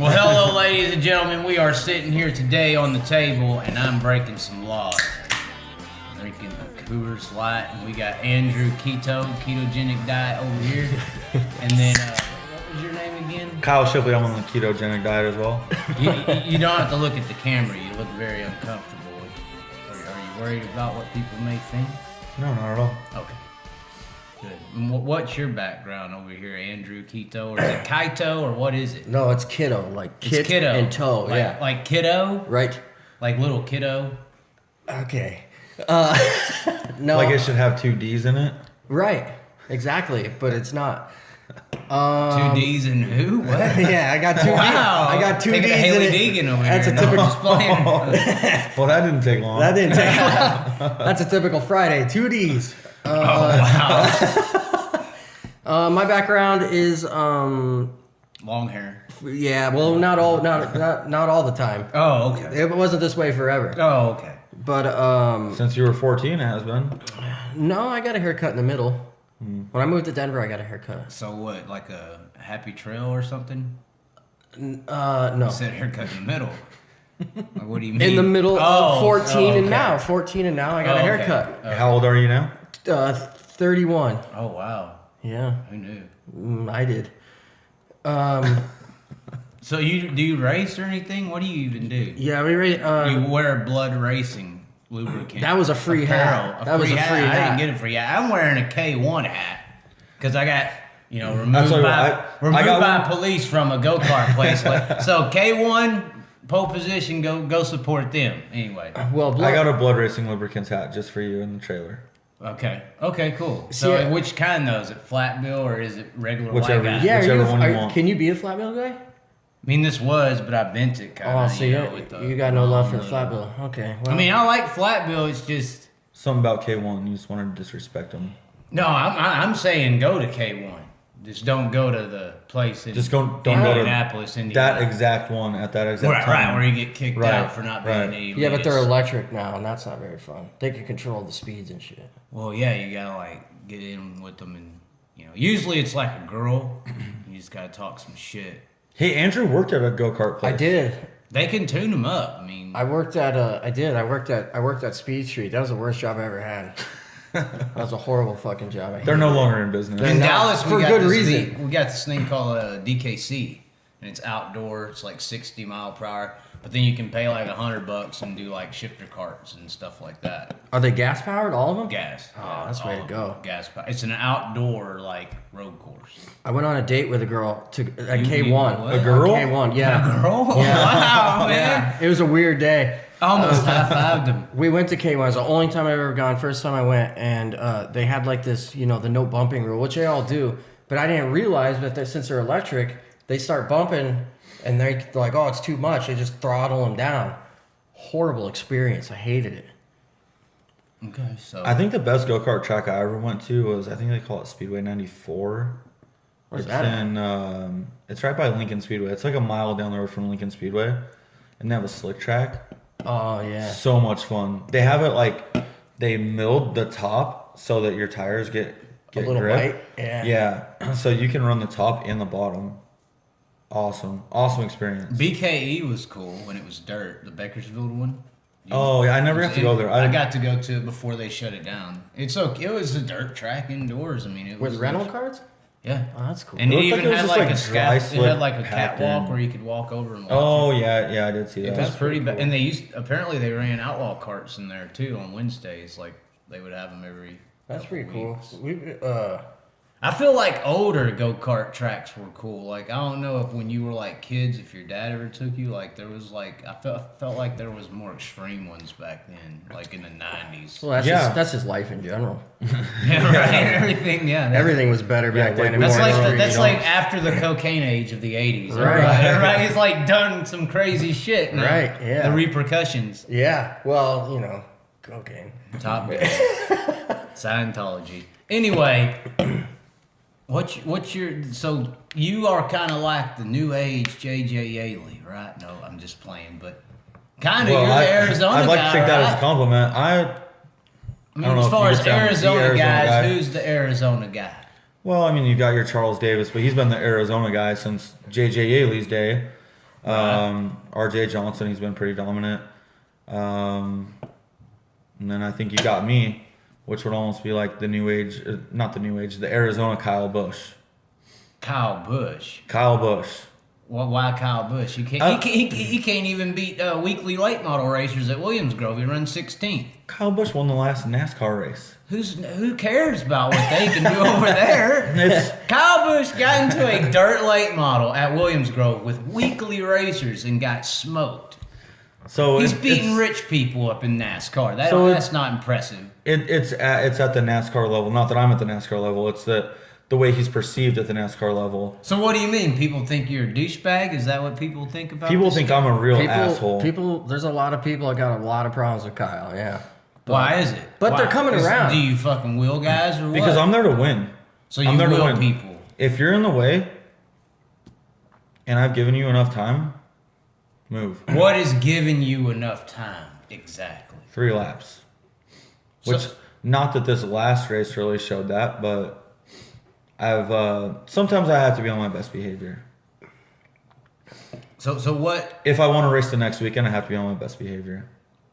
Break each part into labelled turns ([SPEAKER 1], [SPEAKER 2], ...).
[SPEAKER 1] Well, hello, ladies and gentlemen. We are sitting here today on the table, and I'm breaking some laws. Drinking a Coors Light, and we got Andrew Kitto, ketogenic diet over here. And then, what was your name again?
[SPEAKER 2] Kyle Shipley. I'm on the ketogenic diet as well.
[SPEAKER 1] You don't have to look at the camera. You look very uncomfortable. Are you worried about what people may think?
[SPEAKER 2] No, not at all.
[SPEAKER 1] Okay. Good. And what's your background over here, Andrew Kitto? Or is it Kaito, or what is it?
[SPEAKER 3] No, it's Kitto, like kit
[SPEAKER 1] Kitto.
[SPEAKER 3] and toe, yeah.
[SPEAKER 1] Like kiddo?
[SPEAKER 3] Right.
[SPEAKER 1] Like little kiddo?
[SPEAKER 3] Okay. No.
[SPEAKER 2] Like it should have 2 D's in it.
[SPEAKER 3] Right. Exactly, but it's not.
[SPEAKER 1] 2 D's and who? What?
[SPEAKER 3] Yeah, I got 2 D's.
[SPEAKER 1] Wow.
[SPEAKER 3] I got 2
[SPEAKER 1] Taking
[SPEAKER 3] D's
[SPEAKER 1] a
[SPEAKER 3] in
[SPEAKER 1] Hailie
[SPEAKER 3] it.
[SPEAKER 1] Deegan over
[SPEAKER 3] That's
[SPEAKER 1] here.
[SPEAKER 3] a typical.
[SPEAKER 1] Just playing.
[SPEAKER 2] Well, that didn't take long.
[SPEAKER 3] That didn't take long. That's a typical Friday. 2 D's.
[SPEAKER 1] Wow.
[SPEAKER 3] My background is
[SPEAKER 1] Long hair.
[SPEAKER 3] yeah, well, not all the time.
[SPEAKER 1] Oh, okay.
[SPEAKER 3] It wasn't this way forever.
[SPEAKER 1] Oh, okay.
[SPEAKER 3] But
[SPEAKER 2] Since you were 14, it has been.
[SPEAKER 3] no, I got a haircut in the middle. When I moved to Denver, I got a haircut.
[SPEAKER 1] So what, like a happy trail or something?
[SPEAKER 3] No.
[SPEAKER 1] You said haircut in the middle. Like, what do you mean?
[SPEAKER 3] In the middle of 14
[SPEAKER 1] okay.
[SPEAKER 3] and now. 14 and now I got a haircut.
[SPEAKER 1] Okay.
[SPEAKER 2] How old are you now?
[SPEAKER 3] 31.
[SPEAKER 1] Oh, wow.
[SPEAKER 3] Yeah.
[SPEAKER 1] Who knew?
[SPEAKER 3] I did.
[SPEAKER 1] So do you race or anything? What do you even do?
[SPEAKER 3] Yeah, we
[SPEAKER 1] You wear blood racing lubricant.
[SPEAKER 3] that was a free
[SPEAKER 1] Apparel.
[SPEAKER 3] hat. That was a free
[SPEAKER 1] I
[SPEAKER 3] hat.
[SPEAKER 1] didn't get a free hat. I'm wearing a K1 hat because I got removed
[SPEAKER 2] I'll tell you what,
[SPEAKER 1] by police from a go-kart place. So K1 pole position, go support them. Anyway.
[SPEAKER 3] Well,
[SPEAKER 2] I got a blood racing lubricants hat just for you in the trailer.
[SPEAKER 1] Okay, cool. So
[SPEAKER 3] See,
[SPEAKER 1] which kind though? Is it flat bill or is it regular
[SPEAKER 2] Whichever.
[SPEAKER 1] white guy?
[SPEAKER 3] yeah,
[SPEAKER 2] whichever one you want.
[SPEAKER 3] Can you be a flat bill guy?
[SPEAKER 1] I mean, this was, but I bent it kind
[SPEAKER 3] Oh,
[SPEAKER 1] of.
[SPEAKER 3] so you got no love for the flat bill. Okay. Well,
[SPEAKER 1] I mean, I like flat bill. It's just
[SPEAKER 2] Something about K1. You just wanted to disrespect them.
[SPEAKER 1] no. I'm saying go to K1. Just don't go to the place in
[SPEAKER 2] Don't go to
[SPEAKER 1] Indianapolis, Indiana.
[SPEAKER 2] that exact one at that exact time.
[SPEAKER 1] Right, where you get kicked
[SPEAKER 2] Right,
[SPEAKER 1] out for not being
[SPEAKER 2] right.
[SPEAKER 1] a
[SPEAKER 3] yeah, but they're electric now, and that's not very fun. They can control the speeds and shit.
[SPEAKER 1] Well, yeah, you gotta like get in with them, and usually it's like a girl. You just gotta talk some shit.
[SPEAKER 2] Hey, Andrew worked at a go-kart place.
[SPEAKER 3] I did.
[SPEAKER 1] They can tune them up. I mean,
[SPEAKER 3] I worked at Speed Street. That was the worst job I ever had. That was a horrible fucking job.
[SPEAKER 2] They're no longer in business.
[SPEAKER 1] in
[SPEAKER 3] not,
[SPEAKER 1] Dallas,
[SPEAKER 3] for
[SPEAKER 1] we got
[SPEAKER 3] good
[SPEAKER 1] this
[SPEAKER 3] reason.
[SPEAKER 1] thing, we got this thing called DKC, and it's outdoor. It's like 60 mile per hour, but then you can pay like $100 and do like shifter carts and stuff like that.
[SPEAKER 3] Are they gas powered? All of them?
[SPEAKER 1] Gas.
[SPEAKER 3] Oh, that's the way to
[SPEAKER 1] all
[SPEAKER 3] go.
[SPEAKER 1] Gas. It's an outdoor like road course.
[SPEAKER 3] I went on a date with a girl at
[SPEAKER 1] You
[SPEAKER 3] K1.
[SPEAKER 1] what?
[SPEAKER 2] A girl?
[SPEAKER 3] K1, yeah.
[SPEAKER 1] A girl?
[SPEAKER 3] Yeah.
[SPEAKER 1] Wow, man.
[SPEAKER 3] Yeah. It was a weird day.
[SPEAKER 1] I almost high-fived him.
[SPEAKER 3] We went to K1. It was the only time I've ever gone. First time I went, and they had like this, the no bumping rule, which they all do. But I didn't realize that since they're electric, they start bumping, and they're like, oh, it's too much. They just throttle them down. Horrible experience. I hated it.
[SPEAKER 1] Okay, so
[SPEAKER 2] I think the best go-kart track I ever went to was, I think they call it Speedway 94.
[SPEAKER 3] Where's
[SPEAKER 2] It's
[SPEAKER 3] that at?
[SPEAKER 2] in, it's right by Lincoln Speedway. It's like a mile down the road from Lincoln Speedway. And they have a slick track.
[SPEAKER 3] Oh, yeah.
[SPEAKER 2] So much fun. They have it like, they milled the top so that your tires get
[SPEAKER 3] A little
[SPEAKER 2] grip.
[SPEAKER 3] white? Yeah.
[SPEAKER 2] Yeah. So you can run the top and the bottom. Awesome experience.
[SPEAKER 1] BKE was cool when it was dirt, the Bakersfield one.
[SPEAKER 2] Oh, yeah, I never got to go there.
[SPEAKER 1] I got to go to it before they shut it down. It's okay. It was a dirt track indoors. I mean, it was
[SPEAKER 3] With rental cards?
[SPEAKER 1] Yeah.
[SPEAKER 3] Oh, that's cool.
[SPEAKER 1] And it
[SPEAKER 2] looked
[SPEAKER 1] even
[SPEAKER 2] like it was
[SPEAKER 1] had
[SPEAKER 2] just,
[SPEAKER 1] like
[SPEAKER 2] like,
[SPEAKER 1] a
[SPEAKER 2] dry
[SPEAKER 1] scaf- It had
[SPEAKER 2] slip
[SPEAKER 1] like a
[SPEAKER 2] packed
[SPEAKER 1] catwalk
[SPEAKER 2] in.
[SPEAKER 1] where you could walk over and watch
[SPEAKER 2] Oh,
[SPEAKER 1] it.
[SPEAKER 2] yeah, I did see that.
[SPEAKER 1] It was pretty bad.
[SPEAKER 3] cool.
[SPEAKER 1] And apparently they ran outlaw carts in there too on Wednesdays. Like they would have them every.
[SPEAKER 3] That's
[SPEAKER 1] couple
[SPEAKER 3] pretty cool.
[SPEAKER 1] weeks. I feel like older go-kart tracks were cool. Like, I don't know if when you were like kids, if your dad ever took you, like there was like, I felt like there was more extreme ones back then, like in the 90s.
[SPEAKER 3] Well, that's just life in general.
[SPEAKER 1] Yeah, right. Everything, yeah.
[SPEAKER 3] Everything was better back then.
[SPEAKER 1] That's
[SPEAKER 3] More
[SPEAKER 1] like
[SPEAKER 3] extreme.
[SPEAKER 1] like after the cocaine age of the 80s.
[SPEAKER 3] Right.
[SPEAKER 1] Everybody's like done some crazy shit. Now.
[SPEAKER 3] Right, yeah.
[SPEAKER 1] The repercussions.
[SPEAKER 3] Yeah, well, cocaine.
[SPEAKER 1] Top Gun. Scientology. Anyway, what's your so you are kind of like the new age JJ Hailie, right? No, I'm just playing, but kind of you're the Arizona guy.
[SPEAKER 2] I'd like to take that
[SPEAKER 1] right?
[SPEAKER 2] as a compliment. I
[SPEAKER 1] mean,
[SPEAKER 2] don't know
[SPEAKER 1] as
[SPEAKER 2] if
[SPEAKER 1] far
[SPEAKER 2] you
[SPEAKER 1] as
[SPEAKER 2] could say I'm the
[SPEAKER 1] Arizona
[SPEAKER 2] Arizona
[SPEAKER 1] guys,
[SPEAKER 2] guy.
[SPEAKER 1] who's the Arizona guy?
[SPEAKER 2] Well, I mean, you got your Charles Davis, but he's been the Arizona guy since J.J. Yaley's day. RJ Johnson, he's been pretty dominant. And then I think you got me, which would almost be like the new age, not the new age, the Arizona Kyle Busch.
[SPEAKER 1] Kyle Busch.
[SPEAKER 2] Kyle Busch.
[SPEAKER 1] Well, why Kyle Busch? He can't even beat weekly late model racers at Williams Grove. He runs 16th.
[SPEAKER 2] Kyle Busch won the last NASCAR race.
[SPEAKER 1] Who cares about what they can do over there? Kyle Busch got into a dirt late model at Williams Grove with weekly racers and got smoked.
[SPEAKER 2] So
[SPEAKER 1] he's beating rich people up in NASCAR. That's not impressive.
[SPEAKER 2] It's at the NASCAR level. Not that I'm at the NASCAR level. It's the way he's perceived at the NASCAR level.
[SPEAKER 1] So what do you mean? People think you're a douchebag? Is that what people think about?
[SPEAKER 2] People think I'm a real asshole.
[SPEAKER 3] There's a lot of people that got a lot of problems with Kyle. Yeah.
[SPEAKER 1] Why is it?
[SPEAKER 3] But they're coming around.
[SPEAKER 1] Do you fucking wheel guys or what?
[SPEAKER 2] Because I'm there to win.
[SPEAKER 1] So you wheel people.
[SPEAKER 2] If you're in the way, and I've given you enough time, move.
[SPEAKER 1] What is giving you enough time exactly?
[SPEAKER 2] 3 laps. Which, not that this last race really showed that, but sometimes I have to be on my best behavior.
[SPEAKER 1] So what?
[SPEAKER 2] If I want to race the next weekend, I have to be on my best behavior.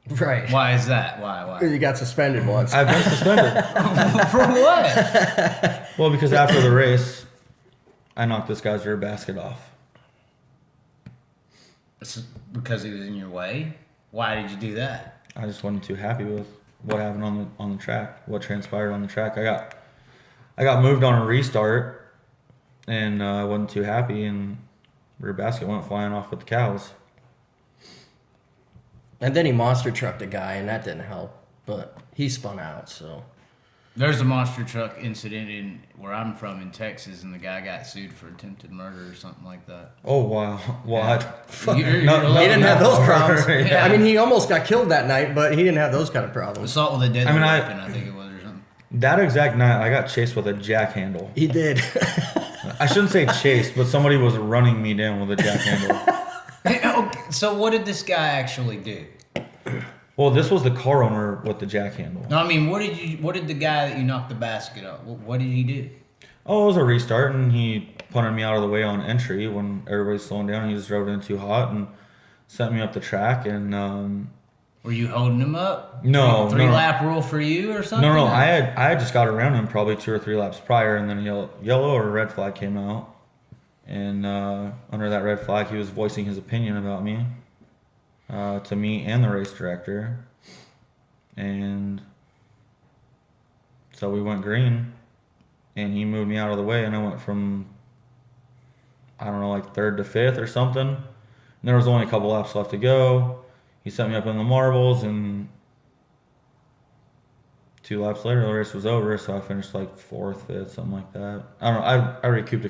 [SPEAKER 3] Right.
[SPEAKER 1] Why is that? Why?
[SPEAKER 3] You got suspended once.
[SPEAKER 2] I've been suspended.
[SPEAKER 1] For what?
[SPEAKER 2] Well, because after the race, I knocked this guy's rear basket off.
[SPEAKER 3] Because he was in your way? Why did you do that?
[SPEAKER 2] I just wasn't too happy with what happened on the track, what transpired on the track. I got moved on a restart, and I wasn't too happy, and rear basket went flying off with the cows.
[SPEAKER 3] And then he monster trucked a guy, and that didn't help. But he spun out, so.
[SPEAKER 1] There's a monster truck incident in where I'm from in Texas, and the guy got sued for attempted murder or something like that.
[SPEAKER 2] Oh, wow. What?
[SPEAKER 3] He didn't have those problems. Yeah. I mean, he almost got killed that night, but he didn't have those kind of problems.
[SPEAKER 1] Assault with a deadly weapon, I think it was, or something.
[SPEAKER 2] That exact night, I got chased with a jack handle.
[SPEAKER 3] He did.
[SPEAKER 2] I shouldn't say chased, but somebody was running me down with a jack handle.
[SPEAKER 1] Okay, so what did this guy actually do?
[SPEAKER 2] Well, this was the car owner with the jack handle.
[SPEAKER 1] No, I mean, what did the guy that you knocked the basket off? What did he do?
[SPEAKER 2] Oh, it was a restart, and he punted me out of the way on entry when everybody's slowing down. He just drove in too hot and sent me up the track. And
[SPEAKER 1] were you holding him up?
[SPEAKER 2] No,
[SPEAKER 1] Three-lap rule for you or something?
[SPEAKER 2] No. I had just got around him probably 2 or 3 laps prior, and then a yellow or red flag came out. And under that red flag, he was voicing his opinion about me to me and the race director. And so we went green, and he moved me out of the way, and I went from, I don't know, like 3rd to 5th or something. And there was only a couple laps left to go. He set me up in the marbles, and 2 laps later, the race was over, so I finished like 4th, 5th, something like that. I don't know. I recouped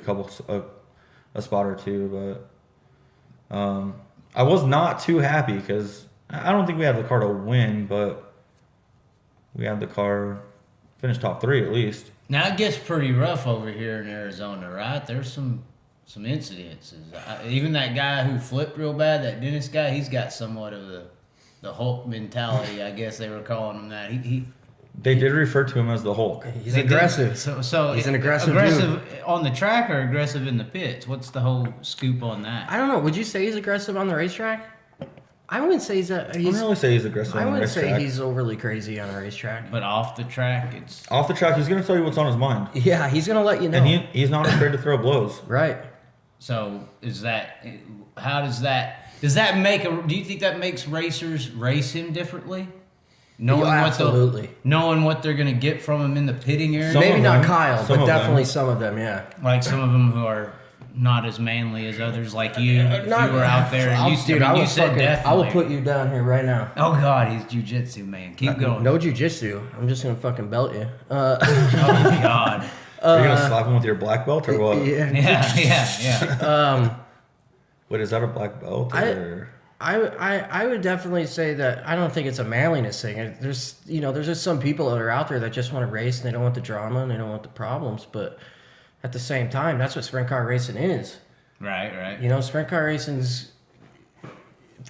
[SPEAKER 2] a spot or 2, but I was not too happy because I don't think we had the car to win, but we had the car finish top 3 at least.
[SPEAKER 1] Now it gets pretty rough over here in Arizona, right? There's some incidences. Even that guy who flipped real bad, that Dennis guy, he's got somewhat of the Hulk mentality. I guess they were calling him that.
[SPEAKER 2] They did refer to him as the Hulk.
[SPEAKER 3] He's aggressive.
[SPEAKER 1] So
[SPEAKER 3] he's an aggressive
[SPEAKER 1] dude. On the track or aggressive in the pits? What's the whole scoop on that?
[SPEAKER 3] I don't know. Would you say he's aggressive on the racetrack? I wouldn't say he's.
[SPEAKER 2] I wouldn't really say he's aggressive on the racetrack.
[SPEAKER 3] I wouldn't say he's overly crazy on a racetrack.
[SPEAKER 1] But off the track,
[SPEAKER 2] off the track, he's going to tell you what's on his mind.
[SPEAKER 3] Yeah, he's going to let you know.
[SPEAKER 2] And he's not afraid to throw blows.
[SPEAKER 3] Right.
[SPEAKER 1] So does that make do you think that makes racers race him differently?
[SPEAKER 3] Absolutely.
[SPEAKER 1] Knowing what they're going to get from him in the pitting area?
[SPEAKER 3] Maybe not Kyle, but definitely some of them, yeah.
[SPEAKER 1] Like some of them who are not as manly as others, like you. If you were out there and you said definitely.
[SPEAKER 3] I will put you down here right now.
[SPEAKER 1] Oh, God, he's jiu-jitsu, man. Keep going.
[SPEAKER 3] No jiu-jitsu. I'm just going to fucking belt you.
[SPEAKER 1] Oh, God.
[SPEAKER 2] Are you going to slap him with your black belt or what?
[SPEAKER 1] Yeah.
[SPEAKER 2] Wait, is that a black belt? Or?
[SPEAKER 3] I would definitely say that I don't think it's a manliness thing. There's just some people that are out there that just want to race and they don't want the drama and they don't want the problems. But at the same time, that's what sprint car racing is.
[SPEAKER 1] Right.
[SPEAKER 3] Sprint car racing's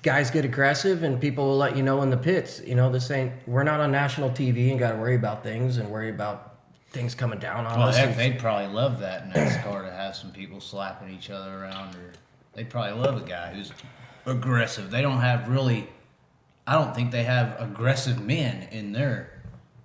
[SPEAKER 3] guys get aggressive and people will let you know in the pits. We're not on national TV and got to worry about things and worry about things coming down on us.
[SPEAKER 1] Well, they'd probably love that in NASCAR to have some people slapping each other around or They probably love a guy who's aggressive. They don't have really. I don't think they have aggressive men in their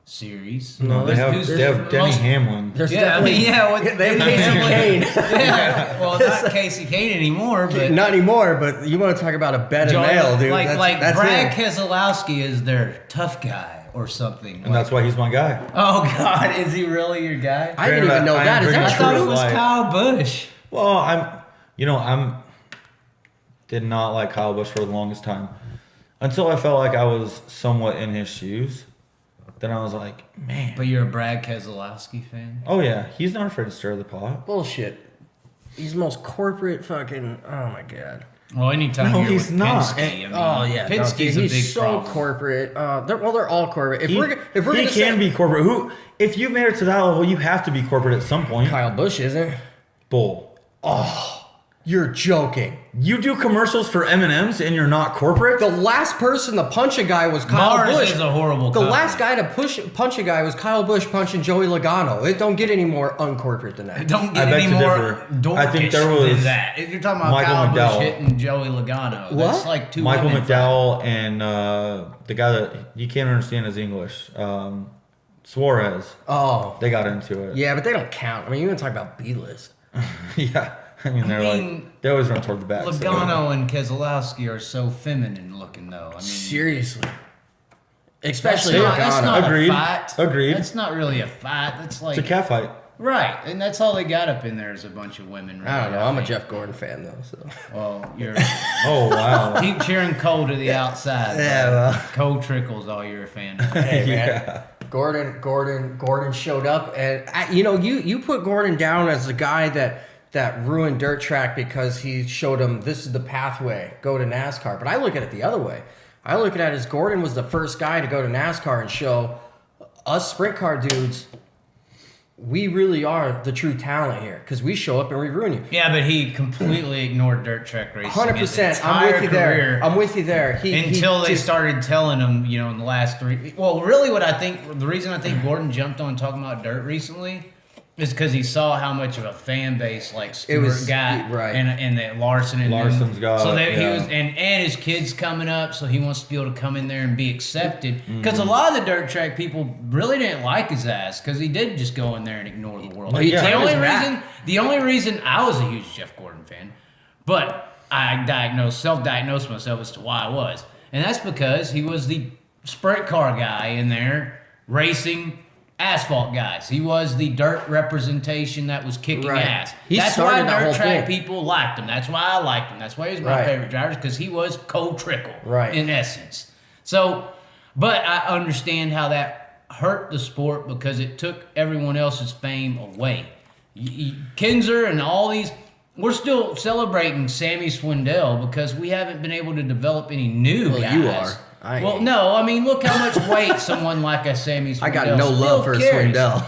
[SPEAKER 1] series.
[SPEAKER 2] No, they have Denny Hamlin.
[SPEAKER 3] There's
[SPEAKER 1] They
[SPEAKER 3] definitely
[SPEAKER 1] have
[SPEAKER 3] Casey Kane.
[SPEAKER 1] Yeah, well, not Casey Kane anymore, but
[SPEAKER 3] Not anymore, but you want to talk about a better male, dude.
[SPEAKER 1] Like
[SPEAKER 3] that's
[SPEAKER 1] Brad
[SPEAKER 3] him.
[SPEAKER 1] Keselowski is their tough guy or something.
[SPEAKER 2] And that's why he's my guy.
[SPEAKER 1] Oh God, is he really your guy?
[SPEAKER 3] I didn't even know
[SPEAKER 2] I
[SPEAKER 3] that.
[SPEAKER 2] am
[SPEAKER 3] Is that
[SPEAKER 1] I
[SPEAKER 2] pretty
[SPEAKER 1] thought
[SPEAKER 3] true?
[SPEAKER 1] it was
[SPEAKER 2] Like-
[SPEAKER 1] Kyle Busch.
[SPEAKER 2] Well, did not like Kyle Busch for the longest time until I felt like I was somewhat in his shoes. Then I was like, man.
[SPEAKER 1] But you're a Brad Keselowski fan?
[SPEAKER 2] Oh yeah, he's not afraid to stir the pot.
[SPEAKER 3] Bullshit. He's the most corporate fucking. Oh my god.
[SPEAKER 1] Well, anytime
[SPEAKER 2] No,
[SPEAKER 1] you're
[SPEAKER 2] he's
[SPEAKER 1] with
[SPEAKER 2] not.
[SPEAKER 1] Penske, I mean,
[SPEAKER 3] Oh yeah, no,
[SPEAKER 1] Penske's
[SPEAKER 3] dude,
[SPEAKER 1] a
[SPEAKER 3] he's
[SPEAKER 1] big
[SPEAKER 3] so
[SPEAKER 1] problem.
[SPEAKER 3] corporate. They're all corporate. If we're
[SPEAKER 2] He
[SPEAKER 3] gonna
[SPEAKER 2] can be corporate. If you made it to that level, you have to be corporate at some point.
[SPEAKER 3] Kyle Busch isn't.
[SPEAKER 2] Bull.
[SPEAKER 3] You're joking.
[SPEAKER 2] You do commercials for M&Ms and you're not corporate?
[SPEAKER 3] The last person to punch a guy was Kyle
[SPEAKER 1] Mars
[SPEAKER 3] Busch.
[SPEAKER 1] is a horrible
[SPEAKER 3] The
[SPEAKER 1] company.
[SPEAKER 3] last guy to punch a guy was Kyle Busch punching Joey Logano. It don't get any more uncorporate than that.
[SPEAKER 1] Don't get
[SPEAKER 2] I beg
[SPEAKER 1] any
[SPEAKER 2] to
[SPEAKER 1] more
[SPEAKER 2] differ.
[SPEAKER 1] dorkish
[SPEAKER 2] I think there was
[SPEAKER 1] than that. If you're talking about
[SPEAKER 2] Michael
[SPEAKER 1] Kyle
[SPEAKER 2] McDowell.
[SPEAKER 1] Busch hitting Joey Logano,
[SPEAKER 3] What?
[SPEAKER 1] that's like two
[SPEAKER 2] Michael
[SPEAKER 1] women
[SPEAKER 2] McDowell and the guy that you can't understand his English, Suarez.
[SPEAKER 3] Oh.
[SPEAKER 2] They got into it.
[SPEAKER 3] Yeah, but they don't count. I mean, you want to talk about B-list.
[SPEAKER 2] Yeah. I mean, they always run toward the back.
[SPEAKER 1] fighting. Logano and Keselowski are so feminine looking, though. I mean,
[SPEAKER 3] Seriously. Especially
[SPEAKER 1] that's
[SPEAKER 3] Logano.
[SPEAKER 1] not
[SPEAKER 2] Agreed.
[SPEAKER 1] a fight.
[SPEAKER 2] Agreed.
[SPEAKER 1] That's not really a fight. That's like
[SPEAKER 2] It's a cat fight.
[SPEAKER 1] right, and that's all they got up in there is a bunch of women. Really,
[SPEAKER 3] I don't know. I'm a
[SPEAKER 1] think.
[SPEAKER 3] Jeff Gordon fan, though. So.
[SPEAKER 1] Well, you're
[SPEAKER 2] Oh, wow.
[SPEAKER 1] keep cheering Cole to the outside.
[SPEAKER 3] Yeah,
[SPEAKER 1] bro.
[SPEAKER 3] well.
[SPEAKER 1] Cole Trickle's all you're a fan of.
[SPEAKER 3] Hey, man.
[SPEAKER 2] Yeah.
[SPEAKER 3] Gordon showed up, and you put Gordon down as the guy that ruined dirt track because he showed him this is the pathway, go to NASCAR. But I look at it the other way. I look at it as Gordon was the first guy to go to NASCAR and show us sprint car dudes we really are the true talent here because we show up and we ruin you.
[SPEAKER 1] Yeah, but he completely ignored dirt track racing.
[SPEAKER 3] 100%. I'm with you there. I'm with you there.
[SPEAKER 1] Until they started telling him, in the last 3. Well, really, the reason I think Gordon jumped on talking about dirt recently is because he saw how much of a fan base like Stewart got,
[SPEAKER 3] right,
[SPEAKER 1] and that
[SPEAKER 2] Larson's got.
[SPEAKER 1] So that he was, and his kids coming up, so he wants to be able to come in there and be accepted. Because a lot of the dirt track people really didn't like his ass because he did just go in there and ignore the world. The only reason I was a huge Jeff Gordon fan, but I self-diagnosed myself as to why I was, and that's because he was the sprint car guy in there racing asphalt guys. He was the dirt representation that was kicking ass. That's why dirt track people liked him. That's why I liked him. That's why he was my favorite driver, because he was Cole Trickle, in essence. So, but I understand how that hurt the sport because it took everyone else's fame away. Kinzer and all these, we're still celebrating Sammy Swindell because we haven't been able to develop any new guys.
[SPEAKER 3] You are.
[SPEAKER 1] No, I mean, look how much weight someone like a Sammy Swindell
[SPEAKER 3] I got no love for
[SPEAKER 1] carries.
[SPEAKER 3] Swindell.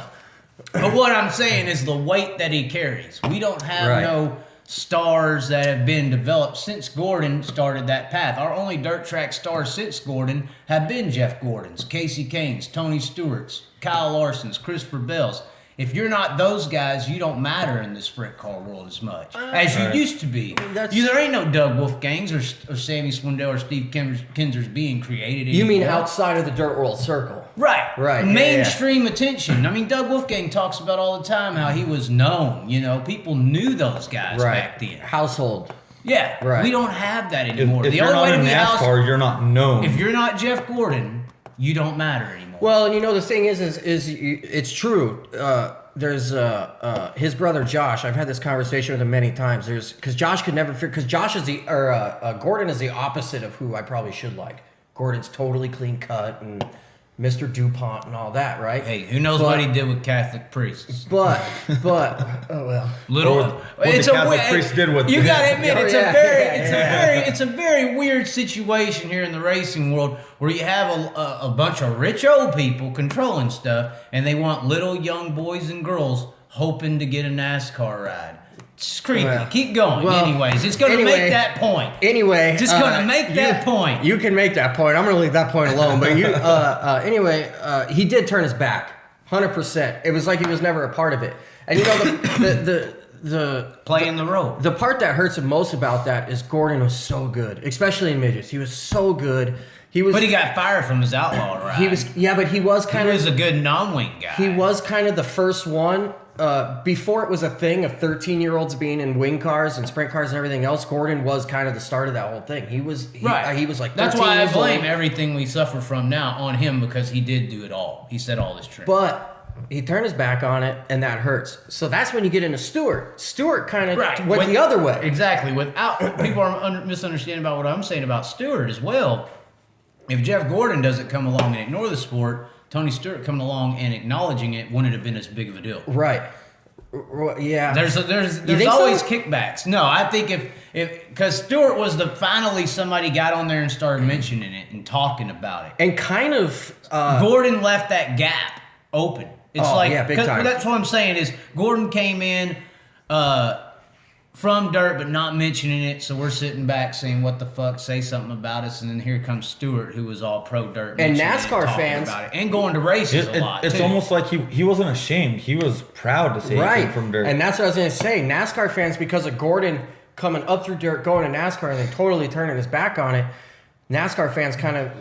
[SPEAKER 1] But what I'm saying is the weight that he carries. We don't have no stars that have been developed since Gordon started that path. Our only dirt track stars since Gordon have been Jeff Gordon's, Casey Kane's, Tony Stewart's, Kyle Larson's, Christopher Bell's. If you're not those guys, you don't matter in the sprint car world as much as you used to be. There ain't no Doug Wolfgangs or Sammy Swindell or Steve Kinzers being created anymore.
[SPEAKER 3] You mean outside of the dirt world circle?
[SPEAKER 1] Right. Mainstream attention. I mean, Doug Wolfgang talks about all the time how he was known. People knew those guys back then.
[SPEAKER 3] Household.
[SPEAKER 1] Yeah.
[SPEAKER 3] Right.
[SPEAKER 1] We don't have that anymore.
[SPEAKER 2] If
[SPEAKER 1] the
[SPEAKER 2] you're
[SPEAKER 1] only
[SPEAKER 2] not
[SPEAKER 1] way
[SPEAKER 2] in
[SPEAKER 1] to be
[SPEAKER 2] NASCAR, you're not known.
[SPEAKER 1] If you're not Jeff Gordon, you don't matter anymore.
[SPEAKER 3] Well, the thing is it's true. There's his brother Josh. I've had this conversation with him many times. Because Josh could never figure. Because Josh is Gordon is the opposite of who I probably should like. Gordon's totally clean cut and Mr. DuPont and all that, right?
[SPEAKER 1] Hey, who knows what he did with Catholic priests?
[SPEAKER 3] But oh well.
[SPEAKER 2] What the Catholic priest did with
[SPEAKER 1] you
[SPEAKER 2] them.
[SPEAKER 1] gotta admit it's a very weird situation here in the racing world where you have a bunch of rich old people controlling stuff and they want little young boys and girls hoping to get a NASCAR ride. It's creepy.
[SPEAKER 3] Well,
[SPEAKER 1] Keep going. Anyways, it's going to make that point.
[SPEAKER 3] Anyway.
[SPEAKER 1] Just going to make that point.
[SPEAKER 3] You can make that point. I'm going to leave that point alone. But he did turn his back. 100%. It was like he was never a part of it. And
[SPEAKER 1] playing the role.
[SPEAKER 3] The part that hurts him most about that is Gordon was so good, especially in midgets. He was so good.
[SPEAKER 1] But he got fired from his outlaw ride.
[SPEAKER 3] But he was kind of...
[SPEAKER 1] He was a good non-wing guy.
[SPEAKER 3] He was kind of the first one. Before it was a thing of 13-year-olds being in wing cars and sprint cars and everything else, Gordon was kind of the start of that whole thing. He was like 13
[SPEAKER 1] That's why I blame
[SPEAKER 3] old.
[SPEAKER 1] everything we suffer from now on him, because he did do it all. He said all this trip.
[SPEAKER 3] But he turned his back on it, and that hurts. So that's when you get into Stewart. Stewart kind of went the other way.
[SPEAKER 1] Exactly. Without people are misunderstanding about what I'm saying about Stewart as well. If Jeff Gordon doesn't come along and ignore the sport, Tony Stewart coming along and acknowledging it wouldn't have been as big of a deal.
[SPEAKER 3] Right. Yeah.
[SPEAKER 1] There's always kickbacks. No, I think if because Stewart was finally somebody got on there and started mentioning it and talking about it.
[SPEAKER 3] And kind of
[SPEAKER 1] Gordon left that gap open. It's
[SPEAKER 3] big time.
[SPEAKER 1] That's what I'm saying is Gordon came in from dirt, but not mentioning it. So we're sitting back saying, "What the fuck?" Say something about us, and then here comes Stewart, who was all pro dirt,
[SPEAKER 3] and NASCAR fans
[SPEAKER 1] about it, and going to races a lot.
[SPEAKER 2] It's almost like he wasn't ashamed. He was proud to say he came from dirt.
[SPEAKER 3] And that's what I was going to say. NASCAR fans, because of Gordon coming up through dirt, going to NASCAR, and then totally turning his back on it, NASCAR fans kind of,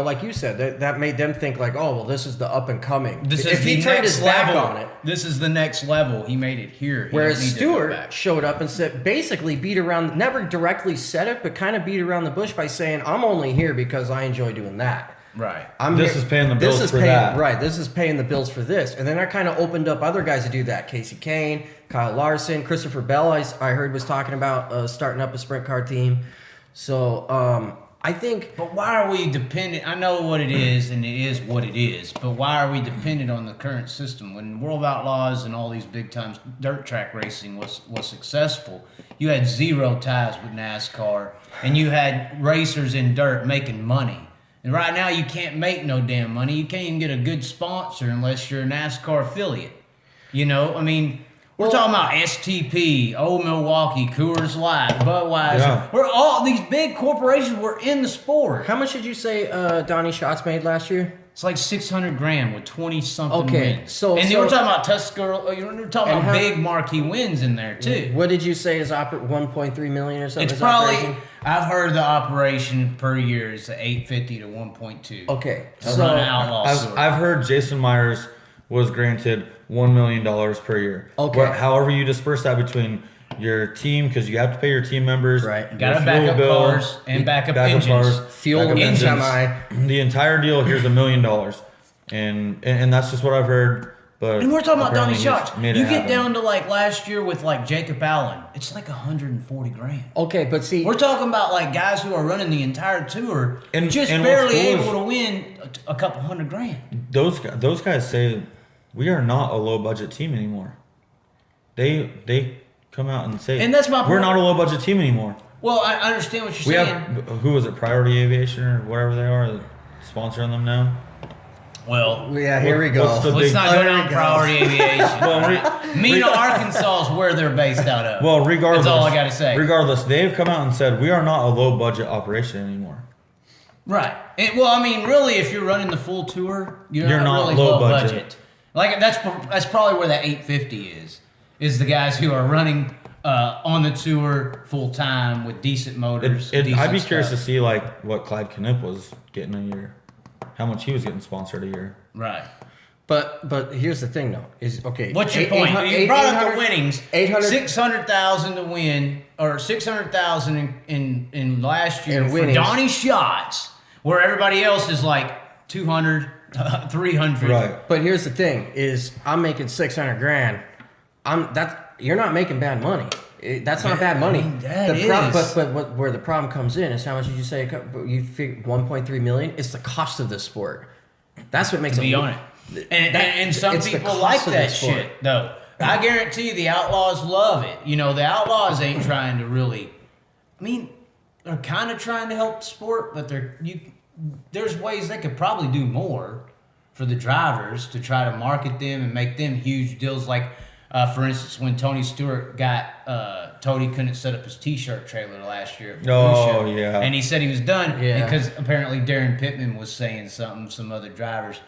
[SPEAKER 3] like you said, that made them think like, oh, well, this is the up and coming.
[SPEAKER 1] If he turned his back on it, this is the next level. He made it here.
[SPEAKER 3] Whereas Stewart showed up and said, basically beat around, never directly said it, but kind of beat around the bush by saying, I'm only here because I enjoy doing that.
[SPEAKER 1] Right.
[SPEAKER 3] This
[SPEAKER 2] is paying the bills for that.
[SPEAKER 3] Right. This is paying the bills for this. And then I kind of opened up other guys to do that. Casey Kane, Kyle Larson, Christopher Bell, I heard was talking about starting up a sprint car team. So, I think...
[SPEAKER 1] But why are we dependent... I know what it is, and it is what it is, but why are we dependent on the current system? When World of Outlaws and all these big-time dirt track racing was successful, you had zero ties with NASCAR, and you had racers in dirt making money. And right now, you can't make no damn money. You can't even get a good sponsor unless you're a NASCAR affiliate. We're talking about STP, Old Milwaukee, Coors Light, Budweiser.
[SPEAKER 2] Yeah.
[SPEAKER 1] These big corporations were in the sport.
[SPEAKER 3] How much did you say Donnie Schatz made last year?
[SPEAKER 1] It's like $600,000 with 20-something wins.
[SPEAKER 3] And
[SPEAKER 1] you were talking about Tuscarora. You were talking about big marquee wins in there too.
[SPEAKER 3] What did you say is 1.3 million or something?
[SPEAKER 1] It's probably. I've heard the operation per year is 850 to 1.2.
[SPEAKER 3] Okay,
[SPEAKER 1] So
[SPEAKER 2] I've heard Jason Myers was granted $1 million per year.
[SPEAKER 3] Okay.
[SPEAKER 2] However you disperse that between your team, because you have to pay your team members.
[SPEAKER 3] Right.
[SPEAKER 1] Got to back up cars and backup engines.
[SPEAKER 3] Fuel and semi.
[SPEAKER 2] The entire deal, here's $1 million. And that's just what I've heard. But
[SPEAKER 1] and we're talking about Donnie Schatz. You get
[SPEAKER 2] happen.
[SPEAKER 1] down to like last year with like Jacob Allen. It's like $140,000.
[SPEAKER 3] Okay, but see,
[SPEAKER 1] we're talking about like guys who are running the entire tour and just
[SPEAKER 2] and
[SPEAKER 1] barely able to win a couple $100,000.
[SPEAKER 2] Those guys say we are not a low budget team anymore. They come out and say,
[SPEAKER 1] and that's my point.
[SPEAKER 2] We're not a low budget team anymore.
[SPEAKER 1] Well, I understand what you're saying.
[SPEAKER 2] Who was it? Priority Aviation or whatever they are, sponsoring them now.
[SPEAKER 1] Well,
[SPEAKER 3] yeah, here we go.
[SPEAKER 1] Let's not go down Priority Aviation. Mena, Arkansas is where they're based out of.
[SPEAKER 2] Well, regardless,
[SPEAKER 1] that's all I got to say.
[SPEAKER 2] Regardless, they've come out and said we are not a low budget operation anymore.
[SPEAKER 1] Right. Really, if you're running the full tour, you're not really
[SPEAKER 2] low
[SPEAKER 1] low budget. Like that's probably where that 850 is the guys who are running on the tour full time with decent motors.
[SPEAKER 2] I'd be curious to see like what Clyde Knipp was getting a year, how much he was getting sponsored a year.
[SPEAKER 1] Right.
[SPEAKER 3] But here's the thing though, is okay.
[SPEAKER 1] What's your point? You brought up the winnings. 600,000 to win, or 600,000 in last year for Donnie Schatz, where everybody else is like 200, 300.
[SPEAKER 2] Right.
[SPEAKER 3] But here's the thing: is I'm making $600,000. You're not making bad money. That's not bad money. But where the problem comes in is how much did you say? You figure 1.3 million. It's the cost of this sport. That's what makes it.
[SPEAKER 1] Be on it. And some people like that shit though. I guarantee you, the Outlaws love it. The Outlaws ain't trying to really. They're kind of trying to help the sport, but there's ways they could probably do more for the drivers to try to market them and make them huge deals. Like, for instance, when Tony Stewart got told he couldn't set up his T-shirt trailer last year.
[SPEAKER 2] Yeah.
[SPEAKER 1] And he said he was done because apparently Darren Pittman was saying something, some other drivers.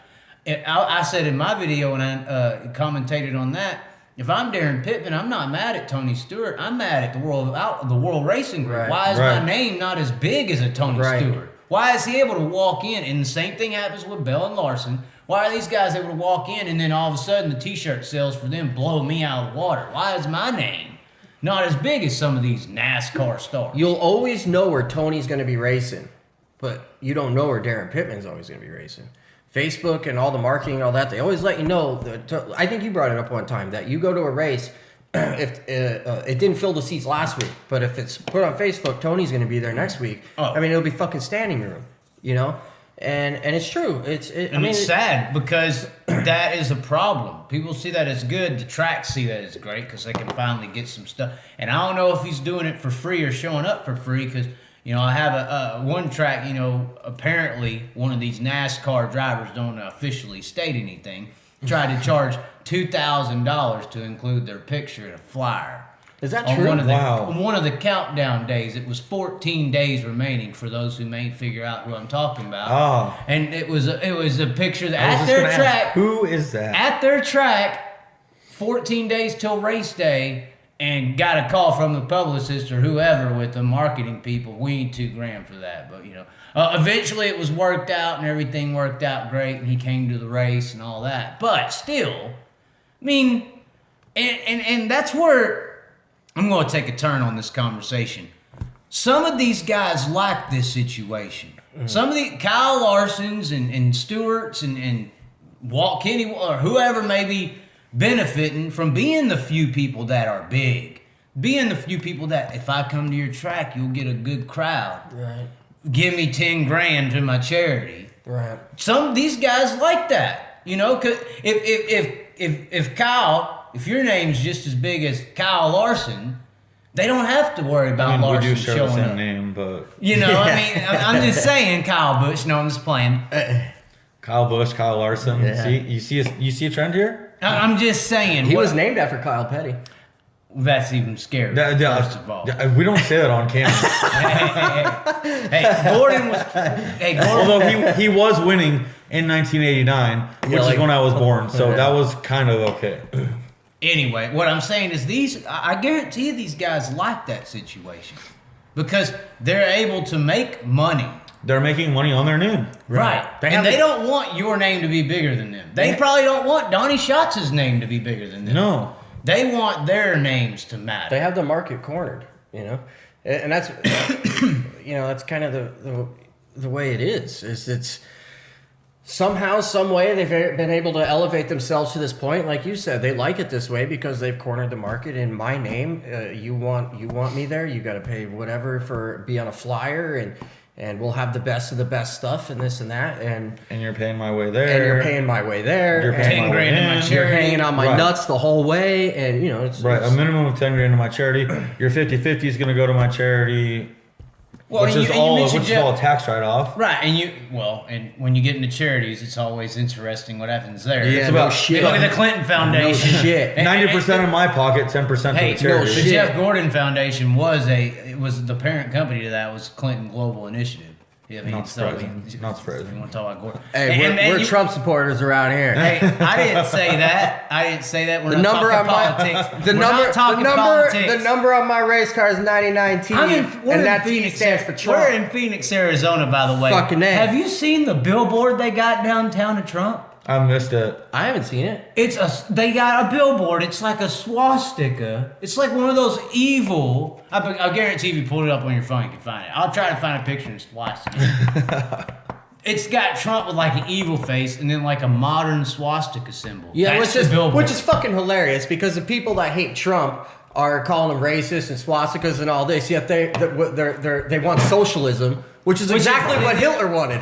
[SPEAKER 1] I said in my video, and I commentated on that, If I'm Darren Pittman, I'm not mad at Tony Stewart. I'm mad at the World Racing Group.
[SPEAKER 3] Right.
[SPEAKER 1] Why is my name not as big as a Tony Stewart? Why is he able to walk in? And the same thing happens with Bell and Larson. Why are these guys able to walk in and then all of a sudden the T-shirt sales for them blow me out of the water? Why is my name not as big as some of these NASCAR stars?
[SPEAKER 3] You'll always know where Tony's going to be racing, but you don't know where Darren Pittman's always going to be racing. Facebook and all the marketing and all that, they always let you know. I think you brought it up one time that you go to a race, if it didn't fill the seats last week, but if it's put on Facebook, Tony's going to be there next week. I mean, it'll be fucking standing room, you know? And it's true. It's
[SPEAKER 1] sad because that is a problem. People see that as good. The tracks see that as great because they can finally get some stuff. And I don't know if he's doing it for free or showing up for free because, you know, I have a one track, you know, apparently one of these NASCAR drivers don't officially state anything, tried to charge $2,000 to include their picture in a flyer.
[SPEAKER 3] Is that true?
[SPEAKER 1] On one of the countdown days, it was 14 days remaining for those who may figure out who I'm talking about.
[SPEAKER 2] Oh.
[SPEAKER 1] And it was a picture that at their track.
[SPEAKER 2] Who is that?
[SPEAKER 1] At their track, 14 days till race day, and got a call from the publicist or whoever with the marketing people. We need $2,000 for that, but you know, eventually it was worked out and everything worked out great, and he came to the race and all that. But still, I mean, and that's where I'm going to take a turn on this conversation. Some of these guys like this situation. Some of the Kyle Larsons and Stewarts and Walt Kenny or whoever may be benefiting from being the few people that are big. Being the few people that if I come to your track, you'll get a good crowd.
[SPEAKER 3] Right.
[SPEAKER 1] Give me $10,000 to my charity.
[SPEAKER 3] Right.
[SPEAKER 1] Some of these guys like that. You know, cause if Kyle, if your name's just as big as Kyle Larson, they don't have to worry about Larson
[SPEAKER 2] we do share
[SPEAKER 1] showing
[SPEAKER 2] the same
[SPEAKER 1] up.
[SPEAKER 2] name, but
[SPEAKER 1] You know, I mean, I'm just saying Kyle Busch. No, I'm just playing.
[SPEAKER 2] Kyle Busch, Kyle Larson.
[SPEAKER 3] Yeah.
[SPEAKER 2] See, you see a trend here?
[SPEAKER 1] I'm just saying.
[SPEAKER 3] He was named after Kyle Petty.
[SPEAKER 1] That's even scary. First of all,
[SPEAKER 2] We don't say that on camera.
[SPEAKER 1] hey, Gordon was. Hey, Gordon.
[SPEAKER 2] Although he was winning in 1989, which is when I was born, so that was kind of okay.
[SPEAKER 1] Anyway, what I'm saying is I guarantee you these guys like that situation because they're able to make money.
[SPEAKER 2] They're making money on their name.
[SPEAKER 1] Right. And they don't want your name to be bigger than them. They probably don't want Donnie Schatz's name to be bigger than them.
[SPEAKER 2] No.
[SPEAKER 1] They want their names to matter.
[SPEAKER 3] They have the market cornered, you know? And that's, you know, that's kind of the way it is. It's somehow, some way, they've been able to elevate themselves to this point. Like you said, they like it this way because they've cornered the market in my name. You want me there, you got to pay whatever for be on a flyer, and we'll have the best of the best stuff and this and that, and
[SPEAKER 2] you're paying my way there.
[SPEAKER 3] And you're paying my way there.
[SPEAKER 2] You're paying
[SPEAKER 1] $10,000 in my charity.
[SPEAKER 3] You're hanging on my nuts the whole way, and you know it's
[SPEAKER 2] a minimum of $10,000 to my charity. Your 50/50 is going to go to my charity.
[SPEAKER 1] Well,
[SPEAKER 2] which is all a tax write-off.
[SPEAKER 1] Right, and when you get into charities, it's always interesting what happens there.
[SPEAKER 3] Yeah,
[SPEAKER 2] it's about
[SPEAKER 3] shit.
[SPEAKER 1] Look at the Clinton Foundation.
[SPEAKER 3] No shit.
[SPEAKER 2] 90% in my pocket, 10% for the charity.
[SPEAKER 1] The Jeff Gordon Foundation was the parent company to that was Clinton Global Initiative.
[SPEAKER 2] Not surprising. Not surprising.
[SPEAKER 1] You want to talk about Gordon?
[SPEAKER 3] Hey, we're Trump supporters around here.
[SPEAKER 1] Hey, I didn't say that. We're not talking politics.
[SPEAKER 3] The
[SPEAKER 1] politics.
[SPEAKER 3] number on my race car is 99T, and that T stands for Trump.
[SPEAKER 1] We're in Phoenix, Arizona, by the way.
[SPEAKER 3] Fucking A.
[SPEAKER 1] Have you seen the billboard they got downtown of Trump?
[SPEAKER 2] I missed it.
[SPEAKER 3] I haven't seen it.
[SPEAKER 1] They got a billboard. It's like a swastika. It's like one of those evil. I guarantee if you pull it up on your phone, you can find it. I'll try to find a picture and splice it. It's got Trump with like an evil face and then like a modern swastika symbol.
[SPEAKER 3] Yeah,
[SPEAKER 1] which
[SPEAKER 3] is fucking hilarious because the people that hate Trump are calling him racist and swastikas and all this, yet they want socialism, which is exactly what Hitler wanted.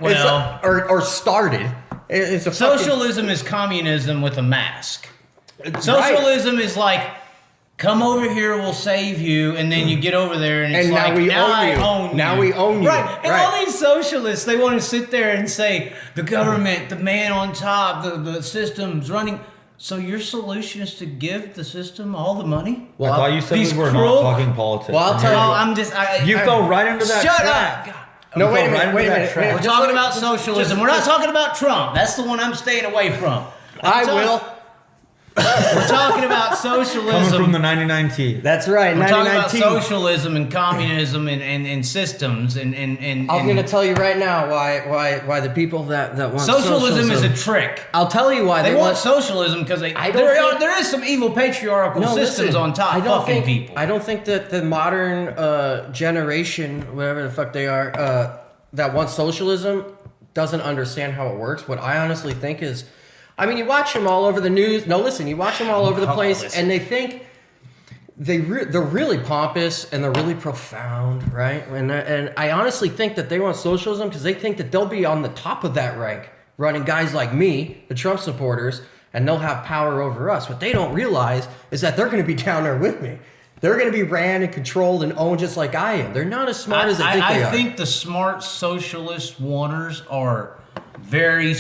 [SPEAKER 1] Well,
[SPEAKER 3] or started.
[SPEAKER 1] Socialism is communism with a mask. Socialism is like, come over here, we'll save you, and then you get over there and it's
[SPEAKER 3] and
[SPEAKER 1] like, I own you.
[SPEAKER 3] Now we own you.
[SPEAKER 1] Right. And all these socialists, they want to sit there and say, the government, the man on top, the system's running. So your solution is to give the system all the money?
[SPEAKER 2] Well, I thought you said we were not talking politics.
[SPEAKER 3] Well, I'll tell you.
[SPEAKER 2] You fell right into that
[SPEAKER 1] Shut
[SPEAKER 2] trap.
[SPEAKER 1] up.
[SPEAKER 3] No, wait a minute.
[SPEAKER 1] We're talking about socialism. We're not talking about Trump. That's the one I'm staying away from.
[SPEAKER 3] I will.
[SPEAKER 1] We're talking about socialism.
[SPEAKER 2] Coming from the 99T.
[SPEAKER 3] That's right.
[SPEAKER 1] We're talking about
[SPEAKER 3] 99T.
[SPEAKER 1] socialism and communism and systems and
[SPEAKER 3] I'm going to tell you right now why the people that want
[SPEAKER 1] socialism is a trick.
[SPEAKER 3] I'll tell you why
[SPEAKER 1] they want socialism because there is some evil patriarchal systems on top fucking people.
[SPEAKER 3] I don't think that the modern generation, whatever the fuck they are, that wants socialism doesn't understand how it works. What I honestly think is, I mean, you watch them all over the news. No, listen, you watch them all over the place, and they think they're really pompous and they're really profound, right? And I honestly think that they want socialism because they think that they'll be on the top of that rank, running guys like me, the Trump supporters, and they'll have power over us. What they don't realize is that they're going to be down there with me. They're going to be ran and controlled and owned just like I am. They're not as smart as they think they are.
[SPEAKER 1] I think the smart socialist wanters are very...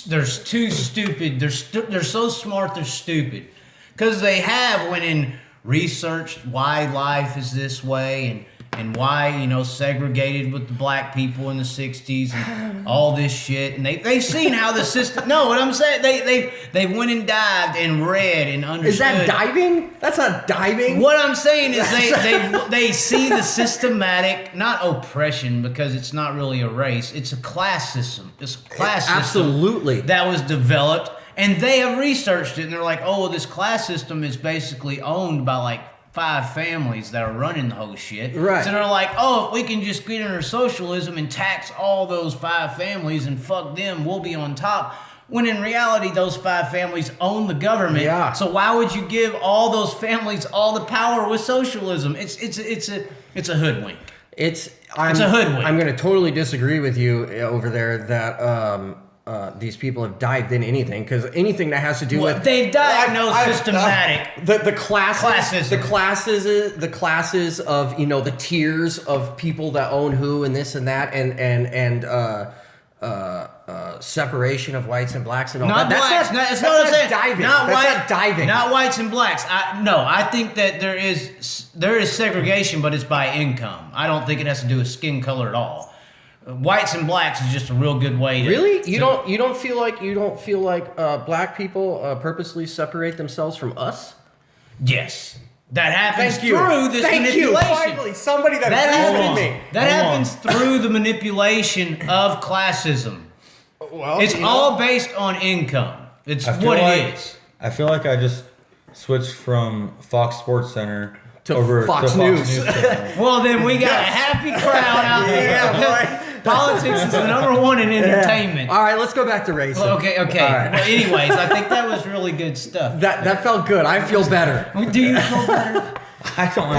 [SPEAKER 1] They're too stupid. They're so smart they're stupid. Because they have went and researched why life is this way and why, segregated with the black people in the 60s and all this shit. And they've seen how the system... No, what I'm saying, they went and dived and read and understood.
[SPEAKER 3] Is that diving? That's not diving.
[SPEAKER 1] What I'm saying is they see the systematic, not oppression, because it's not really a race. It's a class system. It's a class system.
[SPEAKER 3] Absolutely.
[SPEAKER 1] That was developed. And they have researched it, and they're like, oh, this class system is basically owned by, like, 5 families that are running the whole shit.
[SPEAKER 3] Right.
[SPEAKER 1] So they're like, oh, if we can just get under socialism and tax all those 5 families and fuck them, we'll be on top. When in reality, those 5 families own the government.
[SPEAKER 3] Yeah.
[SPEAKER 1] So why would you give all those families all the power with socialism? It's a hoodwink. It's a hoodwink.
[SPEAKER 3] I'm going to totally disagree with you over there that these people have dived in anything, because anything that has to do with
[SPEAKER 1] they've diagnosed systematic
[SPEAKER 3] the classes,
[SPEAKER 1] classism.
[SPEAKER 3] the classes of the tiers of people that own who and this and that and separation of whites and blacks and all
[SPEAKER 1] not
[SPEAKER 3] that.
[SPEAKER 1] Blacks. That's not what I'm saying.
[SPEAKER 3] Diving.
[SPEAKER 1] Not
[SPEAKER 3] diving.
[SPEAKER 1] Not whites and blacks. I think that there is segregation, but it's by income. I don't think it has to do with skin color at all. Whites and blacks is just a real good way to...
[SPEAKER 3] Really? You don't feel like black people purposely separate themselves from us?
[SPEAKER 1] Yes. That happens
[SPEAKER 3] Thank you.
[SPEAKER 1] through this
[SPEAKER 3] Thank
[SPEAKER 1] manipulation.
[SPEAKER 3] you. Finally, somebody that
[SPEAKER 1] happens,
[SPEAKER 3] me.
[SPEAKER 1] That happens through the manipulation of classism.
[SPEAKER 3] Well,
[SPEAKER 1] it's all based on income. It's what it is.
[SPEAKER 2] I feel like I just switched from Fox Sports Center
[SPEAKER 3] to Fox News.
[SPEAKER 1] Well, then we got a happy crowd out there.
[SPEAKER 3] Yeah, boy.
[SPEAKER 1] Politics is the #1 in entertainment.
[SPEAKER 3] All right, let's go back to racing.
[SPEAKER 1] Well, okay.
[SPEAKER 3] All right.
[SPEAKER 1] Well, anyways, I think that was really good stuff.
[SPEAKER 3] That felt good. I feel better.
[SPEAKER 1] Do you feel better?
[SPEAKER 2] I don't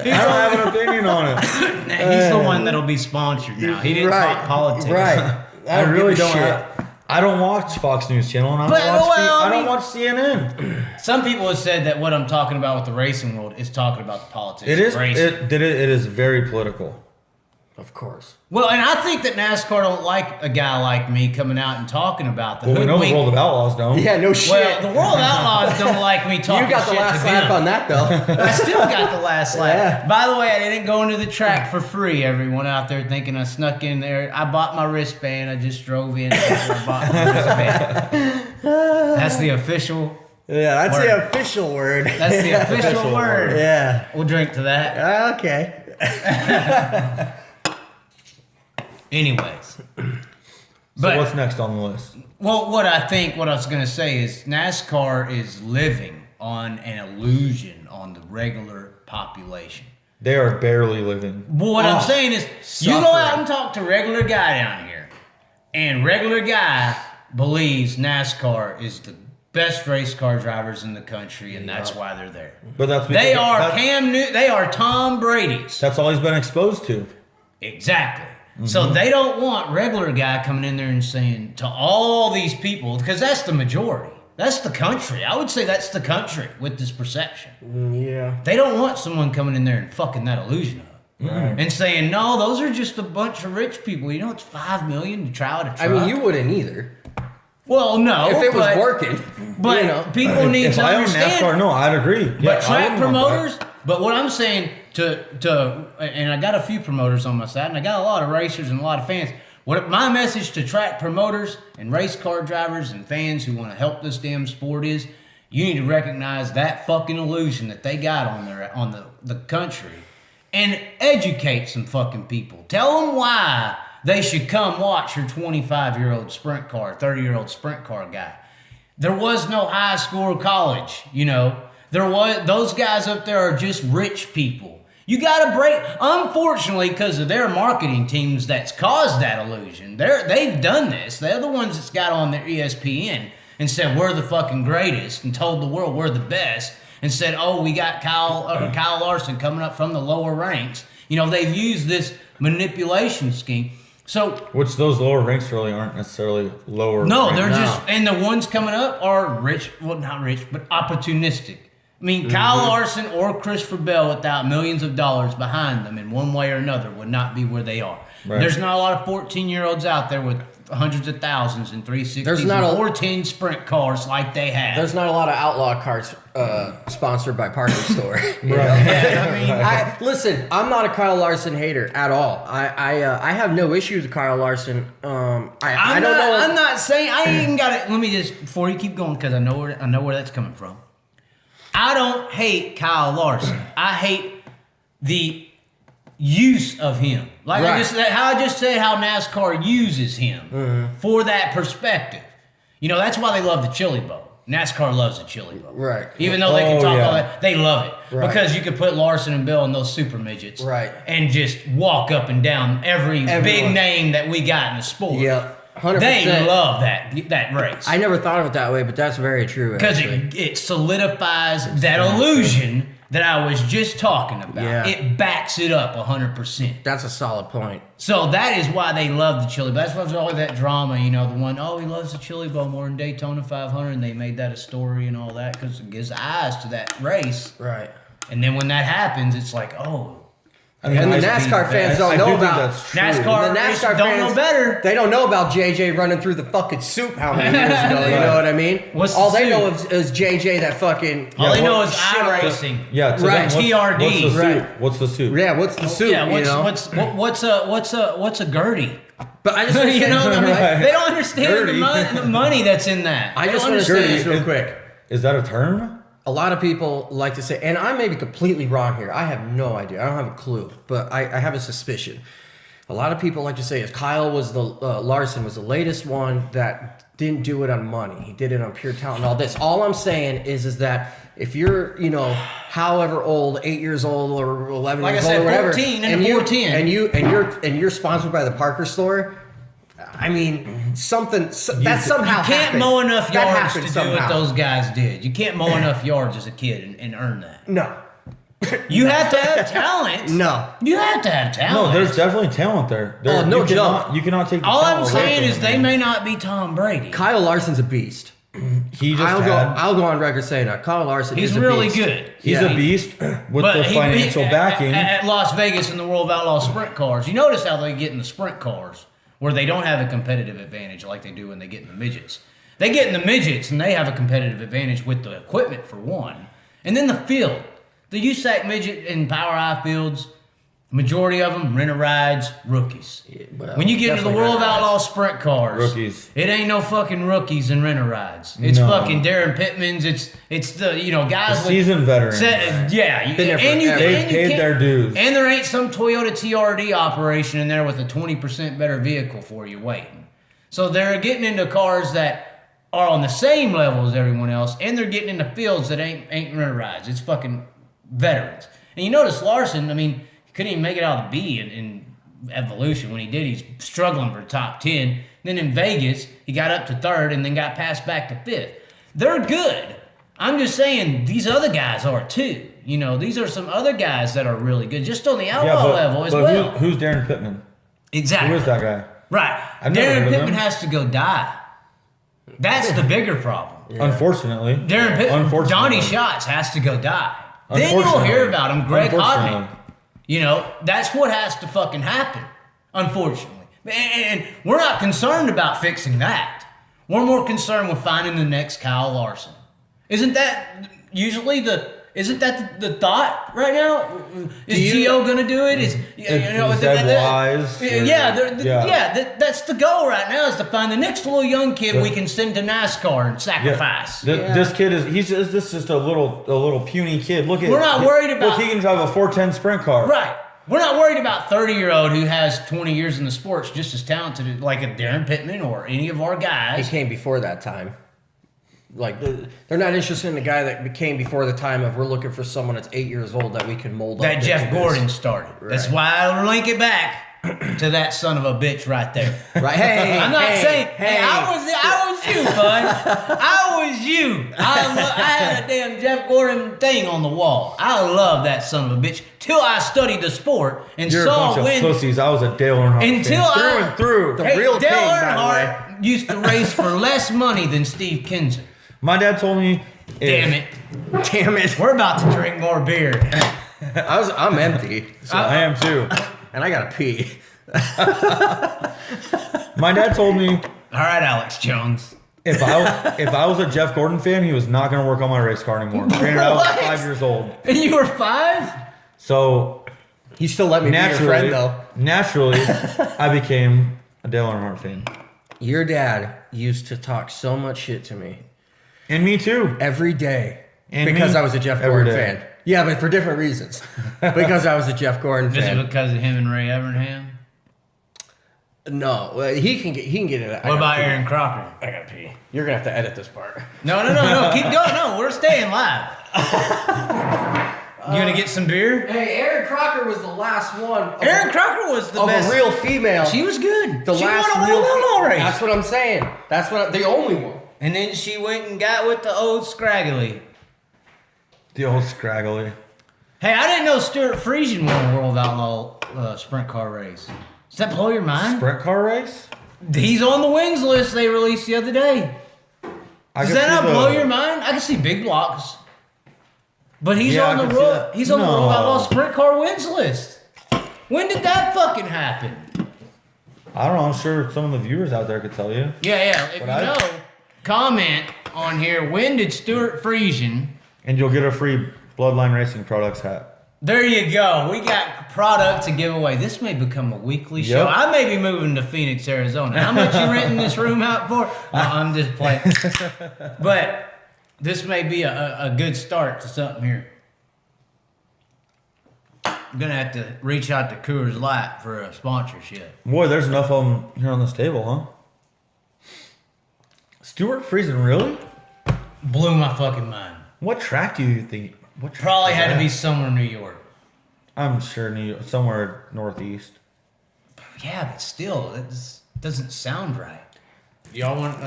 [SPEAKER 2] have an opinion on it.
[SPEAKER 1] He's the one that'll be sponsored now. He didn't talk politics.
[SPEAKER 3] Right.
[SPEAKER 2] I really don't. I don't watch Fox News Channel, and I don't watch CNN.
[SPEAKER 1] Some people have said that what I'm talking about with the racing world is talking about the politics.
[SPEAKER 2] It is.
[SPEAKER 1] Of racing.
[SPEAKER 2] It is very political.
[SPEAKER 3] Of course.
[SPEAKER 1] Well, and I think that NASCAR don't like a guy like me coming out and talking about the
[SPEAKER 2] Well, we know the World of Outlaws don't.
[SPEAKER 3] Yeah, no shit.
[SPEAKER 1] Well, the World of Outlaws don't like me talking shit.
[SPEAKER 3] You got the last laugh on that, though.
[SPEAKER 1] I still got the last laugh.
[SPEAKER 3] Yeah.
[SPEAKER 1] By the way, I didn't go into the track for free. Everyone out there thinking I snuck in there. I bought my wristband. I just drove in after I bought my wristband. That's the official
[SPEAKER 3] Yeah, that's
[SPEAKER 1] word.
[SPEAKER 3] the official word.
[SPEAKER 1] That's the official word.
[SPEAKER 3] Yeah.
[SPEAKER 1] We'll drink to that.
[SPEAKER 3] Okay.
[SPEAKER 1] Anyways.
[SPEAKER 2] So what's next on the list?
[SPEAKER 1] Well, what I was going to say is NASCAR is living on an illusion on the regular population.
[SPEAKER 2] They are barely living.
[SPEAKER 1] Well, what I'm saying is, you go out and talk to regular guy down here, and regular guy believes NASCAR is the best race car drivers in the country, and that's why they're there.
[SPEAKER 2] But that's
[SPEAKER 1] they are Tom Brady's.
[SPEAKER 2] That's all he's been exposed to.
[SPEAKER 1] Exactly. So they don't want regular guy coming in there and saying to all these people, because that's the majority. That's the country. I would say that's the country with this perception.
[SPEAKER 3] Yeah.
[SPEAKER 1] They don't want someone coming in there and fucking that illusion up.
[SPEAKER 3] Right.
[SPEAKER 1] And saying, no, those are just a bunch of rich people. You know, it's $5 million to try out a truck.
[SPEAKER 3] I mean, you wouldn't either.
[SPEAKER 1] Well, no.
[SPEAKER 3] If it was working.
[SPEAKER 1] But people need to understand.
[SPEAKER 2] If I own NASCAR, no, I'd agree.
[SPEAKER 1] But track promoters, but what I'm saying and I got a few promoters on my side, and I got a lot of racers and a lot of fans. What my message to track promoters and race car drivers and fans who want to help this damn sport is, you need to recognize that fucking illusion that they got on the country and educate some fucking people. Tell them why they should come watch your 25-year-old sprint car, 30-year-old sprint car guy. There was no high school or college, you know. Those guys up there are just rich people. You got to break, unfortunately, because of their marketing teams that's caused that illusion. They've done this. They're the ones that's got on their ESPN and said, we're the fucking greatest, and told the world we're the best, and said, oh, we got Kyle Larson coming up from the lower ranks. You know, they've used this manipulation scheme. So,
[SPEAKER 2] which those lower ranks really aren't necessarily lower.
[SPEAKER 1] No, they're just, and the ones coming up are rich, well, not rich, but opportunistic. I mean, Kyle Larson or Christopher Bell without millions of dollars behind them in one way or another would not be where they are. Right. There's not a lot of 14-year-olds out there with hundreds of thousands and 360s and 410 sprint cars like they have.
[SPEAKER 3] There's not a lot of outlaw cars sponsored by Parker Store.
[SPEAKER 1] Right. Yeah,
[SPEAKER 3] I mean, listen, I'm not a Kyle Larson hater at all. I have no issues with Kyle Larson. I don't know.
[SPEAKER 1] I'm not saying I ain't got it. Let me just, before you keep going, because I know where that's coming from. I don't hate Kyle Larson. I hate the use of him. Like right. I just said how NASCAR uses him for that perspective. You know, that's why they love the Chili Bowl. NASCAR loves the Chili Bowl.
[SPEAKER 3] Right.
[SPEAKER 1] Even though they can talk all that, they love it. Right. Because you could put Larson and Bill in those super midgets.
[SPEAKER 3] Right.
[SPEAKER 1] And just walk up and down every big name that we got in the sport.
[SPEAKER 3] Yeah. 100%.
[SPEAKER 1] They love that race.
[SPEAKER 3] I never thought of it that way, but that's very true.
[SPEAKER 1] Because it solidifies that illusion that I was just talking about.
[SPEAKER 3] Yeah.
[SPEAKER 1] It backs it up 100%.
[SPEAKER 3] That's a solid point.
[SPEAKER 1] So that is why they love the Chili Bowl. That's why there's all that drama, you know, the one, oh, he loves the Chili Bowl more than Daytona 500, and they made that a story and all that because it gives eyes to that race.
[SPEAKER 3] Right.
[SPEAKER 1] And then when that happens, it's like, oh.
[SPEAKER 3] I mean, and the NASCAR fans don't know about
[SPEAKER 1] NASCAR. The NASCAR don't know better.
[SPEAKER 3] They don't know about JJ running through the fucking soup how many years ago. You know what I mean? All they know is JJ that fucking.
[SPEAKER 1] All they know is iRacing.
[SPEAKER 2] Yeah,
[SPEAKER 1] right.
[SPEAKER 2] TRD. What's the soup?
[SPEAKER 3] Yeah, what's the soup?
[SPEAKER 1] Yeah, what's a Gertie?
[SPEAKER 3] But I just
[SPEAKER 1] you know what I mean? Right. They don't understand the money that's in that.
[SPEAKER 3] I just want to say this real quick.
[SPEAKER 2] Is that a term?
[SPEAKER 3] A lot of people like to say, and I may be completely wrong here. I have no idea. I don't have a clue, but I have a suspicion. A lot of people like to say, Kyle was Larson was the latest one that didn't do it on money. He did it on pure talent and all this. All I'm saying is that if you're, you know, however old, 8 years old or 11
[SPEAKER 1] like
[SPEAKER 3] years
[SPEAKER 1] I said,
[SPEAKER 3] old or whatever,
[SPEAKER 1] 14 and 410,
[SPEAKER 3] and you're sponsored by the Parker Store. I mean, something that somehow
[SPEAKER 1] you can't
[SPEAKER 3] happened.
[SPEAKER 1] mow enough yards to
[SPEAKER 3] somehow.
[SPEAKER 1] do what those guys did. You can't mow enough yards as a kid and earn that.
[SPEAKER 3] No.
[SPEAKER 1] You have to have talent.
[SPEAKER 3] No.
[SPEAKER 1] You have to have talent.
[SPEAKER 2] No, there's definitely talent there.
[SPEAKER 3] No joke.
[SPEAKER 2] You cannot take the
[SPEAKER 1] all
[SPEAKER 2] talent
[SPEAKER 1] I'm saying is they
[SPEAKER 2] him.
[SPEAKER 1] may not be Tom Brady.
[SPEAKER 3] Kyle Larson's a beast. I'll go on record saying that. Kyle Larson is a
[SPEAKER 1] really
[SPEAKER 3] beast.
[SPEAKER 1] good.
[SPEAKER 2] He's a beast with the financial backing.
[SPEAKER 1] At Las Vegas in the World of Outlaw sprint cars, you notice how they get in the sprint cars where they don't have a competitive advantage like they do when they get in the midgets. They get in the midgets and they have a competitive advantage with the equipment for one. And then the field. The USAC midget and Power I fields, majority of them, rent-a-rides, rookies. Yeah, well, when you get into the World of Outlaw sprint cars,
[SPEAKER 2] rookies.
[SPEAKER 1] It ain't no fucking rookies and rent-a-rides. It's fucking Darren Pittman's. It's the, you know, guys
[SPEAKER 2] the seasoned veterans.
[SPEAKER 1] Yeah.
[SPEAKER 2] They've paid their dues.
[SPEAKER 1] And there ain't some Toyota TRD operation in there with a 20% better vehicle for you waiting. So they're getting into cars that are on the same level as everyone else, and they're getting into fields that ain't rent-a-rides. It's fucking veterans. And you notice Larson, I mean, he couldn't even make it out of the B in Evolution. When he did, he's struggling for top 10. Then in Vegas, he got up to third and then got passed back to fifth. They're good. I'm just saying these other guys are too. You know, these are some other guys that are really good, just on the outlaw level as well.
[SPEAKER 2] Who's Darren Pittman?
[SPEAKER 1] Exactly.
[SPEAKER 2] Who is that guy?
[SPEAKER 1] Right. Darren Pittman has to go die. That's the bigger problem.
[SPEAKER 2] Yeah. Unfortunately.
[SPEAKER 1] Darren Pittman, Donnie Schatz has to go die. Then you'll hear about him, Greg Hodney. You know, that's what has to fucking happen, unfortunately. And we're not concerned about fixing that. We're more concerned with finding the next Kyle Larson. Isn't that usually Isn't that the thought right now? Is Gio gonna do it? Is
[SPEAKER 2] Wise?
[SPEAKER 1] That's the goal right now, is to find the next little young kid we can send to NASCAR and sacrifice.
[SPEAKER 2] This kid is just a little puny kid. Look,
[SPEAKER 1] we're not worried about.
[SPEAKER 2] Look, he can drive a 410 sprint car.
[SPEAKER 1] Right. We're not worried about 30-year-old who has 20 years in the sports, just as talented like a Darren Pittman or any of our guys.
[SPEAKER 3] He came before that time. Like, they're not interested in the guy that came before the time of we're looking for someone that's 8 years old that we can mold
[SPEAKER 1] that
[SPEAKER 3] up.
[SPEAKER 1] That Jeff Gordon started. Right. That's why I link it back to that son of a bitch right there.
[SPEAKER 3] Right? Hey,
[SPEAKER 1] I'm not saying. Hey, I was you, bud. I was you. I had a damn Jeff Gordon thing on the wall. I love that son of a bitch till I studied the sport and
[SPEAKER 2] You're
[SPEAKER 1] saw
[SPEAKER 2] a bunch
[SPEAKER 1] when.
[SPEAKER 2] Of pussies. I was a Dale Earnhardt
[SPEAKER 1] Until
[SPEAKER 2] fan.
[SPEAKER 1] through
[SPEAKER 3] and through. The
[SPEAKER 1] Dale
[SPEAKER 3] real king,
[SPEAKER 1] Earnhardt used to race for less money than Steve Kunz.
[SPEAKER 2] My dad told me.
[SPEAKER 1] Damn it. We're about to drink more beer.
[SPEAKER 3] I'm empty.
[SPEAKER 2] So I am too.
[SPEAKER 3] And I gotta pee.
[SPEAKER 2] My dad told me.
[SPEAKER 1] All right, Alex Jones.
[SPEAKER 2] If I was a Jeff Gordon fan, he was not going to work on my race car anymore. Granted, I was 5 years old.
[SPEAKER 1] And you were 5?
[SPEAKER 2] So
[SPEAKER 3] he still let me be your friend, though.
[SPEAKER 2] Naturally, I became a Dale Earnhardt fan.
[SPEAKER 3] Your dad used to talk so much shit to me.
[SPEAKER 2] And me too.
[SPEAKER 3] Every day.
[SPEAKER 2] And
[SPEAKER 3] because
[SPEAKER 2] me?
[SPEAKER 3] I was a Jeff Gordon fan. Yeah, but for different reasons. Because I was a Jeff Gordon fan.
[SPEAKER 1] Is it because of him and Ray Evernham?
[SPEAKER 3] No, he can get it.
[SPEAKER 1] What about Aaron Crocker?
[SPEAKER 3] I gotta pee. You're gonna have to edit this part.
[SPEAKER 1] No. Keep going. No, we're staying live. You gonna get some beer?
[SPEAKER 3] Hey, Aaron Crocker was the last one.
[SPEAKER 1] Aaron Crocker was the best.
[SPEAKER 3] A real female.
[SPEAKER 1] She was good.
[SPEAKER 3] She
[SPEAKER 1] last
[SPEAKER 3] won a
[SPEAKER 1] real race.
[SPEAKER 3] That's what I'm saying. The only one.
[SPEAKER 1] And then she went and got with the old Scraggly.
[SPEAKER 2] The old Scraggly.
[SPEAKER 1] Hey, I didn't know Stuart Friesen won a World Outlaw sprint car race. Does that blow your mind?
[SPEAKER 2] Sprint car race?
[SPEAKER 1] He's on the wins list they released the other day. Does that not blow your mind? I can see big blocks. But he's on the World Outlaw sprint car wins list. When did that fucking happen?
[SPEAKER 2] I don't know. I'm sure some of the viewers out there could tell you.
[SPEAKER 1] Yeah. If you know, comment on here. When did Stuart Friesen?
[SPEAKER 2] And you'll get a free Bloodline Racing Products hat.
[SPEAKER 1] There you go. We got product to give away. This may become a weekly show. I may be moving to Phoenix, Arizona. How much you renting this room out for? No, I'm just playing. But this may be a good start to something here. I'm going to have to reach out to Coors Light for a sponsorship.
[SPEAKER 2] Boy, there's enough of them here on this table, huh? Stuart Friesen, really?
[SPEAKER 1] Blew my fucking mind.
[SPEAKER 2] What track do you think?
[SPEAKER 1] Probably had to be somewhere in New York.
[SPEAKER 2] I'm sure New York, somewhere northeast.
[SPEAKER 1] Yeah, but still, that doesn't sound right. Y'all want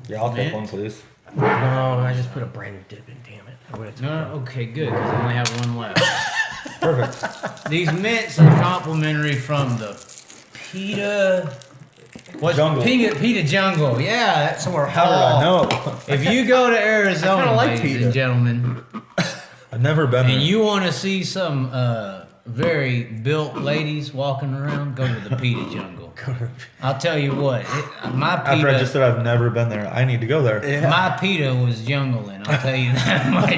[SPEAKER 2] Yeah, I'll take one, please.
[SPEAKER 3] No, I just put a brand new dip in, damn it.
[SPEAKER 1] No, okay, good, because I only have one left.
[SPEAKER 2] Perfect.
[SPEAKER 1] These mints are complimentary from the PETA...
[SPEAKER 2] Jungle.
[SPEAKER 1] PETA Jungle. Yeah, that's where.
[SPEAKER 2] How did I know?
[SPEAKER 1] If you go to Arizona,
[SPEAKER 3] like
[SPEAKER 1] ladies
[SPEAKER 3] PETA.
[SPEAKER 1] and gentlemen,
[SPEAKER 2] I've never been there.
[SPEAKER 1] and you want to see some very built ladies walking around, go to the PETA Jungle. I'll tell you what, my
[SPEAKER 2] After I
[SPEAKER 1] PETA,
[SPEAKER 2] just said I've never been there, I need to go there.
[SPEAKER 3] Yeah.
[SPEAKER 1] my PETA was jungling. I'll tell you that much.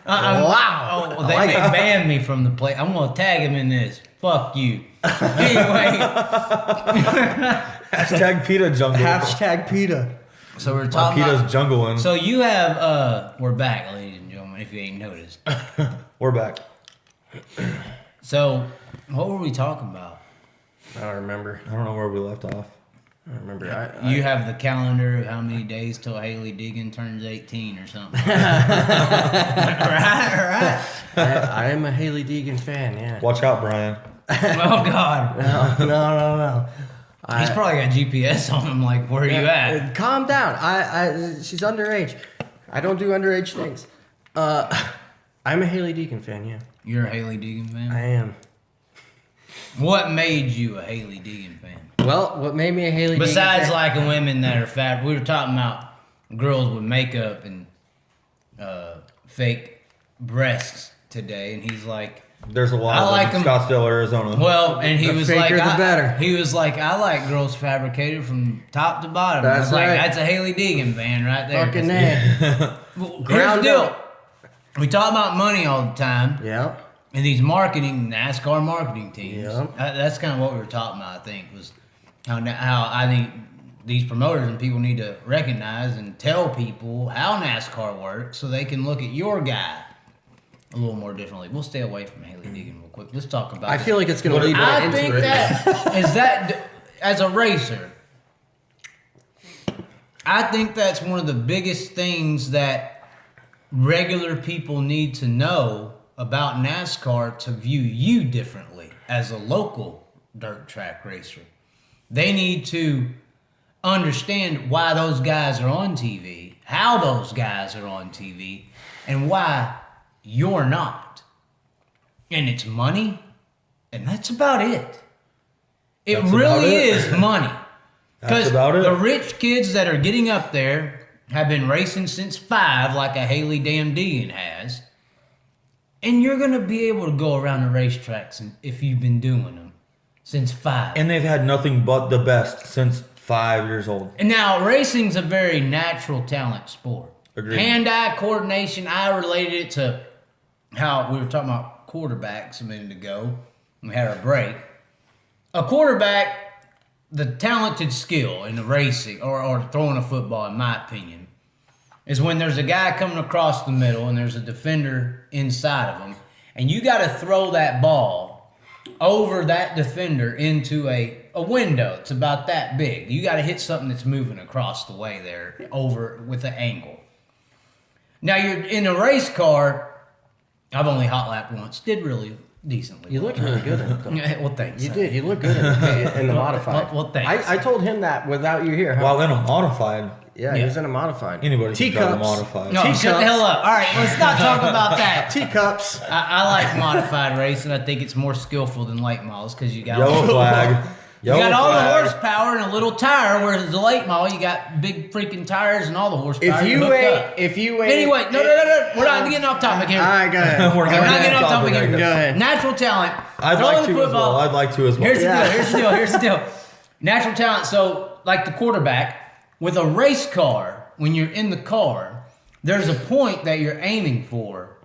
[SPEAKER 3] Wow.
[SPEAKER 1] Oh, they may ban me from the place. I'm gonna tag him in this. Fuck you. Anyway.
[SPEAKER 2] Hashtag PETA Jungle.
[SPEAKER 3] Hashtag PETA.
[SPEAKER 1] So we're
[SPEAKER 2] My
[SPEAKER 1] talking
[SPEAKER 2] PETA's
[SPEAKER 1] about.
[SPEAKER 2] jungling.
[SPEAKER 1] So you have. We're back, ladies and gentlemen. If you ain't noticed.
[SPEAKER 2] We're back.
[SPEAKER 1] So, what were we talking about?
[SPEAKER 3] I don't remember.
[SPEAKER 2] I don't know where we left off.
[SPEAKER 3] I don't remember.
[SPEAKER 1] You have the calendar of how many days till Hailie Deegan turns 18 or something. right.
[SPEAKER 3] I am a Hailie Deegan fan, yeah.
[SPEAKER 2] Watch out, Brian.
[SPEAKER 1] Oh, God.
[SPEAKER 3] No.
[SPEAKER 1] He's probably got GPS on him, like, where are you at?
[SPEAKER 3] Calm down. She's underage. I don't do underage things. I'm a Hailie Deegan fan, yeah.
[SPEAKER 1] You're a Hailie Deegan fan?
[SPEAKER 3] I am.
[SPEAKER 1] What made you a Hailie Deegan fan?
[SPEAKER 3] Well, what made me a Hailie Deegan fan?
[SPEAKER 1] Besides liking women that are fat, we were talking about girls with makeup and fake breasts today, and he's like,
[SPEAKER 2] There's a lot
[SPEAKER 1] I
[SPEAKER 2] of
[SPEAKER 1] like
[SPEAKER 2] them in
[SPEAKER 1] them.
[SPEAKER 2] Scottsdale, Arizona.
[SPEAKER 1] Well, and he
[SPEAKER 3] The
[SPEAKER 1] was
[SPEAKER 3] faker,
[SPEAKER 1] like,
[SPEAKER 3] the better.
[SPEAKER 1] He was like, I like girls fabricated from top to bottom. I
[SPEAKER 3] That's
[SPEAKER 1] was like,
[SPEAKER 3] right.
[SPEAKER 1] that's a Hailie Deegan fan right there.
[SPEAKER 3] Fucking A.
[SPEAKER 1] Well, here's the
[SPEAKER 3] Ground
[SPEAKER 1] deal.
[SPEAKER 3] up.
[SPEAKER 1] We talk about money all the time.
[SPEAKER 3] Yeah.
[SPEAKER 1] And these NASCAR marketing teams.
[SPEAKER 3] Yeah.
[SPEAKER 1] That's kind of what we were talking about, I think, was how I think these promoters and people need to recognize and tell people how NASCAR works so they can look at your guy a little more differently. We'll stay away from Hailie Deegan real quick. Let's talk about
[SPEAKER 3] I feel like it's going to lead right
[SPEAKER 1] I
[SPEAKER 3] into
[SPEAKER 1] think
[SPEAKER 3] it.
[SPEAKER 1] that as a racer, I think that's one of the biggest things that regular people need to know about NASCAR to view you differently as a local dirt track racer. They need to understand why those guys are on TV, how those guys are on TV, and why you're not. And it's money, and that's about it. It
[SPEAKER 2] That's
[SPEAKER 1] really
[SPEAKER 2] about it.
[SPEAKER 1] is money.
[SPEAKER 2] That's
[SPEAKER 1] Because
[SPEAKER 2] about it.
[SPEAKER 1] the rich kids that are getting up there have been racing since 5, like a Hailie Deegan has. And you're going to be able to go around the racetracks if you've been doing them since 5.
[SPEAKER 2] And they've had nothing but the best since 5 years old.
[SPEAKER 1] And now, racing's a very natural talent sport.
[SPEAKER 2] Agreed.
[SPEAKER 1] Hand-eye coordination, I related it to how we were talking about quarterbacks a minute ago. We had our break. A quarterback, the talented skill in the racing or throwing a football, in my opinion, is when there's a guy coming across the middle and there's a defender inside of him, and you got to throw that ball over that defender into a window. It's about that big. You got to hit something that's moving across the way there over with an angle. Now you're in a race car. I've only hot lapped once. Did really decently.
[SPEAKER 3] You looked really good in it, though.
[SPEAKER 1] Well, thanks.
[SPEAKER 3] You did. You look good in the modified.
[SPEAKER 1] Well, thanks.
[SPEAKER 3] I told him that without you here. Huh?
[SPEAKER 2] While in a modified,
[SPEAKER 3] Yeah, he was in a modified.
[SPEAKER 2] anybody can drive a
[SPEAKER 3] Teacups.
[SPEAKER 2] modified.
[SPEAKER 1] No, shut the hell up. All right, let's not talk about that.
[SPEAKER 3] Teacups.
[SPEAKER 1] I like modified racing. I think it's more skillful than late models because you got
[SPEAKER 2] Yellow flag.
[SPEAKER 1] you got all the horsepower and a little tire, whereas the late model you got big freaking tires and all the horsepower.
[SPEAKER 3] If you
[SPEAKER 1] hooked
[SPEAKER 3] ain't,
[SPEAKER 1] up.
[SPEAKER 3] Anyway,
[SPEAKER 1] no, we're not getting off topic here.
[SPEAKER 3] All right, go ahead.
[SPEAKER 2] We're
[SPEAKER 1] We're not getting off topic here.
[SPEAKER 3] Go ahead.
[SPEAKER 1] Natural talent.
[SPEAKER 2] I'd
[SPEAKER 1] throwing
[SPEAKER 2] like
[SPEAKER 1] the
[SPEAKER 2] to as
[SPEAKER 1] football.
[SPEAKER 2] well. I'd like to as well.
[SPEAKER 1] Here's the deal. Natural talent. So, like the quarterback, with a race car, when you're in the car, there's a point that you're aiming for.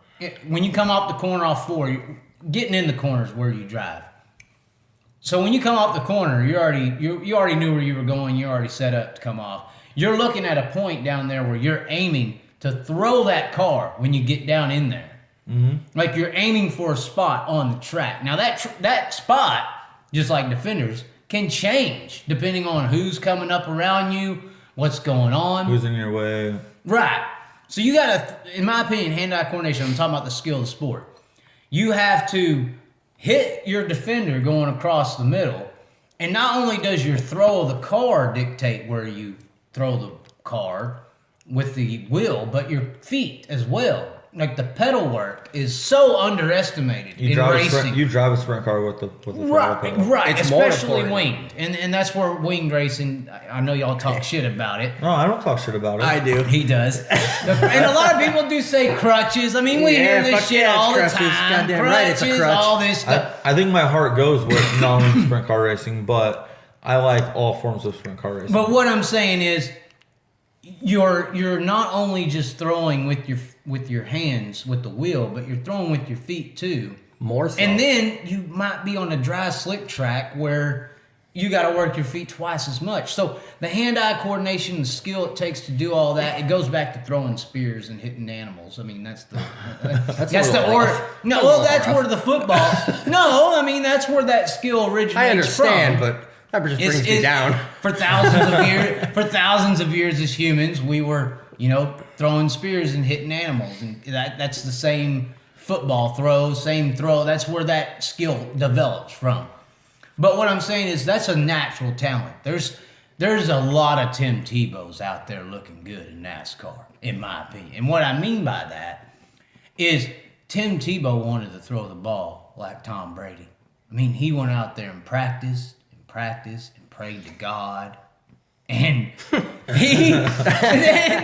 [SPEAKER 1] When you come off the corner off 4, getting in the corner is where you drive. So when you come off the corner, you already knew where you were going. You're already set up to come off. You're looking at a point down there where you're aiming to throw that car when you get down in there. Mm-hmm. Like you're aiming for a spot on the track. Now that spot, just like defenders, can change depending on who's coming up around you, what's going on.
[SPEAKER 2] Who's in your way?
[SPEAKER 1] Right. So you gotta, in my opinion, hand-eye coordination, I'm talking about the skill of the sport. You have to hit your defender going across the middle, and not only does your throw of the car dictate where you throw the car with the wheel, but your feet as well. Like the pedal work is so underestimated in racing.
[SPEAKER 2] You drive a sprint car with the
[SPEAKER 1] Right,
[SPEAKER 2] throttle pedal.
[SPEAKER 1] right,
[SPEAKER 3] It's more
[SPEAKER 1] especially
[SPEAKER 3] important.
[SPEAKER 1] winged, and that's where winged racing. I know y'all talk shit about it.
[SPEAKER 2] No, I don't talk shit about it.
[SPEAKER 3] I do.
[SPEAKER 1] He does, and a lot of people do say crutches. I mean, we hear this
[SPEAKER 3] fuck
[SPEAKER 1] shit
[SPEAKER 3] yeah, it's
[SPEAKER 1] all the
[SPEAKER 3] crutches.
[SPEAKER 1] time.
[SPEAKER 3] Goddamn right, it's a
[SPEAKER 1] Crutches,
[SPEAKER 3] crutch.
[SPEAKER 1] all this stuff.
[SPEAKER 2] I think my heart goes with not only sprint car racing, but I like all forms of sprint car racing.
[SPEAKER 1] But what I'm saying is, you're not only just throwing with your hands with the wheel, but you're throwing with your feet too.
[SPEAKER 3] More so.
[SPEAKER 1] And then you might be on a dry slick track where you got to work your feet twice as much. So the hand-eye coordination and skill it takes to do all that, it goes back to throwing spears and hitting animals. I mean, that's the where the football. No, I mean that's where that skill originates
[SPEAKER 3] I understand,
[SPEAKER 1] from.
[SPEAKER 3] but that just brings me down.
[SPEAKER 1] For thousands of years as humans, we were, throwing spears and hitting animals, and that's the same football throw, same throw. That's where that skill develops from. But what I'm saying is that's a natural talent. There's a lot of Tim Tebow's out there looking good in NASCAR, in my opinion. And what I mean by that is Tim Tebow wanted to throw the ball like Tom Brady. I mean, he went out there and practiced and prayed to God. And and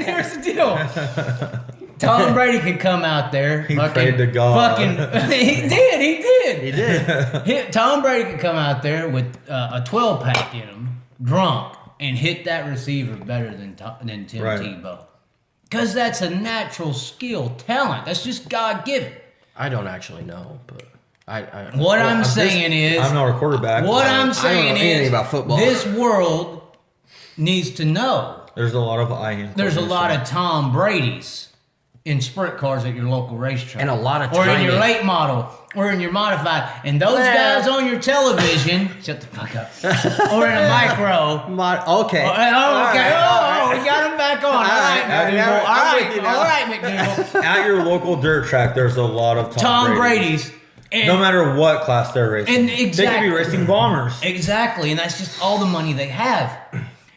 [SPEAKER 1] here's the deal. Tom Brady could come out there.
[SPEAKER 2] He prayed to God.
[SPEAKER 1] He did. Tom Brady could come out there with a 12-pack in him, drunk, and hit that receiver better than Tim Tebow. Because that's a natural skill, talent. That's just God-given.
[SPEAKER 3] I don't actually know, but
[SPEAKER 1] I'm saying is...
[SPEAKER 2] I'm not a quarterback.
[SPEAKER 1] What I'm saying
[SPEAKER 3] I don't know anything about football.
[SPEAKER 1] This world needs to know.
[SPEAKER 2] There's a lot of eye.
[SPEAKER 1] There's a lot of Tom Brady's in sprint cars at your local racetrack.
[SPEAKER 3] And a lot of
[SPEAKER 1] Or in your
[SPEAKER 3] tiny-
[SPEAKER 1] late model. Or in your modified. And those guys on your television... Shut the fuck up. Or in a micro.
[SPEAKER 3] Okay.
[SPEAKER 1] We got him back on. All right, McDougal.
[SPEAKER 2] At your local dirt track, there's a lot of
[SPEAKER 1] Tom Brady's. And
[SPEAKER 2] no matter what class they're racing.
[SPEAKER 1] And
[SPEAKER 2] They
[SPEAKER 1] exactly.
[SPEAKER 2] could be racing bombers.
[SPEAKER 1] Exactly, and that's just all the money they have.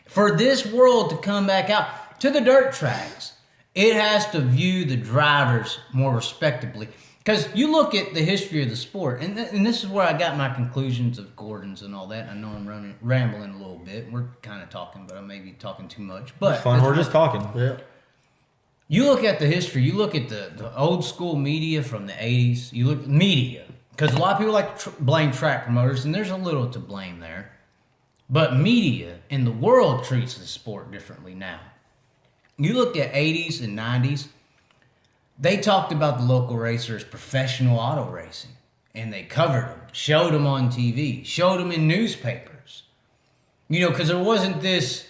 [SPEAKER 1] For this world to come back out to the dirt tracks, it has to view the drivers more respectably. Because you look at the history of the sport, and this is where I got my conclusions of Gordon's and all that. I know I'm rambling a little bit. We're kind of talking, but I may be talking too much. But
[SPEAKER 2] It's fun. We're just talking.
[SPEAKER 3] Yeah.
[SPEAKER 1] You look at the history, you look at the old school media from the 80s, you look at media, because a lot of people like to blame track promoters, and there's a little to blame there. But media in the world treats the sport differently now. You look at 80s and 90s, they talked about the local racers professional auto racing, and they covered them, showed them on TV, showed them in newspapers. You know, because there wasn't this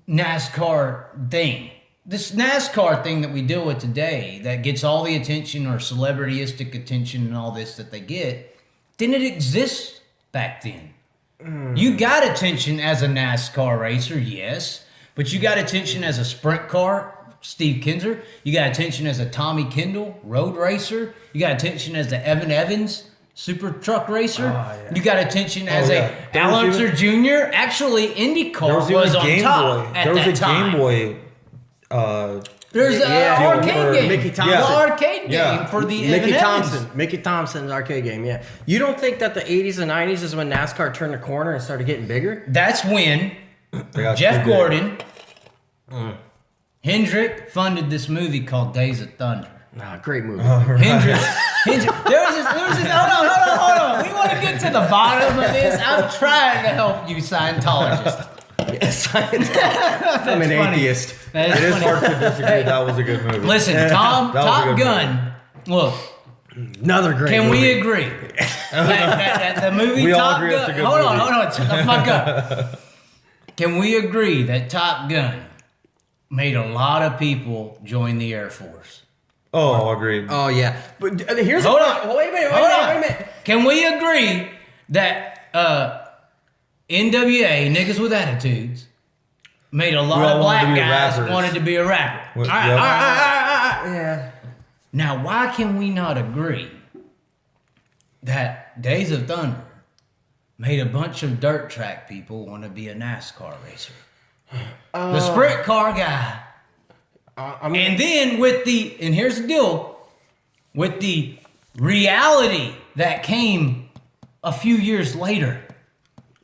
[SPEAKER 1] NASCAR thing. This NASCAR thing that we deal with today that gets all the attention or celebrityistic attention and all this that they get, didn't exist back then. You got attention as a NASCAR racer, yes, but you got attention as a sprint car, Steve Kinzer. You got attention as a Tommy Kendall, road racer. You got attention as the Evan Evans, super truck racer.
[SPEAKER 3] yeah.
[SPEAKER 1] You got attention as a Alonso Jr. Actually, IndyCar was on top at that time.
[SPEAKER 2] Game Boy.
[SPEAKER 1] There's an arcade game.
[SPEAKER 3] Mickey Thompson.
[SPEAKER 1] The arcade game for the
[SPEAKER 3] Mickey
[SPEAKER 1] Evan
[SPEAKER 3] Thompson.
[SPEAKER 1] Evans.
[SPEAKER 3] Mickey Thompson's arcade game, yeah. You don't think that the 80s and 90s is when NASCAR turned the corner and started getting bigger?
[SPEAKER 1] That's when Jeff Gordon, Hendrick funded this movie called Days of Thunder.
[SPEAKER 3] Nah, great movie.
[SPEAKER 1] Hendrick. There was hold on. We want to get to the bottom of this. I'm trying to help you, Scientologists.
[SPEAKER 3] Yes, I'm an atheist.
[SPEAKER 1] That
[SPEAKER 2] It is
[SPEAKER 1] funny.
[SPEAKER 2] hard to disagree. That was a good movie.
[SPEAKER 1] Listen, Top
[SPEAKER 2] That was a good
[SPEAKER 1] Gun. Look,
[SPEAKER 3] Another great
[SPEAKER 1] can
[SPEAKER 3] movie.
[SPEAKER 1] we agree that the movie
[SPEAKER 2] We all
[SPEAKER 1] Top
[SPEAKER 2] agree it's a
[SPEAKER 1] Gun?
[SPEAKER 2] good
[SPEAKER 1] Hold
[SPEAKER 2] movie.
[SPEAKER 1] on. Shut the fuck up. Can we agree that Top Gun made a lot of people join the Air Force?
[SPEAKER 2] Oh, agreed.
[SPEAKER 3] Oh, yeah. But here's
[SPEAKER 1] Hold on.
[SPEAKER 3] Wait a minute.
[SPEAKER 1] Hold on.
[SPEAKER 3] Wait a minute.
[SPEAKER 1] Can we agree that NWA, niggas with attitudes, made a lot
[SPEAKER 2] We all
[SPEAKER 1] of
[SPEAKER 2] wanted to
[SPEAKER 1] black
[SPEAKER 2] be
[SPEAKER 1] guys
[SPEAKER 2] rappers.
[SPEAKER 1] wanted to be a rapper?
[SPEAKER 2] Well,
[SPEAKER 1] All right.
[SPEAKER 3] Yeah.
[SPEAKER 1] Now, why can we not agree that Days of Thunder made a bunch of dirt track people want to be a NASCAR racer? The sprint car guy. And then and here's the deal, with the reality that came a few years later.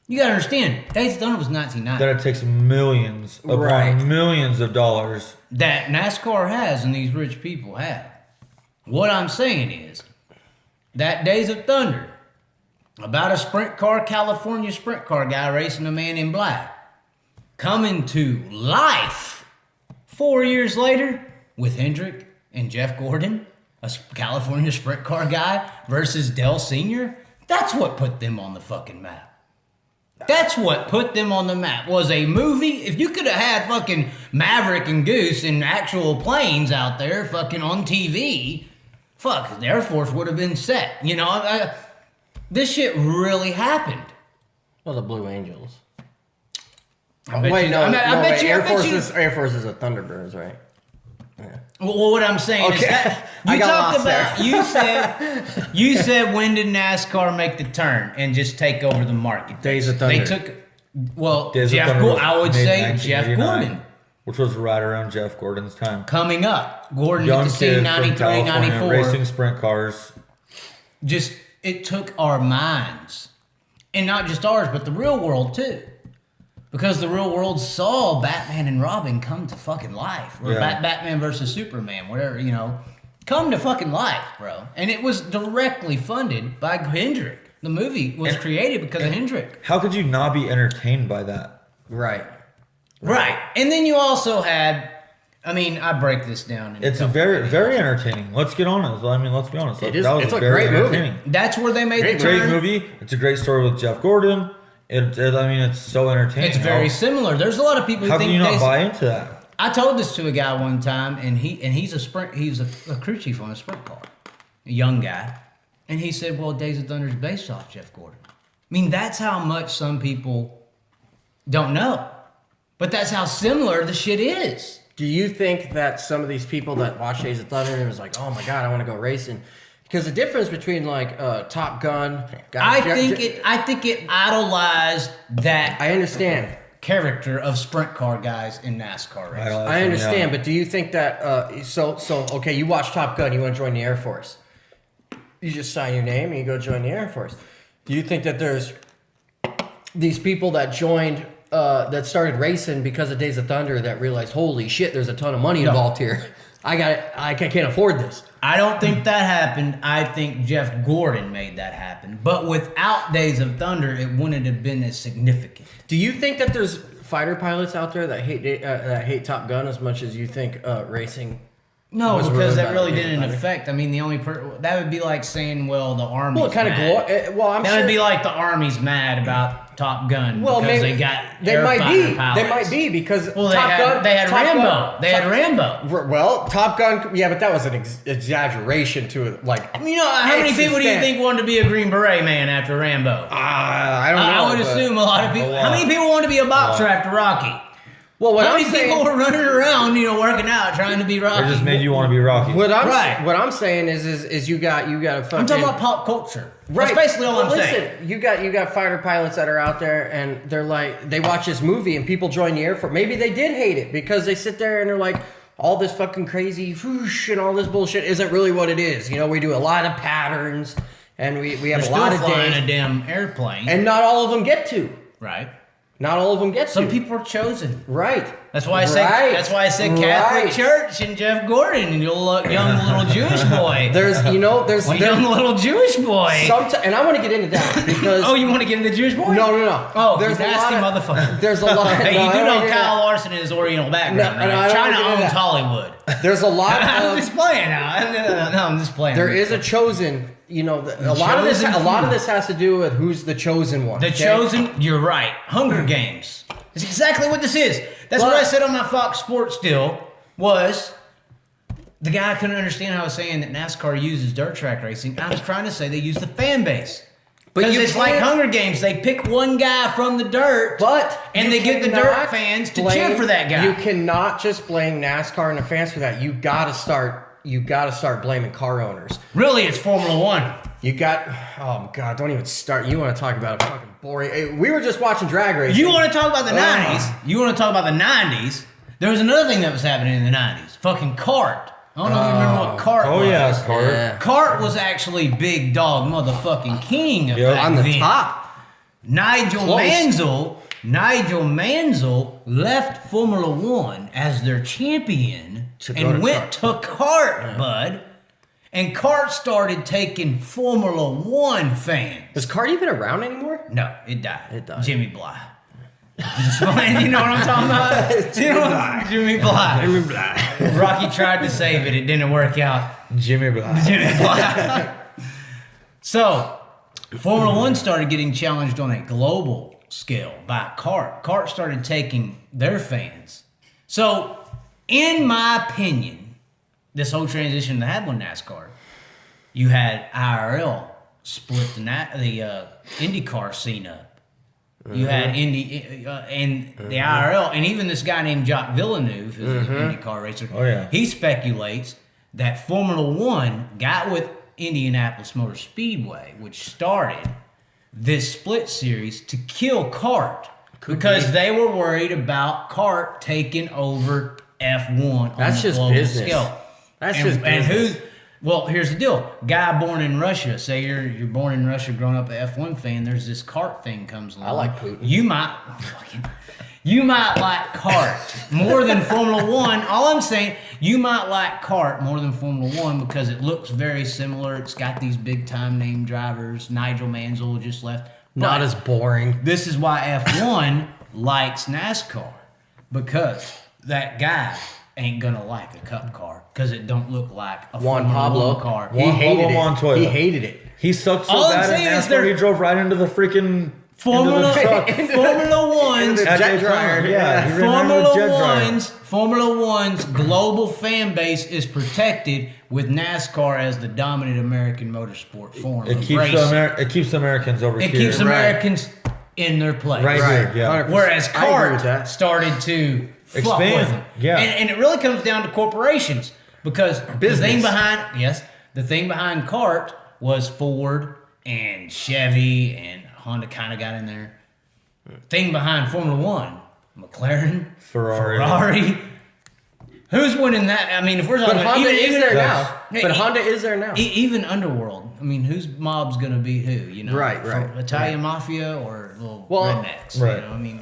[SPEAKER 1] You gotta understand, Days of Thunder was 1990.
[SPEAKER 2] That it takes millions upon millions of dollars.
[SPEAKER 1] That NASCAR has and these rich people have. What I'm saying is, that Days of Thunder, about a sprint car, California sprint car guy racing a man in black, coming to life 4 years later with Hendrick and Jeff Gordon, a California sprint car guy versus Dell Sr., that's what put them on the fucking map. That's what put them on the map, was a movie. If you could have had fucking Maverick and Goose and actual planes out there fucking on TV, fuck, the Air Force would have been set. You know, this shit really happened.
[SPEAKER 3] Well, the Blue Angels.
[SPEAKER 1] I bet
[SPEAKER 3] Wait,
[SPEAKER 1] you-
[SPEAKER 3] no,
[SPEAKER 1] I bet- I
[SPEAKER 3] no,
[SPEAKER 1] bet
[SPEAKER 3] wait,
[SPEAKER 1] you- I
[SPEAKER 3] Air
[SPEAKER 1] bet
[SPEAKER 3] Force
[SPEAKER 1] you-
[SPEAKER 3] is Air Force is a Thunderbirds, right? Yeah.
[SPEAKER 1] Well, what I'm saying is
[SPEAKER 3] Okay.
[SPEAKER 1] that
[SPEAKER 3] I
[SPEAKER 1] you
[SPEAKER 3] got
[SPEAKER 1] talked
[SPEAKER 3] lost
[SPEAKER 1] about,
[SPEAKER 3] there.
[SPEAKER 1] you said when did NASCAR make the turn and just take over the market?
[SPEAKER 3] Days of Thunder.
[SPEAKER 1] They took, well,
[SPEAKER 2] Days of
[SPEAKER 1] Jeff
[SPEAKER 2] Thunder
[SPEAKER 1] Gordon,
[SPEAKER 2] was
[SPEAKER 1] I would
[SPEAKER 2] made
[SPEAKER 1] say
[SPEAKER 2] in
[SPEAKER 1] Jeff
[SPEAKER 2] 1989,
[SPEAKER 1] Gordon.
[SPEAKER 2] which was right around Jeff Gordon's time.
[SPEAKER 1] Coming up. Gordon
[SPEAKER 2] Young
[SPEAKER 1] hit the scene
[SPEAKER 2] kid from
[SPEAKER 1] 93,
[SPEAKER 2] California
[SPEAKER 1] 94.
[SPEAKER 2] racing sprint cars.
[SPEAKER 1] Just, it took our minds. And not just ours, but the real world too. Because the real world saw Batman and Robin come to fucking life. Or Batman versus Superman, whatever, you know. Come to fucking life, bro. And it was directly funded by Hendrick. The movie was created because of Hendrick.
[SPEAKER 2] How could you not be entertained by that?
[SPEAKER 3] Right.
[SPEAKER 1] And then you also had, I mean, I break this down.
[SPEAKER 2] It's a very, very entertaining. Let's get on it. I mean, let's be honest.
[SPEAKER 3] It is.
[SPEAKER 2] That was
[SPEAKER 3] It's a
[SPEAKER 2] very
[SPEAKER 3] great
[SPEAKER 2] entertaining.
[SPEAKER 3] movie.
[SPEAKER 1] That's where they made the
[SPEAKER 2] Great
[SPEAKER 1] turn.
[SPEAKER 2] movie. It's a great story with Jeff Gordon. I mean, it's so entertaining.
[SPEAKER 1] It's very similar. There's a lot of people who
[SPEAKER 2] How
[SPEAKER 1] think
[SPEAKER 2] can you not buy into that?
[SPEAKER 1] I told this to a guy one time, and he's a crew chief on a sprint car, a young guy, and he said, "Well, Days of Thunder is based off Jeff Gordon." I mean, that's how much some people don't know, but that's how similar the shit is.
[SPEAKER 3] Do you think that some of these people that watch Days of Thunder and was like, "Oh my god, I want to go racing," because the difference between like Top Gun,
[SPEAKER 1] I think it idolized that.
[SPEAKER 3] I understand.
[SPEAKER 1] Character of sprint car guys in NASCAR racing.
[SPEAKER 3] I understand, but do you think that so okay, you watch Top Gun, you want to join the Air Force. You just sign your name and you go join the Air Force. Do you think that there's these people that joined that started racing because of Days of Thunder that realized, holy shit, there's a ton of money involved here. I can't afford this.
[SPEAKER 1] I don't think that happened. I think Jeff Gordon made that happen. But without Days of Thunder, it wouldn't have been as significant.
[SPEAKER 3] Do you think that there's fighter pilots out there that hate Top Gun as much as you think racing?
[SPEAKER 1] No,
[SPEAKER 3] was
[SPEAKER 1] because
[SPEAKER 3] ruined
[SPEAKER 1] that
[SPEAKER 3] by
[SPEAKER 1] really
[SPEAKER 3] Days of
[SPEAKER 1] didn't
[SPEAKER 3] Thunder?
[SPEAKER 1] affect. I mean, the only that would be like saying, well, the Army's
[SPEAKER 3] Well, kind of
[SPEAKER 1] mad.
[SPEAKER 3] I'm
[SPEAKER 1] that
[SPEAKER 3] sure
[SPEAKER 1] would be like the Army's mad about Top Gun
[SPEAKER 3] well,
[SPEAKER 1] because
[SPEAKER 3] maybe,
[SPEAKER 1] they got
[SPEAKER 3] they
[SPEAKER 1] air
[SPEAKER 3] might
[SPEAKER 1] fighter
[SPEAKER 3] be.
[SPEAKER 1] pilots.
[SPEAKER 3] They might be because
[SPEAKER 1] Well,
[SPEAKER 3] Top Gun.
[SPEAKER 1] they had
[SPEAKER 3] Top
[SPEAKER 1] Rambo.
[SPEAKER 3] Gun,
[SPEAKER 1] They had Rambo.
[SPEAKER 3] Well, Top Gun. Yeah, but that was an exaggeration to it. Like,
[SPEAKER 1] You know, how many people do you think wanted to be a Green Beret man after Rambo?
[SPEAKER 3] I don't know.
[SPEAKER 1] I would assume a lot of people. How many people wanted to be a boxer after Rocky?
[SPEAKER 3] Well, what
[SPEAKER 1] How
[SPEAKER 3] I'm
[SPEAKER 1] many
[SPEAKER 3] saying,
[SPEAKER 1] people were running around, you know, working out, trying to be Rocky?
[SPEAKER 2] It just made you want to be Rocky.
[SPEAKER 3] what I'm saying is you got a fucking.
[SPEAKER 1] I'm talking about pop culture.
[SPEAKER 3] Right.
[SPEAKER 1] That's basically all I'm
[SPEAKER 3] Listen,
[SPEAKER 1] saying.
[SPEAKER 3] you got fighter pilots that are out there and they're like, they watch this movie and people join the Air Force. Maybe they did hate it because they sit there and they're like, all this fucking crazy whoosh and all this bullshit isn't really what it is. You know, we do a lot of patterns and we have
[SPEAKER 1] They're
[SPEAKER 3] a lot
[SPEAKER 1] still
[SPEAKER 3] of
[SPEAKER 1] flying
[SPEAKER 3] days.
[SPEAKER 1] a damn airplane.
[SPEAKER 3] And not all of them get to.
[SPEAKER 1] Right.
[SPEAKER 3] Not all of them get
[SPEAKER 1] Some
[SPEAKER 3] to.
[SPEAKER 1] people are chosen.
[SPEAKER 3] Right.
[SPEAKER 1] That's why I said.
[SPEAKER 3] Right.
[SPEAKER 1] That's why I said Catholic
[SPEAKER 3] Right.
[SPEAKER 1] Church and Jeff Gordon, and young little Jewish boy.
[SPEAKER 3] There's
[SPEAKER 1] young little Jewish boy.
[SPEAKER 3] and I want to get into that because
[SPEAKER 1] Oh, you want to get into the Jewish boy?
[SPEAKER 3] no.
[SPEAKER 1] Oh,
[SPEAKER 3] there's
[SPEAKER 1] you nasty motherfucker.
[SPEAKER 3] There's a lot.
[SPEAKER 1] Hey,
[SPEAKER 3] no,
[SPEAKER 1] you
[SPEAKER 3] I
[SPEAKER 1] do
[SPEAKER 3] don't
[SPEAKER 1] know
[SPEAKER 3] wanna get into
[SPEAKER 1] Kyle
[SPEAKER 3] that.
[SPEAKER 1] Larson and his Oriental background,
[SPEAKER 3] No, no, I
[SPEAKER 1] right?
[SPEAKER 3] don't
[SPEAKER 1] China
[SPEAKER 3] wanna get into
[SPEAKER 1] owns
[SPEAKER 3] that.
[SPEAKER 1] Hollywood.
[SPEAKER 3] There's a lot.
[SPEAKER 1] I'm just playing now. No, I'm just playing.
[SPEAKER 3] There is a chosen. You know, a lot of this has to do with who's the chosen one.
[SPEAKER 1] The
[SPEAKER 3] okay?
[SPEAKER 1] chosen. You're right. Hunger Games. That's exactly what this is. That's what I said on my Fox Sports deal. Was the guy couldn't understand how I was saying that NASCAR uses dirt track racing. I was trying to say they use the fan base. Because it's like Hunger Games. They pick one guy from the dirt, and they get the dirt fans to cheer for that guy.
[SPEAKER 3] You cannot just blame NASCAR and the fans for that. You gotta start blaming car owners.
[SPEAKER 1] Really, it's Formula One.
[SPEAKER 3] Oh God, don't even start. You want to talk about a fucking boring. We were just watching drag racing.
[SPEAKER 1] You want to talk about the 90s? You want to talk about the 90s? There was another thing that was happening in the 90s. Fucking kart. I don't know if you remember what kart was.
[SPEAKER 2] Oh yeah, Carter.
[SPEAKER 3] Yeah.
[SPEAKER 1] Kart was actually big dog motherfucking king of back
[SPEAKER 3] on the
[SPEAKER 1] then.
[SPEAKER 3] top.
[SPEAKER 1] Nigel
[SPEAKER 3] Close.
[SPEAKER 1] Mansell left Formula One as their champion
[SPEAKER 3] To go
[SPEAKER 1] and
[SPEAKER 3] to
[SPEAKER 1] went to kart, bud. And kart started taking Formula One fans.
[SPEAKER 3] Is kart even around anymore?
[SPEAKER 1] No, it died.
[SPEAKER 3] It died.
[SPEAKER 1] Jimmy Bly. You know what I'm talking about? Jimmy Bly. Rocky tried to save it. It didn't work out.
[SPEAKER 2] Jimmy Black.
[SPEAKER 1] Jimmy Bly. So, Formula One started getting challenged on a global scale by kart. Kart started taking their fans. So, in my opinion, this whole transition that happened with NASCAR, you had IRL split the IndyCar scene up. You had Indy and the IRL, and even this guy named Jacques Villeneuve, who's an IndyCar racer.
[SPEAKER 2] Oh, yeah.
[SPEAKER 1] He speculates that Formula One got with Indianapolis Motor Speedway, which started this split series to kill kart because they were worried about kart taking over F1 on
[SPEAKER 3] That's
[SPEAKER 1] the
[SPEAKER 3] just
[SPEAKER 1] global
[SPEAKER 3] business.
[SPEAKER 1] scale.
[SPEAKER 3] That's
[SPEAKER 1] and,
[SPEAKER 3] just
[SPEAKER 1] and
[SPEAKER 3] business.
[SPEAKER 1] Well, here's the deal. Guy born in Russia. Say you're born in Russia, growing up an F1 fan. There's this kart thing comes along.
[SPEAKER 3] I like Putin.
[SPEAKER 1] You might like kart more than Formula One. All I'm saying, you might like kart more than Formula One because it looks very similar. It's got these big time name drivers. Nigel Mansell just left.
[SPEAKER 3] Not as boring.
[SPEAKER 1] This is why F1 likes NASCAR, because that guy ain't gonna like a cup car because it don't look like a
[SPEAKER 3] Juan
[SPEAKER 1] Formula
[SPEAKER 3] Pablo
[SPEAKER 1] One car.
[SPEAKER 3] He hated it.
[SPEAKER 2] Montoya.
[SPEAKER 3] He hated it.
[SPEAKER 2] He sucked so
[SPEAKER 1] All I'm
[SPEAKER 2] bad
[SPEAKER 1] saying
[SPEAKER 2] in
[SPEAKER 1] is
[SPEAKER 2] NASCAR, he drove right into the freaking
[SPEAKER 1] Formula One's
[SPEAKER 2] At
[SPEAKER 3] jet
[SPEAKER 2] Daytona,
[SPEAKER 3] dryer.
[SPEAKER 2] Yeah, he ran right into the jet dryer.
[SPEAKER 1] Formula One's global fan base is protected with NASCAR as the dominant American motorsport form.
[SPEAKER 2] It
[SPEAKER 1] of
[SPEAKER 2] keeps
[SPEAKER 1] racing.
[SPEAKER 2] it keeps Americans over
[SPEAKER 1] It
[SPEAKER 2] here.
[SPEAKER 1] keeps Americans in their place.
[SPEAKER 2] Right here, yeah.
[SPEAKER 3] 100%.
[SPEAKER 1] Whereas
[SPEAKER 3] I agree with
[SPEAKER 1] kart
[SPEAKER 3] that.
[SPEAKER 1] started to fuck
[SPEAKER 2] Expand,
[SPEAKER 1] with them.
[SPEAKER 2] yeah.
[SPEAKER 1] And it really comes down to corporations because
[SPEAKER 3] Business.
[SPEAKER 1] the thing behind kart was Ford and Chevy and Honda kind of got in there. Thing behind Formula One, McLaren, Ferrari. Who's winning that? I mean, if we're talking
[SPEAKER 3] But
[SPEAKER 1] about
[SPEAKER 3] Honda is there now.
[SPEAKER 1] Hey,
[SPEAKER 3] But Honda is there now.
[SPEAKER 1] even Underworld. I mean, whose mob's gonna beat who? You know,
[SPEAKER 3] Right.
[SPEAKER 1] Italian mafia or little
[SPEAKER 3] Well,
[SPEAKER 1] rednecks.
[SPEAKER 2] right.
[SPEAKER 1] You know, I mean.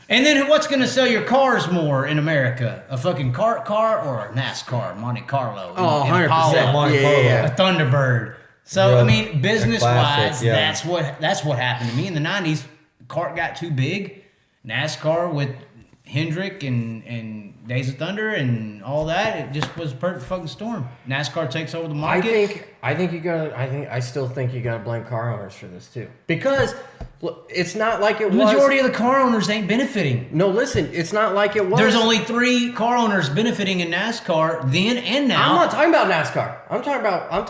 [SPEAKER 1] And then what's gonna sell your cars more in America? A fucking kart car or a NASCAR, Monte Carlo?
[SPEAKER 3] Oh,
[SPEAKER 1] an
[SPEAKER 3] 100%.
[SPEAKER 1] Impala,
[SPEAKER 2] Monte
[SPEAKER 3] Yeah,
[SPEAKER 2] Carlo.
[SPEAKER 3] yeah,
[SPEAKER 1] a Thunderbird. So
[SPEAKER 2] Yeah.
[SPEAKER 1] I mean, business
[SPEAKER 2] classic,
[SPEAKER 1] wise,
[SPEAKER 2] yeah.
[SPEAKER 1] that's what happened to me in the '90s. Kart got too big. NASCAR with Hendrick and Days of Thunder and all that, it just was a perfect fucking storm. NASCAR takes over the market.
[SPEAKER 3] I still think you gotta blame car owners for this too. Because look, it's not like it
[SPEAKER 1] The
[SPEAKER 3] was.
[SPEAKER 1] majority of the car owners ain't benefiting.
[SPEAKER 3] No, listen, it's not like it was.
[SPEAKER 1] There's only 3 car owners benefiting in NASCAR then and now.
[SPEAKER 3] I'm not talking about NASCAR. I'm talking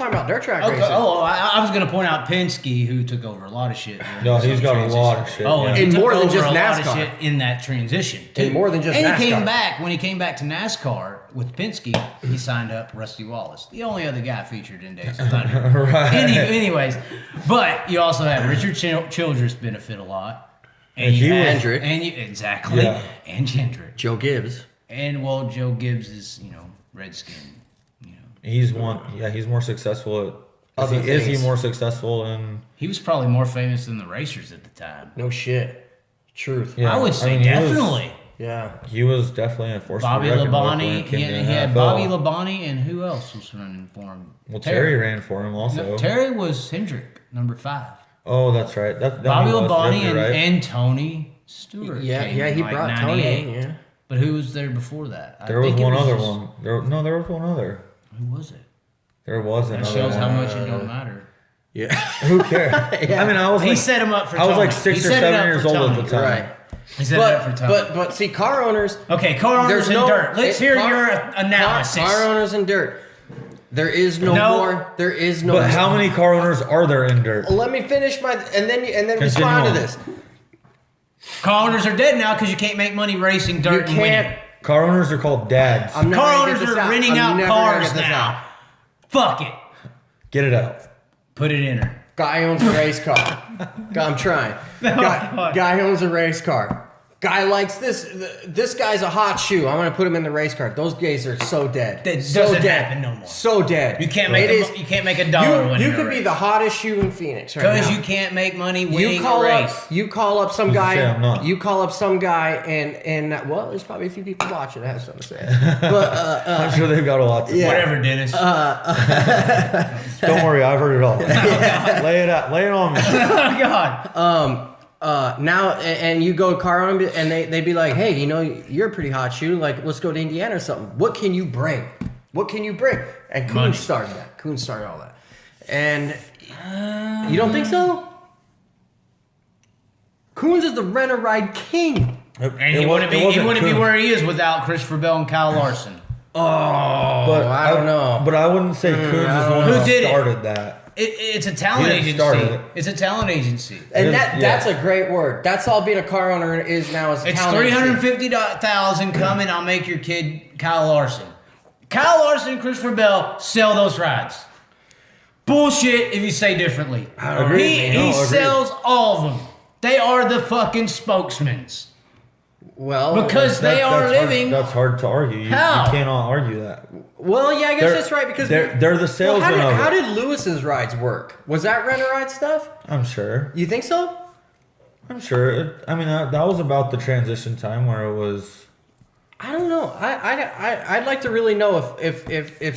[SPEAKER 3] about dirt track
[SPEAKER 1] Okay.
[SPEAKER 3] racing.
[SPEAKER 1] Oh, I was gonna point out Penske, who took over a lot of shit. during
[SPEAKER 2] No,
[SPEAKER 1] this
[SPEAKER 2] he's got a
[SPEAKER 1] transition.
[SPEAKER 2] lot of shit.
[SPEAKER 1] Oh, and
[SPEAKER 2] yeah.
[SPEAKER 1] he
[SPEAKER 3] And
[SPEAKER 1] took
[SPEAKER 3] more than
[SPEAKER 1] over
[SPEAKER 3] just
[SPEAKER 1] a lot of
[SPEAKER 3] NASCAR.
[SPEAKER 1] shit in that transition. Too.
[SPEAKER 3] And more than just
[SPEAKER 1] and
[SPEAKER 3] NASCAR.
[SPEAKER 1] he came back when he came back to NASCAR with Penske. He signed up Rusty Wallace, the only other guy featured in Days of Thunder.
[SPEAKER 2] Right.
[SPEAKER 1] Anyways, but you also have Richard Childress benefit a lot,
[SPEAKER 2] And
[SPEAKER 1] you
[SPEAKER 2] he was-
[SPEAKER 1] had-
[SPEAKER 3] Hendrick.
[SPEAKER 1] and you exactly,
[SPEAKER 2] Yeah.
[SPEAKER 1] and Hendrick,
[SPEAKER 3] Joe Gibbs.
[SPEAKER 1] and well, Joe Gibbs is Redskin.
[SPEAKER 2] He's one. Yeah, he's more successful at.
[SPEAKER 3] Other
[SPEAKER 2] Is he
[SPEAKER 3] things.
[SPEAKER 2] more successful in?
[SPEAKER 1] He was probably more famous than the racers at the time.
[SPEAKER 3] No shit. Truth.
[SPEAKER 2] Yeah,
[SPEAKER 1] I would say
[SPEAKER 2] I mean, he was-
[SPEAKER 1] definitely.
[SPEAKER 3] Yeah.
[SPEAKER 2] He was definitely a force to
[SPEAKER 1] Bobby
[SPEAKER 2] be reckoned with when
[SPEAKER 1] Labonte.
[SPEAKER 2] it came
[SPEAKER 1] He
[SPEAKER 2] to
[SPEAKER 1] had
[SPEAKER 2] NFL.
[SPEAKER 1] Bobby Labonte, and who else was running for him?
[SPEAKER 2] Well, Terry ran for him also.
[SPEAKER 1] No, Terry was Hendrick, number 5.
[SPEAKER 2] Oh, that's right. That
[SPEAKER 1] Bobby
[SPEAKER 2] he was
[SPEAKER 1] Labonte
[SPEAKER 2] definitely right.
[SPEAKER 1] and Tony Stewart.
[SPEAKER 3] Yeah,
[SPEAKER 1] came
[SPEAKER 3] yeah,
[SPEAKER 1] in
[SPEAKER 3] he
[SPEAKER 1] like
[SPEAKER 3] brought
[SPEAKER 1] 98.
[SPEAKER 3] Tony in, yeah.
[SPEAKER 1] But who was there before that? I
[SPEAKER 2] There was
[SPEAKER 1] think it
[SPEAKER 2] one other
[SPEAKER 1] just-
[SPEAKER 2] one. There was one other.
[SPEAKER 1] Who was it?
[SPEAKER 2] There was
[SPEAKER 1] That
[SPEAKER 2] another
[SPEAKER 1] shows
[SPEAKER 2] one.
[SPEAKER 1] how much it don't matter.
[SPEAKER 3] Yeah.
[SPEAKER 2] Who cares? I mean, I was
[SPEAKER 1] He
[SPEAKER 2] like,
[SPEAKER 1] set him up for
[SPEAKER 2] I was
[SPEAKER 1] Tony.
[SPEAKER 2] like 6
[SPEAKER 1] He
[SPEAKER 2] or
[SPEAKER 1] set it
[SPEAKER 2] 7
[SPEAKER 1] up
[SPEAKER 2] years
[SPEAKER 1] for
[SPEAKER 2] old
[SPEAKER 1] Tony.
[SPEAKER 2] at the time.
[SPEAKER 3] Right.
[SPEAKER 1] He set it up for Tony.
[SPEAKER 3] But see, car owners.
[SPEAKER 1] Okay, car owners
[SPEAKER 3] There's
[SPEAKER 1] and
[SPEAKER 3] no
[SPEAKER 1] dirt. Let's hear
[SPEAKER 3] car-
[SPEAKER 1] your analysis.
[SPEAKER 3] Car owners and dirt. There is no
[SPEAKER 1] No.
[SPEAKER 3] more. There is no.
[SPEAKER 2] But how many car owners are there in dirt?
[SPEAKER 3] Let me finish my and then
[SPEAKER 2] Continue
[SPEAKER 3] respond to
[SPEAKER 2] on.
[SPEAKER 3] this.
[SPEAKER 1] Car owners are dead now because you can't make money racing dirt and winning.
[SPEAKER 3] can't.
[SPEAKER 2] Car owners are called dads.
[SPEAKER 3] I'm never
[SPEAKER 1] Car
[SPEAKER 3] gonna
[SPEAKER 1] owners
[SPEAKER 3] get this
[SPEAKER 1] are renting
[SPEAKER 3] I'm
[SPEAKER 1] out
[SPEAKER 3] never gonna
[SPEAKER 1] cars
[SPEAKER 3] get this
[SPEAKER 1] now.
[SPEAKER 3] out.
[SPEAKER 1] Fuck it.
[SPEAKER 2] Get it out.
[SPEAKER 1] Put it in her.
[SPEAKER 3] Guy owns a race car. I'm trying.
[SPEAKER 1] God.
[SPEAKER 3] Guy owns a race car. Guy likes this. This guy's a hot shoe. I'm gonna put him in the race car. Those guys are so dead.
[SPEAKER 1] That
[SPEAKER 3] so
[SPEAKER 1] doesn't
[SPEAKER 3] dead.
[SPEAKER 1] happen no more.
[SPEAKER 3] So dead.
[SPEAKER 1] You can't make you can't make a dollar winning
[SPEAKER 3] You
[SPEAKER 1] a
[SPEAKER 3] could be
[SPEAKER 1] race.
[SPEAKER 3] the hottest shoe in Phoenix right
[SPEAKER 1] Because
[SPEAKER 3] now.
[SPEAKER 1] you can't make money winning
[SPEAKER 3] You call
[SPEAKER 1] a race.
[SPEAKER 3] up. You call up some
[SPEAKER 2] Who's to say I'm
[SPEAKER 3] guy.
[SPEAKER 2] not?
[SPEAKER 3] You call up some guy, and well, there's probably a few people watching that have something to say. But
[SPEAKER 2] I'm sure they've got a lot to say.
[SPEAKER 3] Yeah.
[SPEAKER 1] Whatever, Dennis.
[SPEAKER 2] Don't worry, I've heard it all. Lay it out. Lay it on me.
[SPEAKER 1] Oh God.
[SPEAKER 3] now and you go car on and they be like, hey, you're a pretty hot shoe. Like, let's go to Indiana or something. What can you bring? What can you bring? And Kunz
[SPEAKER 1] Money.
[SPEAKER 3] started that. Kunz started all that. And you don't think so? Kunz is the rent-a-ride king.
[SPEAKER 1] And he wouldn't be where he is without Christopher Bell and Kyle Larson.
[SPEAKER 3] Oh,
[SPEAKER 2] But
[SPEAKER 3] I don't know.
[SPEAKER 2] But I wouldn't say Kunz is the one
[SPEAKER 1] Who
[SPEAKER 2] who
[SPEAKER 1] did it?
[SPEAKER 2] started that.
[SPEAKER 1] It's a talent
[SPEAKER 2] He didn't start
[SPEAKER 1] agency.
[SPEAKER 2] it.
[SPEAKER 1] It's a talent agency.
[SPEAKER 3] And
[SPEAKER 2] Yeah.
[SPEAKER 3] that's a great word. That's all being a car owner is now. Is a
[SPEAKER 1] It's
[SPEAKER 3] talent agency.
[SPEAKER 1] $350,000 coming. I'll make your kid Kyle Larson. Kyle Larson and Christopher Bell sell those rides. Bullshit if you say differently.
[SPEAKER 2] Agreed.
[SPEAKER 1] He
[SPEAKER 2] No, agreed.
[SPEAKER 1] sells all of them. They are the fucking spokesmen.
[SPEAKER 3] Well,
[SPEAKER 1] because they are living.
[SPEAKER 2] That's hard to argue. You cannot argue that.
[SPEAKER 3] Well, yeah, I guess that's right because
[SPEAKER 2] they're the salesmen of it.
[SPEAKER 3] How did Lewis's rides work? Was that rent-a-ride stuff?
[SPEAKER 2] I'm sure.
[SPEAKER 3] You think so?
[SPEAKER 2] I'm sure. I mean, that was about the transition time where it was.
[SPEAKER 3] I don't know. I'd like to really know if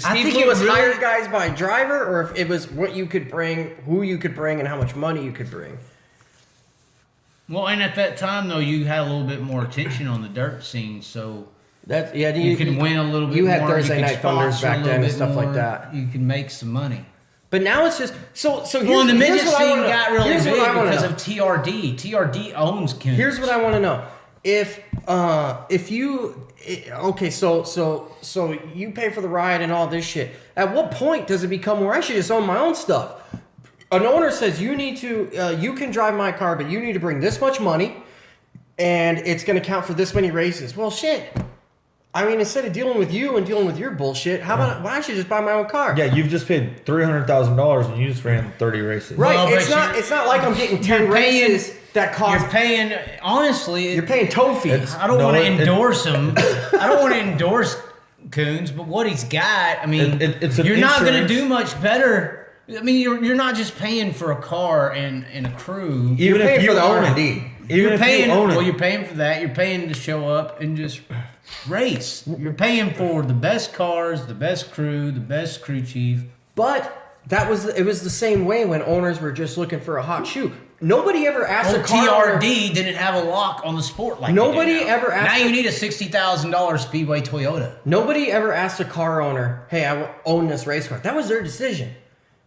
[SPEAKER 3] Steve Lewis hired guys by driver or if it was what you could bring, who you could bring, and how much money you could bring.
[SPEAKER 1] Well, and at that time though, you had a little bit more attention on the dirt scene, so you could win a little bit more.
[SPEAKER 3] You had Thursday Night Thunders back then and stuff like that.
[SPEAKER 1] You can make some money.
[SPEAKER 3] But now it's just so.
[SPEAKER 1] Well, the midget scene got really big because of TRD. TRD owns Kunz.
[SPEAKER 3] Here's what I want to know: if you so you pay for the ride and all this shit. At what point does it become where I should just own my own stuff? An owner says you need to, you can drive my car, but you need to bring this much money, and it's going to count for this many races. Well, shit. I mean, instead of dealing with you and dealing with your bullshit, how about why should I just buy my own car?
[SPEAKER 2] Yeah, you've just paid $300,000 and you just ran 30 races.
[SPEAKER 3] Right. Well, it's not like I'm getting 10 races that cost.
[SPEAKER 1] You're paying, honestly.
[SPEAKER 3] You're paying tow fees.
[SPEAKER 1] I don't want to endorse him. I don't want to endorse Kunz, but what he's got, I mean, you're not going to do much better. I mean, you're not just paying for a car and a crew.
[SPEAKER 2] Even
[SPEAKER 3] you're paying
[SPEAKER 2] if you
[SPEAKER 3] for the
[SPEAKER 2] own
[SPEAKER 3] R&D.
[SPEAKER 1] You're paying. Well, you're paying for that. You're paying to show up and just race. You're paying for the best cars, the best crew, the best crew chief.
[SPEAKER 3] But it was the same way when owners were just looking for a hot shoe. Nobody ever asked a car
[SPEAKER 1] TRD
[SPEAKER 3] owner,
[SPEAKER 1] didn't have a lock on the sport like
[SPEAKER 3] nobody
[SPEAKER 1] they do now.
[SPEAKER 3] Ever asked.
[SPEAKER 1] Now you need a $60,000 Speedway Toyota.
[SPEAKER 3] Nobody ever asked a car owner, "Hey, I own this race car." That was their decision.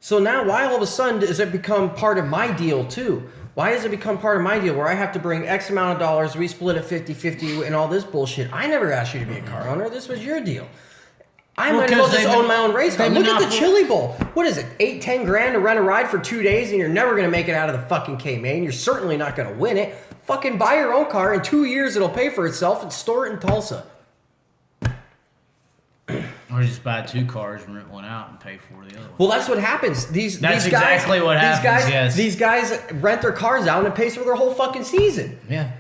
[SPEAKER 3] So now, why all of a sudden does it become part of my deal too? Why has it become part of my deal where I have to bring X amount of dollars, we split it 50-50 and all this bullshit? I never asked you to be a car owner. This was your deal. I might as well just own my own race car. Look at the Chili Bowl. What is it, $8-10 grand to rent a ride for 2 days and you're never going to make it out of the fucking K-Main. You're certainly not going to win it. Fucking buy your own car. In 2 years, it'll pay for itself and store it in Tulsa.
[SPEAKER 1] Or just buy 2 cars and rent one out and pay for the other one.
[SPEAKER 3] Well, that's what happens. These guys,
[SPEAKER 1] exactly what happens, yes.
[SPEAKER 3] These guys rent their cars out and it pays for their whole fucking season.
[SPEAKER 1] Yeah.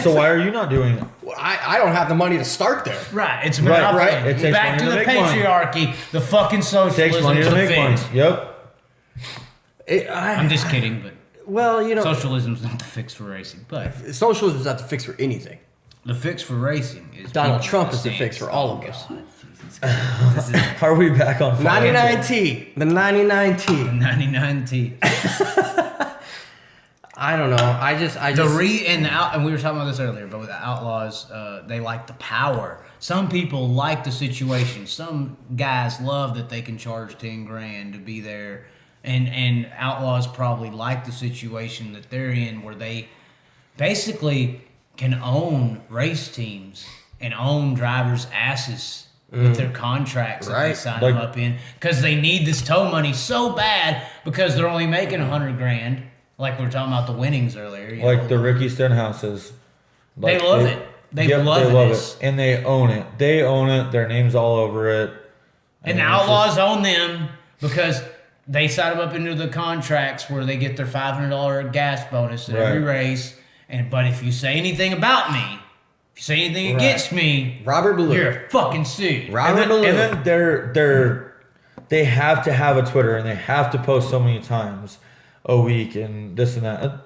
[SPEAKER 2] So why are you not doing it?
[SPEAKER 3] Well, I don't have the money to start there.
[SPEAKER 1] Right. It's monopoly.
[SPEAKER 2] Right. It takes
[SPEAKER 1] back to the patriarchy, the fucking socialism.
[SPEAKER 2] It takes money to make money. Yep.
[SPEAKER 1] I'm just kidding, but
[SPEAKER 3] well, you know,
[SPEAKER 1] socialism's not the fix for racing, but
[SPEAKER 3] socialism's not the fix for anything.
[SPEAKER 1] The fix for racing is
[SPEAKER 3] Donald Trump is the fix for all of us.
[SPEAKER 2] Are we back on
[SPEAKER 3] 99T? The 99T.
[SPEAKER 1] The 99T.
[SPEAKER 3] I don't know. I just.
[SPEAKER 1] And we were talking about this earlier, but with the Outlaws, they like the power. Some people like the situation. Some guys love that they can charge 10 grand to be there, and Outlaws probably like the situation that they're in, where they basically can own race teams and own drivers' asses with their contracts that they sign them up in, because they need this tow money so bad because they're only making 100 grand. Like we were talking about the winnings earlier.
[SPEAKER 2] Like the Ricky Stenhouses.
[SPEAKER 1] They love it. They love it.
[SPEAKER 2] And they own it. They own it. Their name's all over it.
[SPEAKER 1] And the Outlaws own them because they sign them up into the contracts where they get their $500 gas bonus at every race. But if you say anything about me, if you say anything against me,
[SPEAKER 3] Robert Ballou,
[SPEAKER 1] you're fucking sued.
[SPEAKER 3] Robert Ballou.
[SPEAKER 2] And then they have to have a Twitter and they have to post so many times a week and this and that.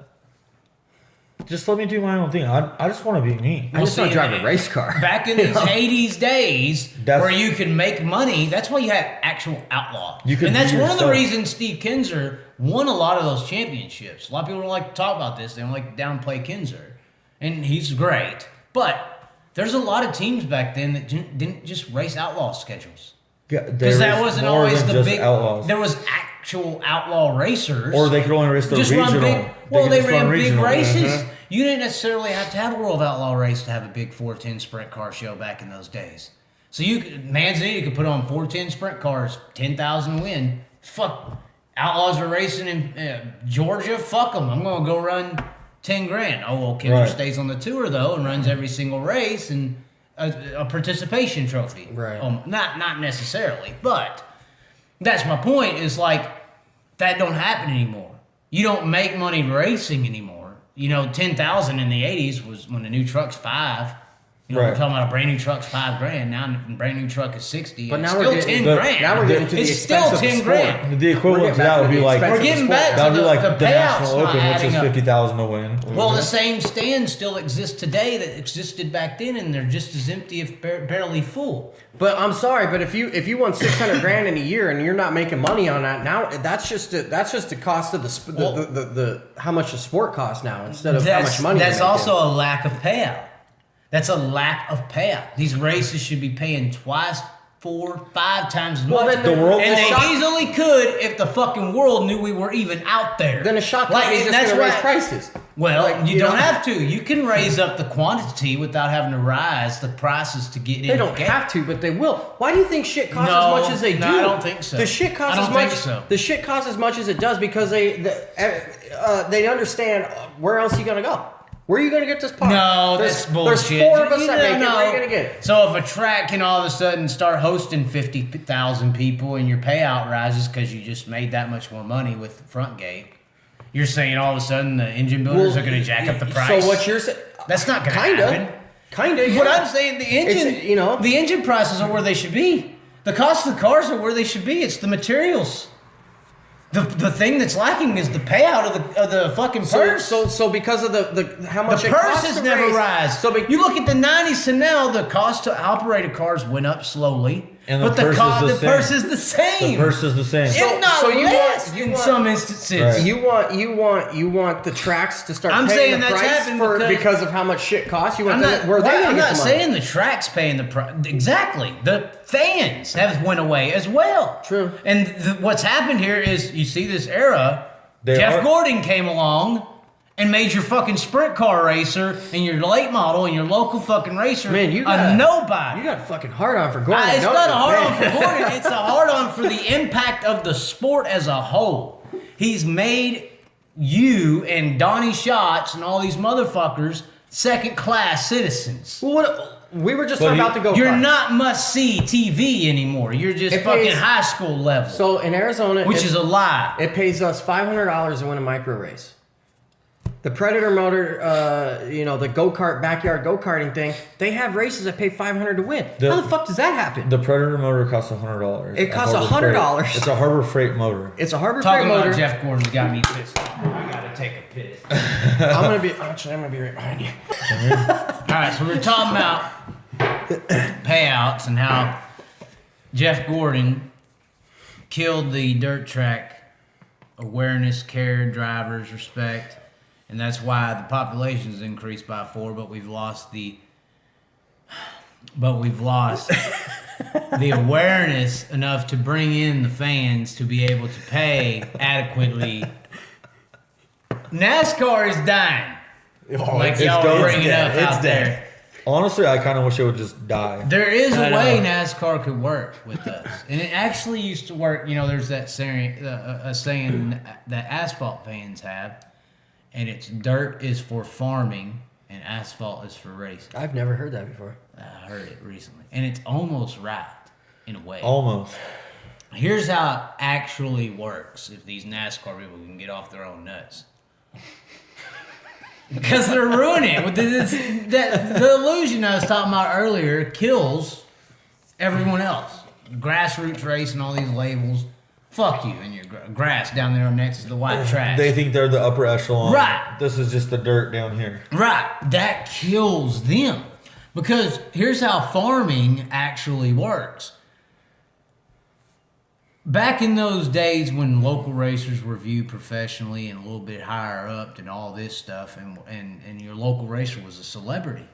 [SPEAKER 2] Just let me do my own thing. I just want to be me.
[SPEAKER 3] I just want to drive a race car.
[SPEAKER 1] Back in these 80s days where you could make money, that's why you had actual outlaw. And that's one of the reasons Steve Kinzer won a lot of those championships. A lot of people don't like to talk about this. They don't like to downplay Kinzer. And he's great. But there's a lot of teams back then that didn't just race outlaw schedules. Because that wasn't always the big... Outlaws. There was actual outlaw racers.
[SPEAKER 2] Or they could only race the regional.
[SPEAKER 1] They ran big races. You didn't necessarily have to have a World of Outlaw race to have a big 410 sprint car show back in those days. So Manzanita could put on 410 sprint cars, 10,000 win. Fuck, Outlaws are racing in Georgia. Fuck them. I'm gonna go run 10 grand. Oh well, Kinzer stays on the tour though and runs every single race and a participation trophy.
[SPEAKER 3] Right.
[SPEAKER 1] Not necessarily, but that's my point. Is like that don't happen anymore. You don't make money racing anymore. $10,000 in the '80s was when the new truck's $5,000. We're talking about a brand new truck's $5,000. Now a brand new truck is $60,000.
[SPEAKER 3] But now
[SPEAKER 1] it's
[SPEAKER 3] we're
[SPEAKER 1] still
[SPEAKER 3] getting,
[SPEAKER 1] $10,000.
[SPEAKER 3] Now we're getting to the
[SPEAKER 1] it's
[SPEAKER 3] expense
[SPEAKER 1] still
[SPEAKER 3] of the
[SPEAKER 1] $10,000.
[SPEAKER 3] sport.
[SPEAKER 2] The equivalent to that would be like
[SPEAKER 1] We're getting back
[SPEAKER 2] that
[SPEAKER 1] to
[SPEAKER 2] would be
[SPEAKER 1] the
[SPEAKER 2] like the
[SPEAKER 1] payouts
[SPEAKER 2] National
[SPEAKER 1] not
[SPEAKER 2] Open, which is
[SPEAKER 1] adding up.
[SPEAKER 2] $50,000 to win.
[SPEAKER 1] Well, the same stands still exist today that existed back then, and they're just as empty, if barely full.
[SPEAKER 3] But I'm sorry, but if you won $600,000 in a year and you're not making money on that now, that's just the cost of the how much the sport costs now instead of how much money.
[SPEAKER 1] That's also a lack of payout. That's a lack of payout. These races should be paying twice, 4, 5 times as much.
[SPEAKER 3] Then the world
[SPEAKER 1] and they easily could if the fucking world knew we were even out there.
[SPEAKER 3] Then a shot company is just going to raise prices.
[SPEAKER 1] Well, you don't have to. You can raise up the quantity without having to rise the prices to get in.
[SPEAKER 3] They don't have to, but they will. Why do you think shit costs as much as they do?
[SPEAKER 1] No, I don't think so.
[SPEAKER 3] The shit costs as much. The shit costs as much as it does because they understand where else are you going to go. Where are you going to get this part?
[SPEAKER 1] No, that's bullshit.
[SPEAKER 3] There's 4 of us that make it. Where are you going to get it?
[SPEAKER 1] So if a track can all of a sudden start hosting 50,000 people and your payout rises because you just made that much more money with the front gate, you're saying all of a sudden the engine builders are going to jack up the price?
[SPEAKER 3] So what you're saying?
[SPEAKER 1] That's not going to happen.
[SPEAKER 3] Kind of.
[SPEAKER 1] What I'm saying, the engine prices are where they should be. The cost of the cars are where they should be. It's the materials. The thing that's lacking is the payout of the fucking purse.
[SPEAKER 3] So because of the how much
[SPEAKER 1] the
[SPEAKER 3] it
[SPEAKER 1] purse
[SPEAKER 3] costs
[SPEAKER 1] has
[SPEAKER 3] to
[SPEAKER 1] never
[SPEAKER 3] race,
[SPEAKER 1] rise. So you look at the '90s to now, the cost to operate a cars went up slowly,
[SPEAKER 2] and
[SPEAKER 1] but the purse is the same.
[SPEAKER 2] The purse is the same.
[SPEAKER 1] If not less in some instances.
[SPEAKER 3] Right. You want the tracks to start paying the price because of how much shit costs. I'm
[SPEAKER 1] not saying the tracks paying the price. Exactly. The fans have went away as well.
[SPEAKER 3] True.
[SPEAKER 1] And what's happened here is you see this era. Jeff Gordon came along and made your fucking sprint car racer and your late model and your local fucking racer a nobody.
[SPEAKER 3] You got a fucking hard on for Gordon.
[SPEAKER 1] It's not a hard on for Gordon. It's a hard on for the impact of the sport as a whole. He's made you and Donnie Schatz and all these motherfuckers second-class citizens.
[SPEAKER 3] Well, we were just about to go.
[SPEAKER 1] You're not must-see TV anymore. You're just fucking high school level.
[SPEAKER 3] So in Arizona,
[SPEAKER 1] which is a lie.
[SPEAKER 3] It pays us $500 to win a micro race. The Predator motor, the go-kart, backyard go-karting thing, they have races that pay $500 to win. How the fuck does that happen?
[SPEAKER 2] The Predator motor costs $100.
[SPEAKER 3] It costs $100.
[SPEAKER 2] It's a Harbor Freight motor.
[SPEAKER 3] It's a Harbor Freight motor.
[SPEAKER 1] Talking about Jeff Gordon's got me pissed off. I gotta take a piss.
[SPEAKER 3] I'm gonna be right behind you.
[SPEAKER 1] Alright, so we're talking about payouts and how Jeff Gordon killed the dirt track awareness, care, drivers, respect. And that's why the population's increased by 4, but we've lost the awareness enough to bring in the fans to be able to pay adequately. NASCAR is dying. Like y'all are bringing up out there.
[SPEAKER 2] Honestly, I kind of wish it would just die.
[SPEAKER 1] There is a way NASCAR could work with us. And it actually used to work. There's that saying that asphalt fans have. And it's dirt is for farming and asphalt is for racing.
[SPEAKER 3] I've never heard that before.
[SPEAKER 1] I heard it recently. And it's almost right in a way.
[SPEAKER 2] Almost.
[SPEAKER 1] Here's how it actually works if these NASCAR people can get off their own nuts. Because they're ruining it. The illusion I was talking about earlier kills everyone else. Grassroots race and all these labels. Fuck you and your grass down there next to the white trash.
[SPEAKER 2] They think they're the upper echelon.
[SPEAKER 1] Right.
[SPEAKER 2] This is just the dirt down here.
[SPEAKER 1] Right. That kills them. Because here's how farming actually works. Back in those days when local racers were viewed professionally and a little bit higher up and all this stuff, and your local racer was a celebrity.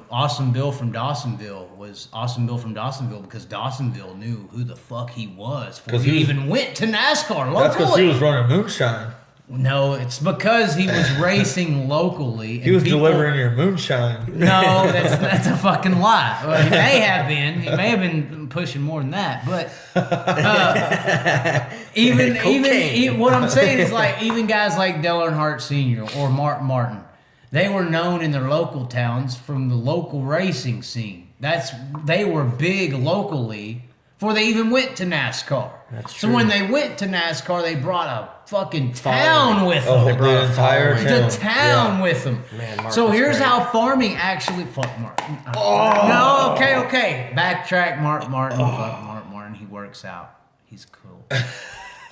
[SPEAKER 1] Awesome Bill from Dawsonville was Awesome Bill from Dawsonville because Dawsonville knew who the fuck he was before he even went to NASCAR locally.
[SPEAKER 2] That's because he was running moonshine.
[SPEAKER 1] No, it's because he was racing locally.
[SPEAKER 2] He was delivering your moonshine.
[SPEAKER 1] No, that's a fucking lie. Well, he may have been. He may have been pushing more than that. But even what I'm saying is even guys like Dale Earnhardt Sr. or Mark Martin, they were known in their local towns from the local racing scene. They were big locally before they even went to NASCAR.
[SPEAKER 3] That's
[SPEAKER 1] So
[SPEAKER 3] true.
[SPEAKER 1] when they went to NASCAR, they brought a fucking town with them.
[SPEAKER 2] Oh, the entire
[SPEAKER 1] The
[SPEAKER 2] town.
[SPEAKER 1] town with them.
[SPEAKER 3] Man, Mark
[SPEAKER 1] so
[SPEAKER 3] is
[SPEAKER 1] here's
[SPEAKER 3] great.
[SPEAKER 1] how farming actually. Fuck Mark. No, okay. Backtrack. Mark Martin. Fuck Mark Martin. He works out. He's cool.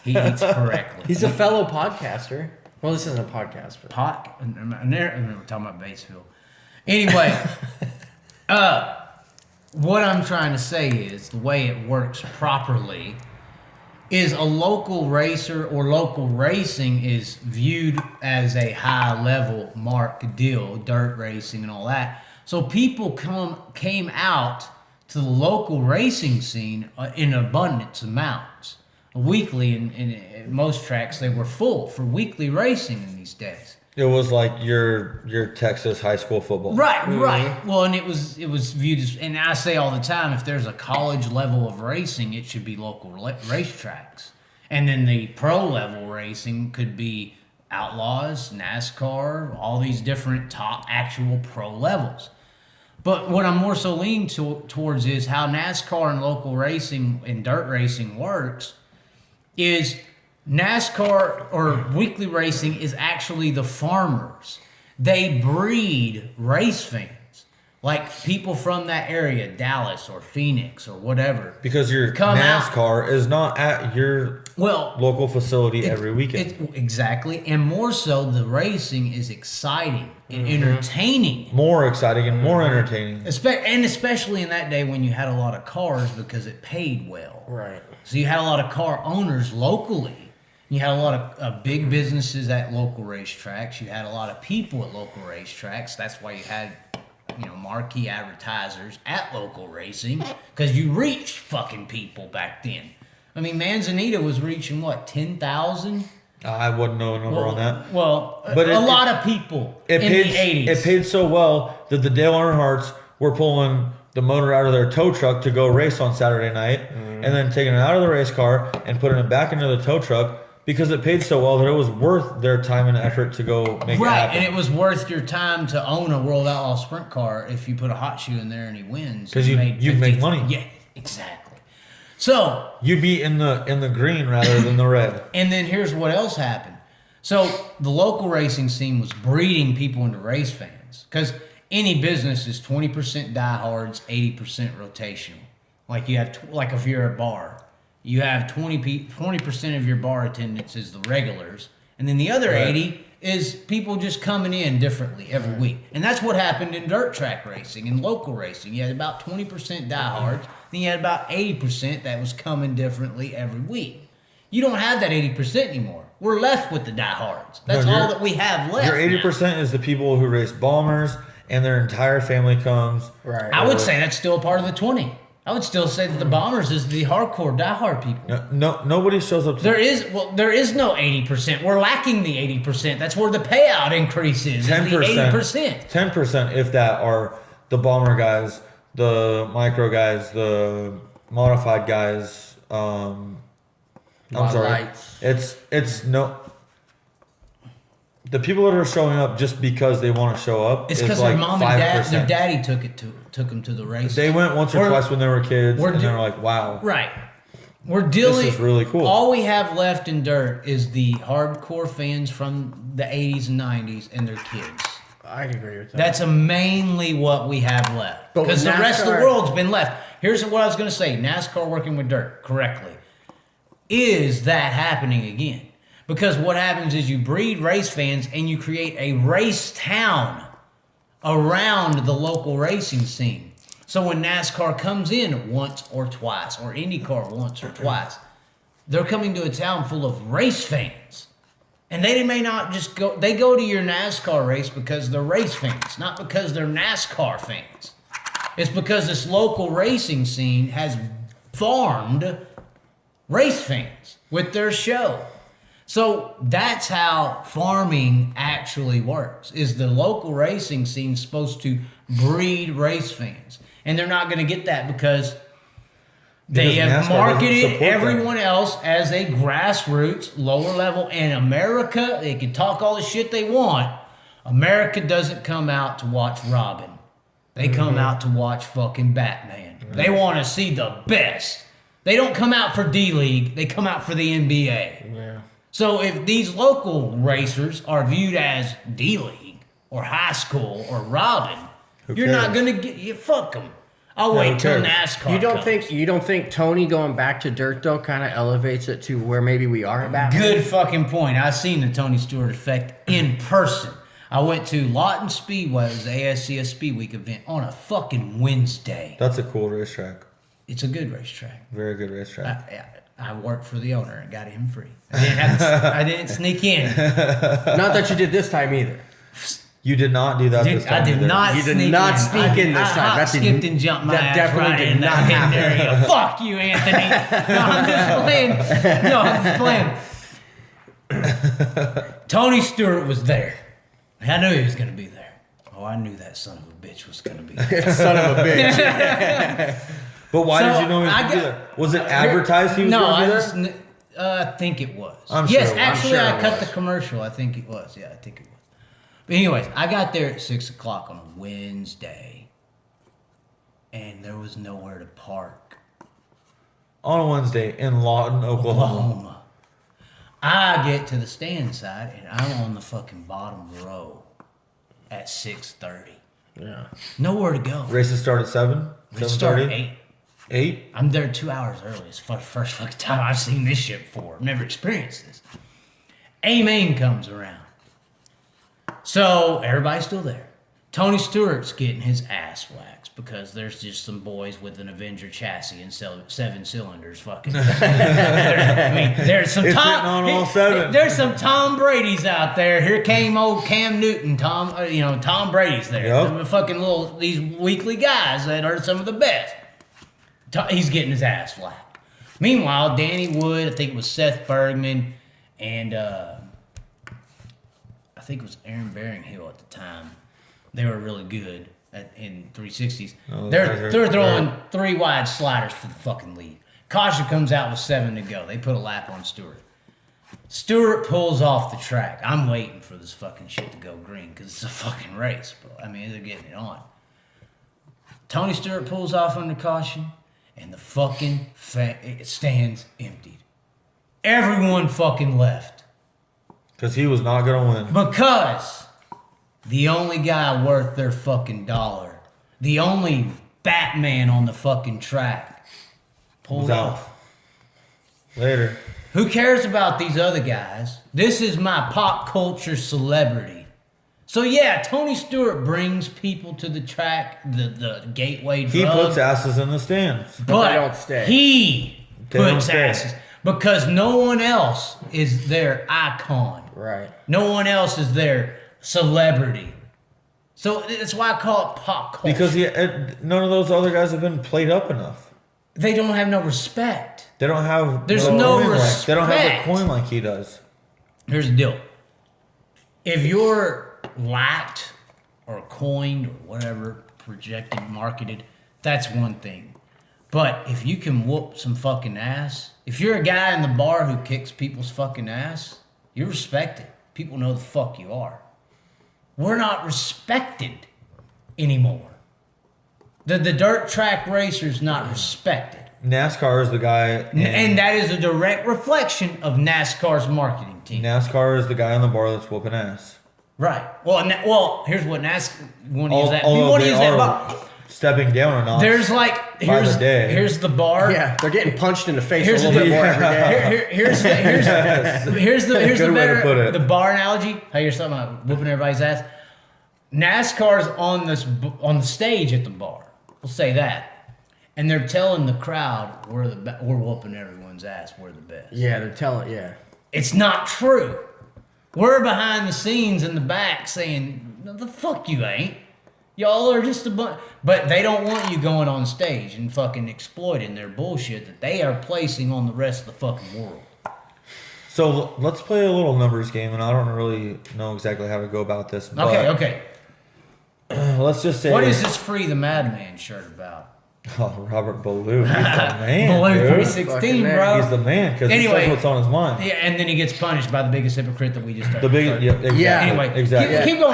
[SPEAKER 1] He eats correctly.
[SPEAKER 3] He's a fellow podcaster. Well, this isn't a podcast, but
[SPEAKER 1] I'm talking about Batesville. Anyway, what I'm trying to say is the way it works properly is a local racer or local racing is viewed as a high level mark deal, dirt racing and all that. So people came out to the local racing scene in abundance amounts. Weekly, in most tracks, they were full for weekly racing in these days.
[SPEAKER 2] It was like your Texas high school football.
[SPEAKER 1] Right. Well, and it was viewed as, and I say all the time, if there's a college level of racing, it should be local racetracks, and then the pro level racing could be Outlaws, NASCAR, all these different top actual pro levels. But what I'm more so leaning towards is how NASCAR and local racing and dirt racing works is NASCAR or weekly racing is actually the farmers. They breed race fans, like people from that area, Dallas or Phoenix or whatever.
[SPEAKER 2] Because your NASCAR is not at your local facility every weekend.
[SPEAKER 1] Exactly. And more so, the racing is exciting and entertaining.
[SPEAKER 2] More exciting and more entertaining.
[SPEAKER 1] And especially in that day when you had a lot of cars because it paid well.
[SPEAKER 3] right.
[SPEAKER 1] So you had a lot of car owners locally. You had a lot of big businesses at local racetracks. You had a lot of people at local racetracks. That's why you had, marquee advertisers at local racing, because you reached fucking people back then. I mean, Manzanita was reaching, 10,000?
[SPEAKER 2] I wouldn't know a number on that.
[SPEAKER 1] Well,
[SPEAKER 2] But
[SPEAKER 1] a lot of people in the 80s.
[SPEAKER 2] It paid so well that the Dale Earnhardts were pulling the motor out of their tow truck to go race on Saturday night, and then taking it out of the race car and putting it back into the tow truck because it paid so well that it was worth their time and effort to go make it happen.
[SPEAKER 1] And it was worth your time to own a World Outlaw sprint car if you put a hot shoe in there and he wins.
[SPEAKER 2] Because you'd make money.
[SPEAKER 1] Yeah, exactly. So
[SPEAKER 2] you'd be in the green rather than the red.
[SPEAKER 1] And then here's what else happened. So the local racing scene was breeding people into race fans, because any business is 20% diehards, 80% rotational. Like you have, like if you're a bar, you have 20% of your bar attendance is the regulars, and then the other 80 is people just coming in differently every week. And that's what happened in dirt track racing and local racing. You had about 20% diehards, then you had about 80% that was coming differently every week. You don't have that 80% anymore. We're left with the diehards. That's all that we have left.
[SPEAKER 2] Your 80% is the people who race bombers and their entire family comes.
[SPEAKER 3] Right.
[SPEAKER 1] I would say that's still a part of the 20. I would still say that the bombers is the hardcore diehard people.
[SPEAKER 2] No, nobody shows up.
[SPEAKER 1] There is no 80%. We're lacking the 80%. That's where the payout increase is.
[SPEAKER 2] 10%.
[SPEAKER 1] The 80%.
[SPEAKER 2] 10%, if that, are the bomber guys, the micro guys, the modified guys. I'm sorry.
[SPEAKER 3] Lights.
[SPEAKER 2] It's no. The people that are showing up just because they want to show up
[SPEAKER 1] It's
[SPEAKER 2] is
[SPEAKER 1] because
[SPEAKER 2] like
[SPEAKER 1] their mom
[SPEAKER 2] 5%.
[SPEAKER 1] and dad, their daddy took them to the race.
[SPEAKER 2] They went once or twice when they were kids, and they're like, "Wow,
[SPEAKER 1] Right. We're dealing.
[SPEAKER 2] this is really cool."
[SPEAKER 1] All we have left in dirt is the hardcore fans from the 80s and 90s and their kids.
[SPEAKER 3] I agree with that.
[SPEAKER 1] That's mainly what we have left.
[SPEAKER 3] But with
[SPEAKER 1] Because the rest of the
[SPEAKER 3] NASCAR-
[SPEAKER 1] world's been left. Here's what I was going to say. NASCAR working with dirt correctly. Is that happening again? Because what happens is you breed race fans and you create a race town around the local racing scene. So when NASCAR comes in once or twice, or IndyCar once or twice, they're coming to a town full of race fans. And they may not just go, they go to your NASCAR race because they're race fans, not because they're NASCAR fans. It's because this local racing scene has farmed race fans with their show. So that's how farming actually works, is the local racing scene supposed to breed race fans. And they're not going to get that because they have
[SPEAKER 2] NASCAR
[SPEAKER 1] marketed
[SPEAKER 2] doesn't support
[SPEAKER 1] everyone else as a grassroots, lower level. And America, they can talk all the shit they want. America doesn't come out to watch Robin. They come out to watch fucking Batman. They want to see the best. They don't come out for D-League. They come out for the NBA.
[SPEAKER 3] Yeah.
[SPEAKER 1] So if these local racers are viewed as D-League or high school or Robin, you're not going to get... You fuck them. I'll wait till NASCAR
[SPEAKER 3] You don't think Tony going back to dirt, though, kind of elevates it to where maybe we are at Batman?
[SPEAKER 1] Good fucking point. I seen the Tony Stewart effect in person. I went to Lawton Speedway. It was the ASCS Speed Week event on a fucking Wednesday.
[SPEAKER 2] That's a cool racetrack.
[SPEAKER 1] It's a good racetrack.
[SPEAKER 2] Very good racetrack.
[SPEAKER 1] I worked for the owner and got him free. I didn't sneak in.
[SPEAKER 3] Not that you did this time either.
[SPEAKER 2] You did not do that this time.
[SPEAKER 1] I did
[SPEAKER 2] either.
[SPEAKER 1] not.
[SPEAKER 3] You did not sneak in this time.
[SPEAKER 1] I skipped and jumped my ass
[SPEAKER 3] definitely
[SPEAKER 1] right
[SPEAKER 3] did
[SPEAKER 1] in
[SPEAKER 3] not
[SPEAKER 1] that
[SPEAKER 3] happen.
[SPEAKER 1] area. Fuck you, Anthony. No, I'm just playing. Tony Stewart was there. I knew he was going to be there. Oh, I knew that son of a bitch was going to be there.
[SPEAKER 3] Son of a bitch.
[SPEAKER 2] But why did you know he was going to be there? Was it advertised he was going to be there?
[SPEAKER 1] I think it was.
[SPEAKER 2] I'm
[SPEAKER 1] yes,
[SPEAKER 2] sure-
[SPEAKER 1] actually,
[SPEAKER 2] I'm sure
[SPEAKER 1] I
[SPEAKER 2] it
[SPEAKER 1] cut
[SPEAKER 2] was.
[SPEAKER 1] the commercial. I think it was. Yeah, I think it was. But anyways, I got there at 6 o'clock on a Wednesday, and there was nowhere to park.
[SPEAKER 2] On a Wednesday in Lawton, Oklahoma.
[SPEAKER 1] I get to the stand side, and I'm on the fucking bottom row at 6:30.
[SPEAKER 3] Yeah.
[SPEAKER 1] Nowhere to go.
[SPEAKER 2] Races start at 7?
[SPEAKER 1] We start at
[SPEAKER 2] 7:30?
[SPEAKER 1] 8.
[SPEAKER 2] 8?
[SPEAKER 1] I'm there 2 hours early. It's the first fucking time I've seen this shit before. I've never experienced this. A-Main comes around. So everybody's still there. Tony Stewart's getting his ass waxed because there's just some boys with an Avenger chassis and 7 cylinders fucking. There's some
[SPEAKER 2] It's hitting on all 7.
[SPEAKER 1] There's some Tom Brady's out there. Here came old Cam Newton. Tom Brady's there.
[SPEAKER 2] Yep.
[SPEAKER 1] The fucking these weekly guys that are some of the best. He's getting his ass whacked. Meanwhile, Danny Wood, I think it was Seth Bergman, and I think it was Aaron Beringhill at the time. They were really good in 360s.
[SPEAKER 2] Oh,
[SPEAKER 1] they're throwing 3 wide sliders for the fucking lead. Kasha comes out with 7 to go. They put a lap on Stewart. Stewart pulls off the track. I'm waiting for this fucking shit to go green because it's a fucking race, bro. I mean, they're getting it on. Tony Stewart pulls off under caution, and the fucking stands emptied. Everyone fucking left.
[SPEAKER 2] Because he was not going to win.
[SPEAKER 1] Because the only guy worth their fucking dollar, the only Batman on the fucking track, pulled off.
[SPEAKER 2] Later.
[SPEAKER 1] Who cares about these other guys? This is my pop culture celebrity. So yeah, Tony Stewart brings people to the track, the gateway drug.
[SPEAKER 2] He puts asses in the stands.
[SPEAKER 1] But
[SPEAKER 3] they don't stay.
[SPEAKER 1] He
[SPEAKER 2] They don't
[SPEAKER 1] puts
[SPEAKER 2] stay.
[SPEAKER 1] asses. Because no one else is their icon.
[SPEAKER 3] Right.
[SPEAKER 1] No one else is their celebrity. So that's why I call it pop culture.
[SPEAKER 2] Because none of those other guys have been played up enough.
[SPEAKER 1] They don't have no respect.
[SPEAKER 2] They don't have.
[SPEAKER 1] There's no
[SPEAKER 2] coin
[SPEAKER 1] respect.
[SPEAKER 2] They don't have the coin like he does.
[SPEAKER 1] Here's the deal. If you're liked or coined or whatever, projected, marketed, that's one thing. But if you can whoop some fucking ass, if you're a guy in the bar who kicks people's fucking ass, you're respected. People know the fuck you are. We're not respected anymore. The dirt track racer's not respected.
[SPEAKER 2] NASCAR is the guy.
[SPEAKER 1] And that is a direct reflection of NASCAR's marketing team.
[SPEAKER 2] NASCAR is the guy on the bar that's whooping ass.
[SPEAKER 1] Right. Well, here's what NASCAR. You want to use that? You
[SPEAKER 2] Although
[SPEAKER 1] want to
[SPEAKER 2] they
[SPEAKER 1] use that
[SPEAKER 2] are
[SPEAKER 1] bar?
[SPEAKER 2] stepping down a notch.
[SPEAKER 1] There's like here's the bar.
[SPEAKER 3] Yeah, they're getting punched in the face
[SPEAKER 1] Here's
[SPEAKER 3] a little
[SPEAKER 1] the-
[SPEAKER 3] bit more every day.
[SPEAKER 1] Here's the
[SPEAKER 2] Good way to put it.
[SPEAKER 1] the bar analogy. How you're talking about whooping everybody's ass. NASCAR's on the stage at the bar. We'll say that, and they're telling the crowd we're whooping everyone's ass. We're the best.
[SPEAKER 3] Yeah, they're telling. Yeah.
[SPEAKER 1] It's not true. We're behind the scenes in the back saying, "No, the fuck you ain't. Y'all are just a bunch." But they don't want you going on stage and fucking exploiting their bullshit that they are placing on the rest of the fucking world.
[SPEAKER 2] So let's play a little numbers game, and I don't really know exactly how to go about this. But
[SPEAKER 1] Okay.
[SPEAKER 2] Let's just say.
[SPEAKER 1] What is this Free the Madman shirt about?
[SPEAKER 2] Oh, Robert Ballou. He's the man.
[SPEAKER 1] Ballou
[SPEAKER 2] dude.
[SPEAKER 1] 316, bro.
[SPEAKER 2] He's the man because
[SPEAKER 1] Anyway.
[SPEAKER 2] he says what's on his mind.
[SPEAKER 1] Yeah, and then he gets punished by the biggest hypocrite that we just heard.
[SPEAKER 2] The big, yeah, exactly.
[SPEAKER 3] Yeah.
[SPEAKER 1] Anyway,
[SPEAKER 2] exactly.
[SPEAKER 1] keep going.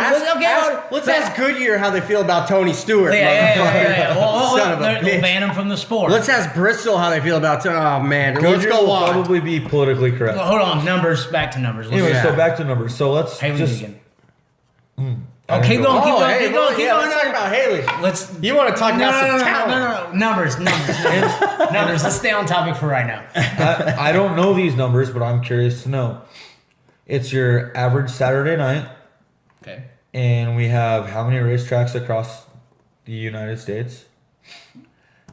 [SPEAKER 3] Let's ask Goodyear how they feel about Tony Stewart.
[SPEAKER 1] Yeah. Well,
[SPEAKER 3] Son of a
[SPEAKER 1] they'll
[SPEAKER 3] bitch.
[SPEAKER 1] ban him from the sport.
[SPEAKER 3] Let's ask Bristol how they feel about Tony. Oh man, let's
[SPEAKER 2] Goodyear
[SPEAKER 3] go
[SPEAKER 2] will
[SPEAKER 3] on.
[SPEAKER 2] probably be politically correct.
[SPEAKER 1] Hold on, numbers. Back to numbers. Let's
[SPEAKER 2] Anyway,
[SPEAKER 3] Yeah.
[SPEAKER 2] so back to numbers. So let's
[SPEAKER 1] Hailie
[SPEAKER 2] just.
[SPEAKER 1] Deegan.
[SPEAKER 2] I
[SPEAKER 1] Oh,
[SPEAKER 2] didn't
[SPEAKER 1] keep
[SPEAKER 2] go-
[SPEAKER 1] going, keep
[SPEAKER 3] Oh,
[SPEAKER 1] going,
[SPEAKER 3] hey,
[SPEAKER 1] keep going,
[SPEAKER 3] look,
[SPEAKER 1] keep
[SPEAKER 3] yeah,
[SPEAKER 1] going.
[SPEAKER 3] let's talk about Hailie.
[SPEAKER 1] Let's.
[SPEAKER 3] You want to talk about some talent?
[SPEAKER 1] No. Numbers. Numbers. Let's stay on topic for right now.
[SPEAKER 2] I don't know these numbers, but I'm curious to know. It's your average Saturday night,
[SPEAKER 1] Okay.
[SPEAKER 2] and we have how many racetracks across the United States?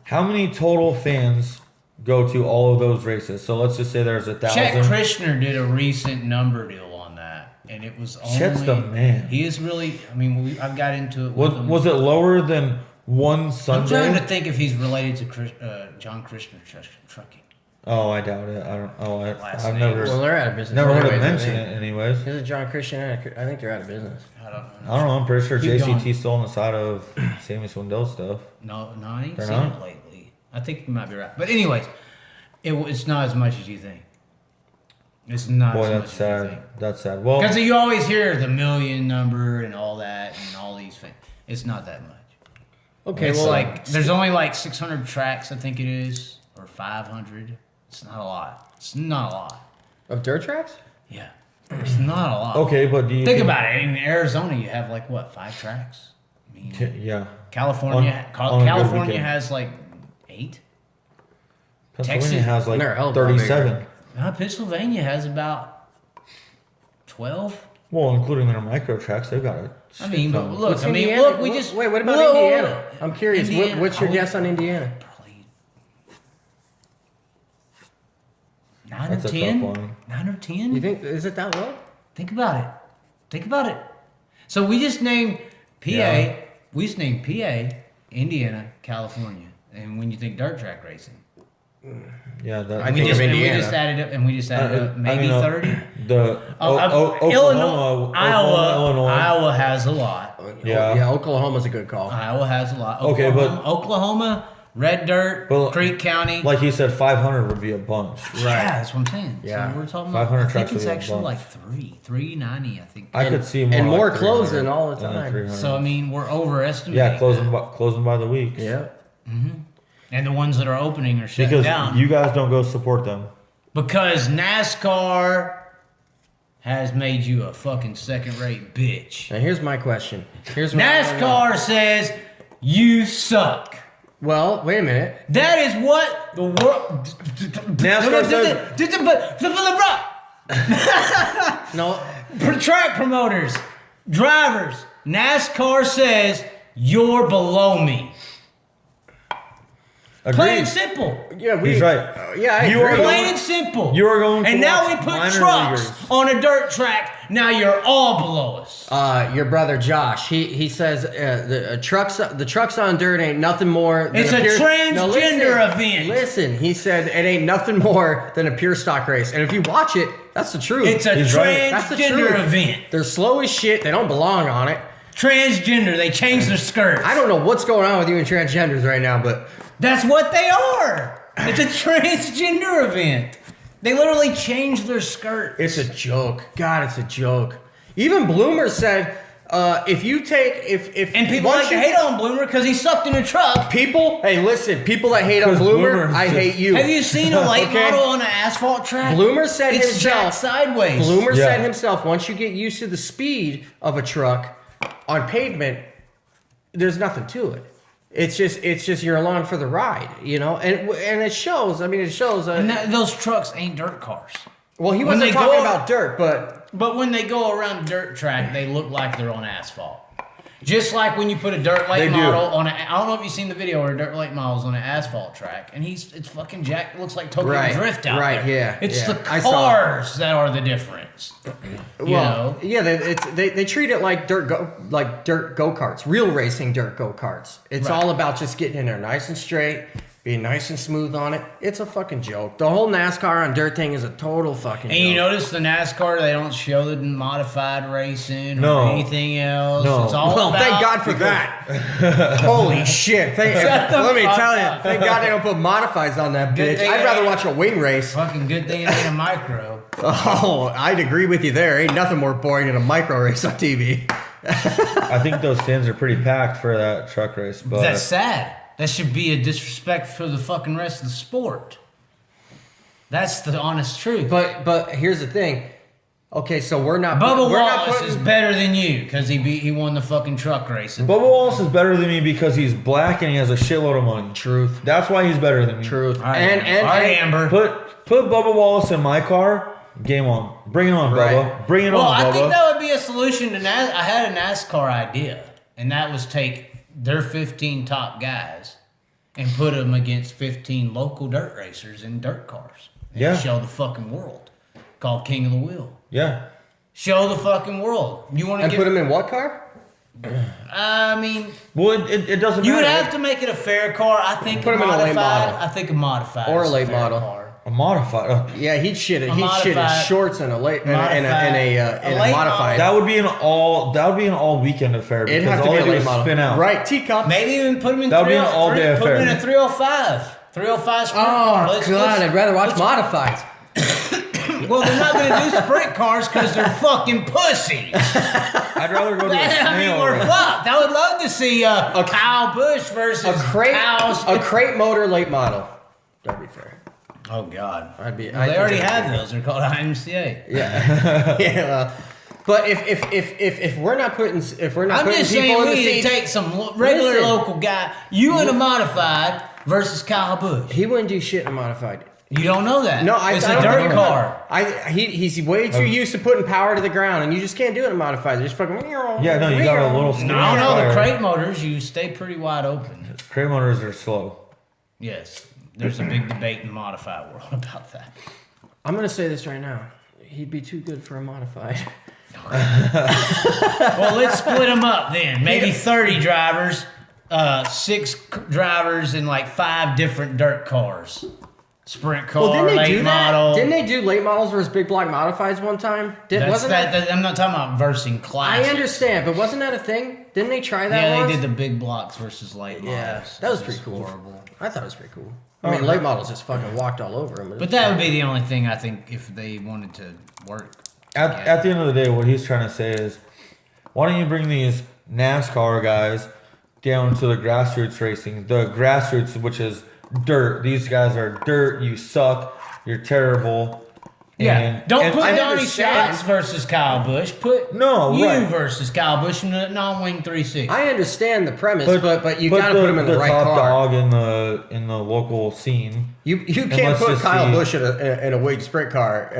[SPEAKER 2] How many total fans go to all of those races? So let's just say there's 1,000.
[SPEAKER 1] Chet Krishner did a recent number deal on that, and it was only.
[SPEAKER 2] Chet's the man.
[SPEAKER 1] He is really. I mean, I've got into it. With him.
[SPEAKER 2] Was it lower than one
[SPEAKER 1] I'm
[SPEAKER 2] Sunday?
[SPEAKER 1] trying to think if he's related to John Krishner trucking.
[SPEAKER 2] Oh, I doubt it. I don't. Oh,
[SPEAKER 1] Last
[SPEAKER 2] I've
[SPEAKER 1] name.
[SPEAKER 2] never.
[SPEAKER 3] Well, they're out of business.
[SPEAKER 2] Never heard
[SPEAKER 3] anyways,
[SPEAKER 2] him
[SPEAKER 3] I
[SPEAKER 2] mention
[SPEAKER 3] think.
[SPEAKER 2] it, anyways.
[SPEAKER 3] Is it John Christian? I think they're out of business.
[SPEAKER 1] I don't
[SPEAKER 2] I don't know. I'm pretty sure
[SPEAKER 1] Keep
[SPEAKER 2] JCT's
[SPEAKER 1] going.
[SPEAKER 2] still on the side of Sammy Swindell stuff.
[SPEAKER 1] No, I ain't
[SPEAKER 2] They're
[SPEAKER 1] seen
[SPEAKER 2] not?
[SPEAKER 1] it lately. I think you might be right. But anyways, it's not as much as you think. It's not
[SPEAKER 2] Boy,
[SPEAKER 1] as much
[SPEAKER 2] that's
[SPEAKER 1] as you
[SPEAKER 2] sad.
[SPEAKER 1] think.
[SPEAKER 2] That's sad. Well,
[SPEAKER 1] Because you always hear the million number and all that and all these things. It's not that much.
[SPEAKER 3] Okay,
[SPEAKER 1] It's
[SPEAKER 3] well,
[SPEAKER 1] like there's only like 600 tracks, I think it is, or 500. It's not a lot. It's not a lot.
[SPEAKER 3] of dirt tracks?
[SPEAKER 1] Yeah, it's not a lot.
[SPEAKER 2] okay, but do you
[SPEAKER 1] Think about it. In Arizona, you have like what, 5 tracks? I mean,
[SPEAKER 2] Yeah.
[SPEAKER 1] California,
[SPEAKER 2] on a good
[SPEAKER 1] California
[SPEAKER 2] weekend.
[SPEAKER 1] has like 8.
[SPEAKER 2] Pennsylvania
[SPEAKER 1] Texas-
[SPEAKER 2] has like
[SPEAKER 3] They're a hell of a lot
[SPEAKER 2] 37.
[SPEAKER 1] Pennsylvania has about 12.
[SPEAKER 2] Well, including their micro tracks, they've got it.
[SPEAKER 1] I mean, but look,
[SPEAKER 3] What's
[SPEAKER 1] I mean,
[SPEAKER 3] Indiana?
[SPEAKER 1] look, we just
[SPEAKER 3] Wait, what about
[SPEAKER 1] look,
[SPEAKER 3] Indiana? I'm curious.
[SPEAKER 1] Indiana,
[SPEAKER 3] What's your
[SPEAKER 1] I would
[SPEAKER 3] guess on Indiana?
[SPEAKER 1] Probably 9
[SPEAKER 2] That's
[SPEAKER 1] or
[SPEAKER 2] a
[SPEAKER 1] 10.
[SPEAKER 2] tough one.
[SPEAKER 1] 9 or 10.
[SPEAKER 3] You think is it that low?
[SPEAKER 1] Think about it. Think about it. So we just named PA.
[SPEAKER 2] Yeah.
[SPEAKER 1] We just named PA, Indiana, California, and when you think dirt track racing,
[SPEAKER 2] Yeah, that.
[SPEAKER 3] I
[SPEAKER 1] we
[SPEAKER 3] think
[SPEAKER 1] just
[SPEAKER 3] of
[SPEAKER 1] and we
[SPEAKER 3] Indiana.
[SPEAKER 1] just added up, and we just added up maybe 30.
[SPEAKER 2] The
[SPEAKER 1] Illinois, Iowa,
[SPEAKER 2] Illinois.
[SPEAKER 1] Iowa has a lot.
[SPEAKER 2] Yeah.
[SPEAKER 3] Yeah, Oklahoma's a good call.
[SPEAKER 1] Iowa has a lot.
[SPEAKER 2] Okay, but-
[SPEAKER 1] Oklahoma, Red Dirt,
[SPEAKER 2] But-
[SPEAKER 1] Creek County.
[SPEAKER 2] Like he said, 500 would be a bunch.
[SPEAKER 1] Yeah, that's what I'm saying.
[SPEAKER 3] Yeah.
[SPEAKER 1] So we're talking about.
[SPEAKER 2] 500
[SPEAKER 1] I think
[SPEAKER 2] tracks
[SPEAKER 1] it's
[SPEAKER 2] would be a
[SPEAKER 1] actually
[SPEAKER 2] bunch.
[SPEAKER 1] like 390. I think.
[SPEAKER 2] I could see more.
[SPEAKER 3] and
[SPEAKER 2] like
[SPEAKER 3] more
[SPEAKER 2] 300
[SPEAKER 3] closing all the
[SPEAKER 2] than
[SPEAKER 3] time.
[SPEAKER 2] 300.
[SPEAKER 1] So I mean, we're overestimating.
[SPEAKER 2] yeah, closing by the week.
[SPEAKER 3] Yeah.
[SPEAKER 1] And the ones that are opening are shut
[SPEAKER 2] Because
[SPEAKER 1] down.
[SPEAKER 2] you guys don't go support them.
[SPEAKER 1] Because NASCAR has made you a fucking second-rate bitch.
[SPEAKER 3] Now here's my question. Here's what I wanna know.
[SPEAKER 1] NASCAR says you suck.
[SPEAKER 3] Well, wait a minute.
[SPEAKER 1] That is what the world.
[SPEAKER 2] NASCAR
[SPEAKER 3] No,
[SPEAKER 1] Track promoters, drivers, NASCAR says you're below me. Plain
[SPEAKER 2] Agreed.
[SPEAKER 1] and simple.
[SPEAKER 3] yeah,
[SPEAKER 2] He's right.
[SPEAKER 3] Yeah, I
[SPEAKER 2] You are
[SPEAKER 3] agree.
[SPEAKER 1] Plain and simple.
[SPEAKER 2] You are going to
[SPEAKER 1] and now we
[SPEAKER 2] watch
[SPEAKER 1] put
[SPEAKER 2] minor
[SPEAKER 1] trucks
[SPEAKER 2] leaguers.
[SPEAKER 1] on a dirt track. Now you're all below us.
[SPEAKER 3] Your brother Josh, he says the trucks on dirt ain't nothing more. Than
[SPEAKER 1] It's a
[SPEAKER 3] pure,
[SPEAKER 1] transgender event.
[SPEAKER 3] Listen, he said it ain't nothing more than a pure stock race, and if you watch it, that's the truth.
[SPEAKER 1] It's a
[SPEAKER 2] He's right.
[SPEAKER 3] That's the
[SPEAKER 1] transgender
[SPEAKER 3] truth.
[SPEAKER 1] event.
[SPEAKER 3] They're slow as shit. They don't belong on it.
[SPEAKER 1] Transgender. They changed their skirts.
[SPEAKER 3] I don't know what's going on with you and transgenders right now, but
[SPEAKER 1] That's what they are. It's a transgender event. They literally changed their skirts.
[SPEAKER 3] it's a joke. God, it's a joke. Even Bloomer said, if you take if
[SPEAKER 1] And people
[SPEAKER 3] once
[SPEAKER 1] like to
[SPEAKER 3] you-
[SPEAKER 1] hate on Bloomer because he sucked in a truck.
[SPEAKER 3] people. Hey, listen, people that hate on
[SPEAKER 2] 'Cause
[SPEAKER 3] Bloomer,
[SPEAKER 2] Bloomer's
[SPEAKER 3] I
[SPEAKER 2] just-
[SPEAKER 3] hate you.
[SPEAKER 1] Have you seen a late
[SPEAKER 3] Okay.
[SPEAKER 1] model on an asphalt track?
[SPEAKER 3] Bloomer said
[SPEAKER 1] it's
[SPEAKER 3] himself.
[SPEAKER 1] jacked sideways.
[SPEAKER 3] Bloomer
[SPEAKER 2] Yeah.
[SPEAKER 3] said himself, once you get used to the speed of a truck on pavement, there's nothing to it. It's just you're along for the ride, you know, and it shows. I mean, it shows.
[SPEAKER 1] And those trucks ain't dirt cars.
[SPEAKER 3] Well, he
[SPEAKER 1] when
[SPEAKER 3] wasn't
[SPEAKER 1] they
[SPEAKER 3] talking
[SPEAKER 1] go-
[SPEAKER 3] about dirt, but
[SPEAKER 1] when they go around a dirt track, they look like they're on asphalt. Just like when you put a dirt late
[SPEAKER 2] They do.
[SPEAKER 1] model on a, I don't know if you've seen the video where a dirt late model's on an asphalt track, and it's fucking jacked. It looks like Tokyo
[SPEAKER 3] Right,
[SPEAKER 1] Drift out
[SPEAKER 3] right,
[SPEAKER 1] there.
[SPEAKER 3] yeah,
[SPEAKER 1] It's
[SPEAKER 3] yeah.
[SPEAKER 1] the
[SPEAKER 3] I saw
[SPEAKER 1] cars that are the difference. You know?
[SPEAKER 3] yeah, they treat it like dirt go karts, real racing dirt go karts. It's
[SPEAKER 1] Right.
[SPEAKER 3] all about just getting in there nice and straight, being nice and smooth on it. It's a fucking joke. The whole NASCAR on dirt thing is a total fucking joke.
[SPEAKER 1] And you notice the NASCAR, they don't show the modified racing or
[SPEAKER 2] No.
[SPEAKER 1] anything else.
[SPEAKER 2] No.
[SPEAKER 1] It's all
[SPEAKER 3] Well,
[SPEAKER 1] about,
[SPEAKER 3] thank God for that. Holy shit. Let me tell you, thank God they don't put modifies on that
[SPEAKER 1] Good
[SPEAKER 3] bitch.
[SPEAKER 1] thing
[SPEAKER 3] I'd rather
[SPEAKER 1] they-
[SPEAKER 3] watch a wing race.
[SPEAKER 1] Fucking good thing it ain't a micro.
[SPEAKER 3] Oh, I'd agree with you there. Ain't nothing more boring than a micro race on TV.
[SPEAKER 2] I think those stands are pretty packed for that truck race, but
[SPEAKER 1] That's sad. That should be a disrespect for the fucking rest of the sport. That's the honest truth.
[SPEAKER 3] But here's the thing. Okay, so we're not
[SPEAKER 1] Bubba
[SPEAKER 3] we're not
[SPEAKER 1] Wallace
[SPEAKER 3] putting-
[SPEAKER 1] is better than you because he won the fucking truck racing.
[SPEAKER 2] Bubba Wallace is better than me because he's black and he has a shitload of money.
[SPEAKER 3] Truth.
[SPEAKER 2] That's why he's better than me.
[SPEAKER 3] Truth.
[SPEAKER 1] All right,
[SPEAKER 3] And
[SPEAKER 1] Amber.
[SPEAKER 2] Put Bubba Wallace in my car. Game on. Bring it on,
[SPEAKER 3] Right.
[SPEAKER 2] Bubba. Bring it
[SPEAKER 1] Well,
[SPEAKER 2] on, Bubba.
[SPEAKER 1] I think that would be a solution to I had a NASCAR idea, and that was take their 15 top guys and put them against 15 local dirt racers in dirt cars. And
[SPEAKER 2] Yeah.
[SPEAKER 1] show the fucking world. Called King of the Wheel.
[SPEAKER 2] Yeah.
[SPEAKER 1] Show the fucking world. You want to
[SPEAKER 3] And
[SPEAKER 1] get
[SPEAKER 3] put him in what car?
[SPEAKER 1] I mean,
[SPEAKER 2] Well, it doesn't
[SPEAKER 1] you
[SPEAKER 2] matter.
[SPEAKER 1] would have to make it a fair car. I think
[SPEAKER 3] Put him in a late model.
[SPEAKER 1] I think a modified
[SPEAKER 3] Or a
[SPEAKER 1] is
[SPEAKER 3] late
[SPEAKER 1] fair
[SPEAKER 3] model.
[SPEAKER 1] car.
[SPEAKER 2] A modified.
[SPEAKER 3] Yeah, he'd shit it.
[SPEAKER 1] A
[SPEAKER 3] He'd shit his
[SPEAKER 1] modified-
[SPEAKER 3] shorts in a late in a
[SPEAKER 1] late
[SPEAKER 3] modified.
[SPEAKER 2] That would be an all weekend affair
[SPEAKER 3] It'd
[SPEAKER 2] because
[SPEAKER 3] have to
[SPEAKER 2] all
[SPEAKER 3] be
[SPEAKER 2] they
[SPEAKER 3] a
[SPEAKER 2] do
[SPEAKER 3] late
[SPEAKER 2] is
[SPEAKER 3] model.
[SPEAKER 2] spin out.
[SPEAKER 3] Right, teacup.
[SPEAKER 1] Maybe even put him in.
[SPEAKER 2] That would be an all-day
[SPEAKER 1] Put him in
[SPEAKER 2] affair.
[SPEAKER 1] a 305. 305 sprint car.
[SPEAKER 3] Oh God, I'd rather watch modifieds.
[SPEAKER 1] Well, they're not going to do sprint cars because they're fucking pussies.
[SPEAKER 2] I'd rather go to a
[SPEAKER 1] I mean,
[SPEAKER 2] snail
[SPEAKER 1] we're
[SPEAKER 2] race.
[SPEAKER 1] fucked. I would love to see a Kyle Busch versus
[SPEAKER 3] A
[SPEAKER 1] Kyle's.
[SPEAKER 3] crate motor late model. That'd be fair.
[SPEAKER 1] Oh God,
[SPEAKER 3] I'd be.
[SPEAKER 1] well, they already have those. They're called IMCA.
[SPEAKER 3] Yeah. Yeah. But if we're not putting
[SPEAKER 1] I'm
[SPEAKER 3] putting
[SPEAKER 1] just
[SPEAKER 3] people
[SPEAKER 1] saying
[SPEAKER 3] in the
[SPEAKER 1] we need to
[SPEAKER 3] seats,
[SPEAKER 1] take some regular
[SPEAKER 3] Listen.
[SPEAKER 1] local guy. You in a modified versus Kyle Busch.
[SPEAKER 3] he wouldn't do shit in a modified.
[SPEAKER 1] You don't know that.
[SPEAKER 3] No,
[SPEAKER 1] it's
[SPEAKER 3] I
[SPEAKER 1] a
[SPEAKER 3] don't
[SPEAKER 1] dirt
[SPEAKER 3] know.
[SPEAKER 1] car.
[SPEAKER 3] He's way too used to putting power to the ground, and you just can't do it in a modified. They're just fucking.
[SPEAKER 2] Yeah, no, you got a little skinny
[SPEAKER 1] No, I don't know the
[SPEAKER 2] tire.
[SPEAKER 1] crate motors. You stay pretty wide open.
[SPEAKER 2] Crate motors are slow.
[SPEAKER 1] Yes, there's a big debate in the modified world about that.
[SPEAKER 3] I'm gonna say this right now. He'd be too good for a modified.
[SPEAKER 1] Well, let's split them up then. Maybe 30 drivers, 6 drivers, and like 5 different dirt cars. Sprint car,
[SPEAKER 3] Well, didn't they
[SPEAKER 1] late
[SPEAKER 3] do that?
[SPEAKER 1] model.
[SPEAKER 3] Didn't they do late models versus big block modifieds one time? Wasn't that?
[SPEAKER 1] I'm not talking about versing class.
[SPEAKER 3] I understand, but wasn't that a thing? Didn't they try that?
[SPEAKER 1] Yeah,
[SPEAKER 3] once?
[SPEAKER 1] they did the big blocks versus late models.
[SPEAKER 3] Yeah, that was
[SPEAKER 1] It
[SPEAKER 3] pretty cool.
[SPEAKER 1] Horrible.
[SPEAKER 3] I thought it was pretty cool. I mean, late models just fucking walked all over him.
[SPEAKER 1] But that would be the only thing I think if they wanted to work.
[SPEAKER 2] At the end of the day, what he's trying to say is, why don't you bring these NASCAR guys down to the grassroots racing? The grassroots, which is dirt. These guys are dirt. You suck. You're terrible.
[SPEAKER 1] Yeah,
[SPEAKER 2] And-
[SPEAKER 1] don't
[SPEAKER 2] and
[SPEAKER 1] put
[SPEAKER 2] I
[SPEAKER 1] Donnie
[SPEAKER 2] understand-
[SPEAKER 1] Schatz versus Kyle Busch. Put
[SPEAKER 2] No,
[SPEAKER 1] you
[SPEAKER 2] right.
[SPEAKER 1] versus Kyle Busch in a non-wing 360.
[SPEAKER 3] I understand the premise, but you gotta put him in the right
[SPEAKER 2] top
[SPEAKER 3] car.
[SPEAKER 2] dog in the local scene.
[SPEAKER 3] You can't
[SPEAKER 2] let's
[SPEAKER 3] put
[SPEAKER 2] just
[SPEAKER 3] Kyle
[SPEAKER 2] see-
[SPEAKER 3] Busch in a wig sprint car.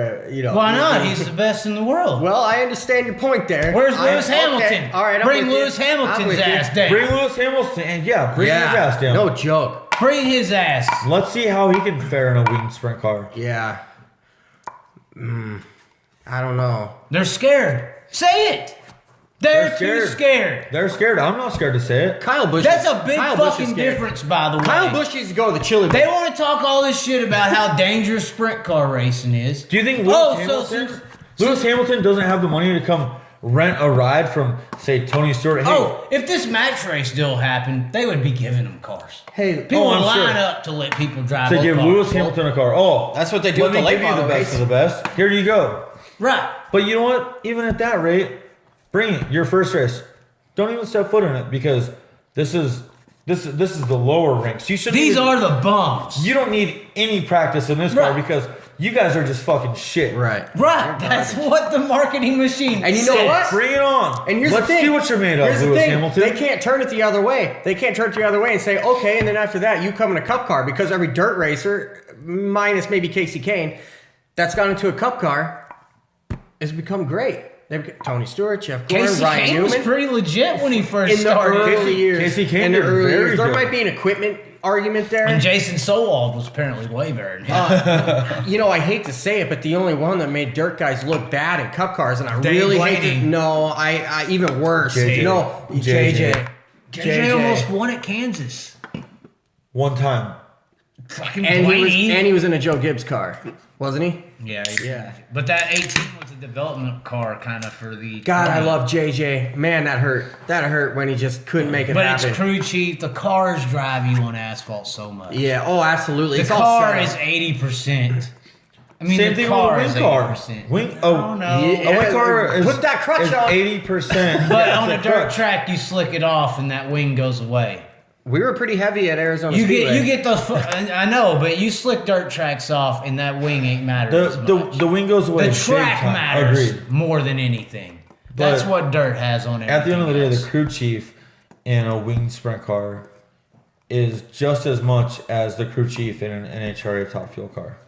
[SPEAKER 1] Why not? He's the best in the world.
[SPEAKER 3] Well, I understand your point there.
[SPEAKER 1] Where's Lewis
[SPEAKER 3] okay,
[SPEAKER 1] Hamilton?
[SPEAKER 3] All right, I'm
[SPEAKER 1] bring
[SPEAKER 3] with you.
[SPEAKER 1] Lewis
[SPEAKER 3] I'm
[SPEAKER 1] Hamilton's
[SPEAKER 3] with you.
[SPEAKER 1] ass down.
[SPEAKER 2] Bring Lewis Hamilton and bring his ass down.
[SPEAKER 3] No joke.
[SPEAKER 1] Bring his ass.
[SPEAKER 2] Let's see how he can fare in a winged sprint car.
[SPEAKER 3] Yeah. I don't know.
[SPEAKER 1] They're scared. Say it. They're too scared.
[SPEAKER 2] They're scared. I'm not scared to say it.
[SPEAKER 3] Kyle Busch.
[SPEAKER 1] That's a big
[SPEAKER 3] Kyle Busch is
[SPEAKER 1] fucking
[SPEAKER 3] scared.
[SPEAKER 1] difference, by the way.
[SPEAKER 3] Kyle Busch needs to go to the chili.
[SPEAKER 1] They want to talk all this shit about how dangerous sprint car racing is.
[SPEAKER 2] Do you think Lewis Hamilton doesn't have the money to come rent a ride from, say, Tony Stewart? Hey,
[SPEAKER 1] If this match race deal happened, they would be giving them cars.
[SPEAKER 3] Hey,
[SPEAKER 1] People would
[SPEAKER 2] I'm
[SPEAKER 1] line
[SPEAKER 2] sure.
[SPEAKER 1] up to let people drive
[SPEAKER 2] to
[SPEAKER 1] those
[SPEAKER 2] give
[SPEAKER 1] cars.
[SPEAKER 2] Lewis Hamilton a car. Oh,
[SPEAKER 3] That's what they do
[SPEAKER 2] let
[SPEAKER 3] with the
[SPEAKER 2] me
[SPEAKER 3] late
[SPEAKER 2] give you the
[SPEAKER 3] model
[SPEAKER 2] best
[SPEAKER 3] race.
[SPEAKER 2] of the best. Here you go.
[SPEAKER 1] Right.
[SPEAKER 2] But you know what? Even at that rate, bring it. Your first race. Don't even step foot in it because this is the lower ranks.
[SPEAKER 1] These are the bumps.
[SPEAKER 2] You don't need any practice in this car
[SPEAKER 1] Right.
[SPEAKER 2] because you guys are just fucking shit.
[SPEAKER 3] Right.
[SPEAKER 1] Right. That's what the marketing machine
[SPEAKER 3] And you know
[SPEAKER 1] says.
[SPEAKER 3] what?
[SPEAKER 2] Bring it on.
[SPEAKER 3] And here's
[SPEAKER 2] Let's
[SPEAKER 3] the thing.
[SPEAKER 2] see what you're made of,
[SPEAKER 3] Here's the
[SPEAKER 2] Lewis
[SPEAKER 3] thing.
[SPEAKER 2] Hamilton.
[SPEAKER 3] They can't turn it the other way. They can't turn it the other way and say, okay, and then after that, you come in a cup car because every dirt racer, minus maybe Casey Kane, that's gone into a cup car has become great. They've got Tony Stewart, Jeff Gordon,
[SPEAKER 1] Casey
[SPEAKER 3] Ryan
[SPEAKER 1] Kane was
[SPEAKER 3] Newman.
[SPEAKER 1] pretty legit when he first
[SPEAKER 3] In the
[SPEAKER 1] started.
[SPEAKER 3] early years.
[SPEAKER 2] Casey Kane
[SPEAKER 3] in the
[SPEAKER 2] did
[SPEAKER 3] early
[SPEAKER 2] very
[SPEAKER 3] years. There
[SPEAKER 2] good.
[SPEAKER 3] might be an equipment argument there.
[SPEAKER 1] And Jason Sowald was apparently way better than him.
[SPEAKER 3] You know, I hate to say it, but the only one that made dirt guys look bad in cup cars, and I
[SPEAKER 1] Dave
[SPEAKER 3] really hate
[SPEAKER 1] Blaney.
[SPEAKER 3] to. No, I even worse.
[SPEAKER 2] JJ.
[SPEAKER 3] No,
[SPEAKER 2] JJ.
[SPEAKER 3] JJ.
[SPEAKER 1] JJ almost won at Kansas.
[SPEAKER 2] One time.
[SPEAKER 1] Fucking
[SPEAKER 3] And
[SPEAKER 1] Blaney.
[SPEAKER 3] he was in a Joe Gibbs car, wasn't he?
[SPEAKER 1] Yeah.
[SPEAKER 3] Yeah.
[SPEAKER 1] But that 18 was a development car kind of for the.
[SPEAKER 3] God, I love JJ. Man, that hurt. That hurt when he just couldn't make it
[SPEAKER 1] But
[SPEAKER 3] happen.
[SPEAKER 1] it's crew chief. The cars drive you on asphalt so much.
[SPEAKER 3] Yeah. Oh, absolutely.
[SPEAKER 1] The
[SPEAKER 3] It's all
[SPEAKER 1] car
[SPEAKER 3] set
[SPEAKER 1] is
[SPEAKER 3] up.
[SPEAKER 1] 80%. I mean,
[SPEAKER 2] Same
[SPEAKER 1] the
[SPEAKER 2] thing
[SPEAKER 1] car
[SPEAKER 2] with
[SPEAKER 1] is
[SPEAKER 2] a wing car.
[SPEAKER 1] 80%.
[SPEAKER 2] Wing,
[SPEAKER 1] I don't know.
[SPEAKER 3] Yeah.
[SPEAKER 2] A wing car is,
[SPEAKER 3] Put that crutch
[SPEAKER 2] is
[SPEAKER 3] on.
[SPEAKER 2] 80%.
[SPEAKER 1] But on a dirt track, you slick it off and that wing goes away.
[SPEAKER 3] We were pretty heavy at Arizona
[SPEAKER 1] You
[SPEAKER 3] Speedway.
[SPEAKER 1] get those. I know, but you slick dirt tracks off and that wing ain't matter as much.
[SPEAKER 2] The wing goes away.
[SPEAKER 1] The
[SPEAKER 2] at the same
[SPEAKER 1] track
[SPEAKER 2] time.
[SPEAKER 1] matters
[SPEAKER 2] Agreed.
[SPEAKER 1] more than anything. That's
[SPEAKER 2] But
[SPEAKER 1] what dirt has on it.
[SPEAKER 2] At the end of the day, the crew chief in a winged sprint car is just as much as the crew chief in an NHRA top fuel car.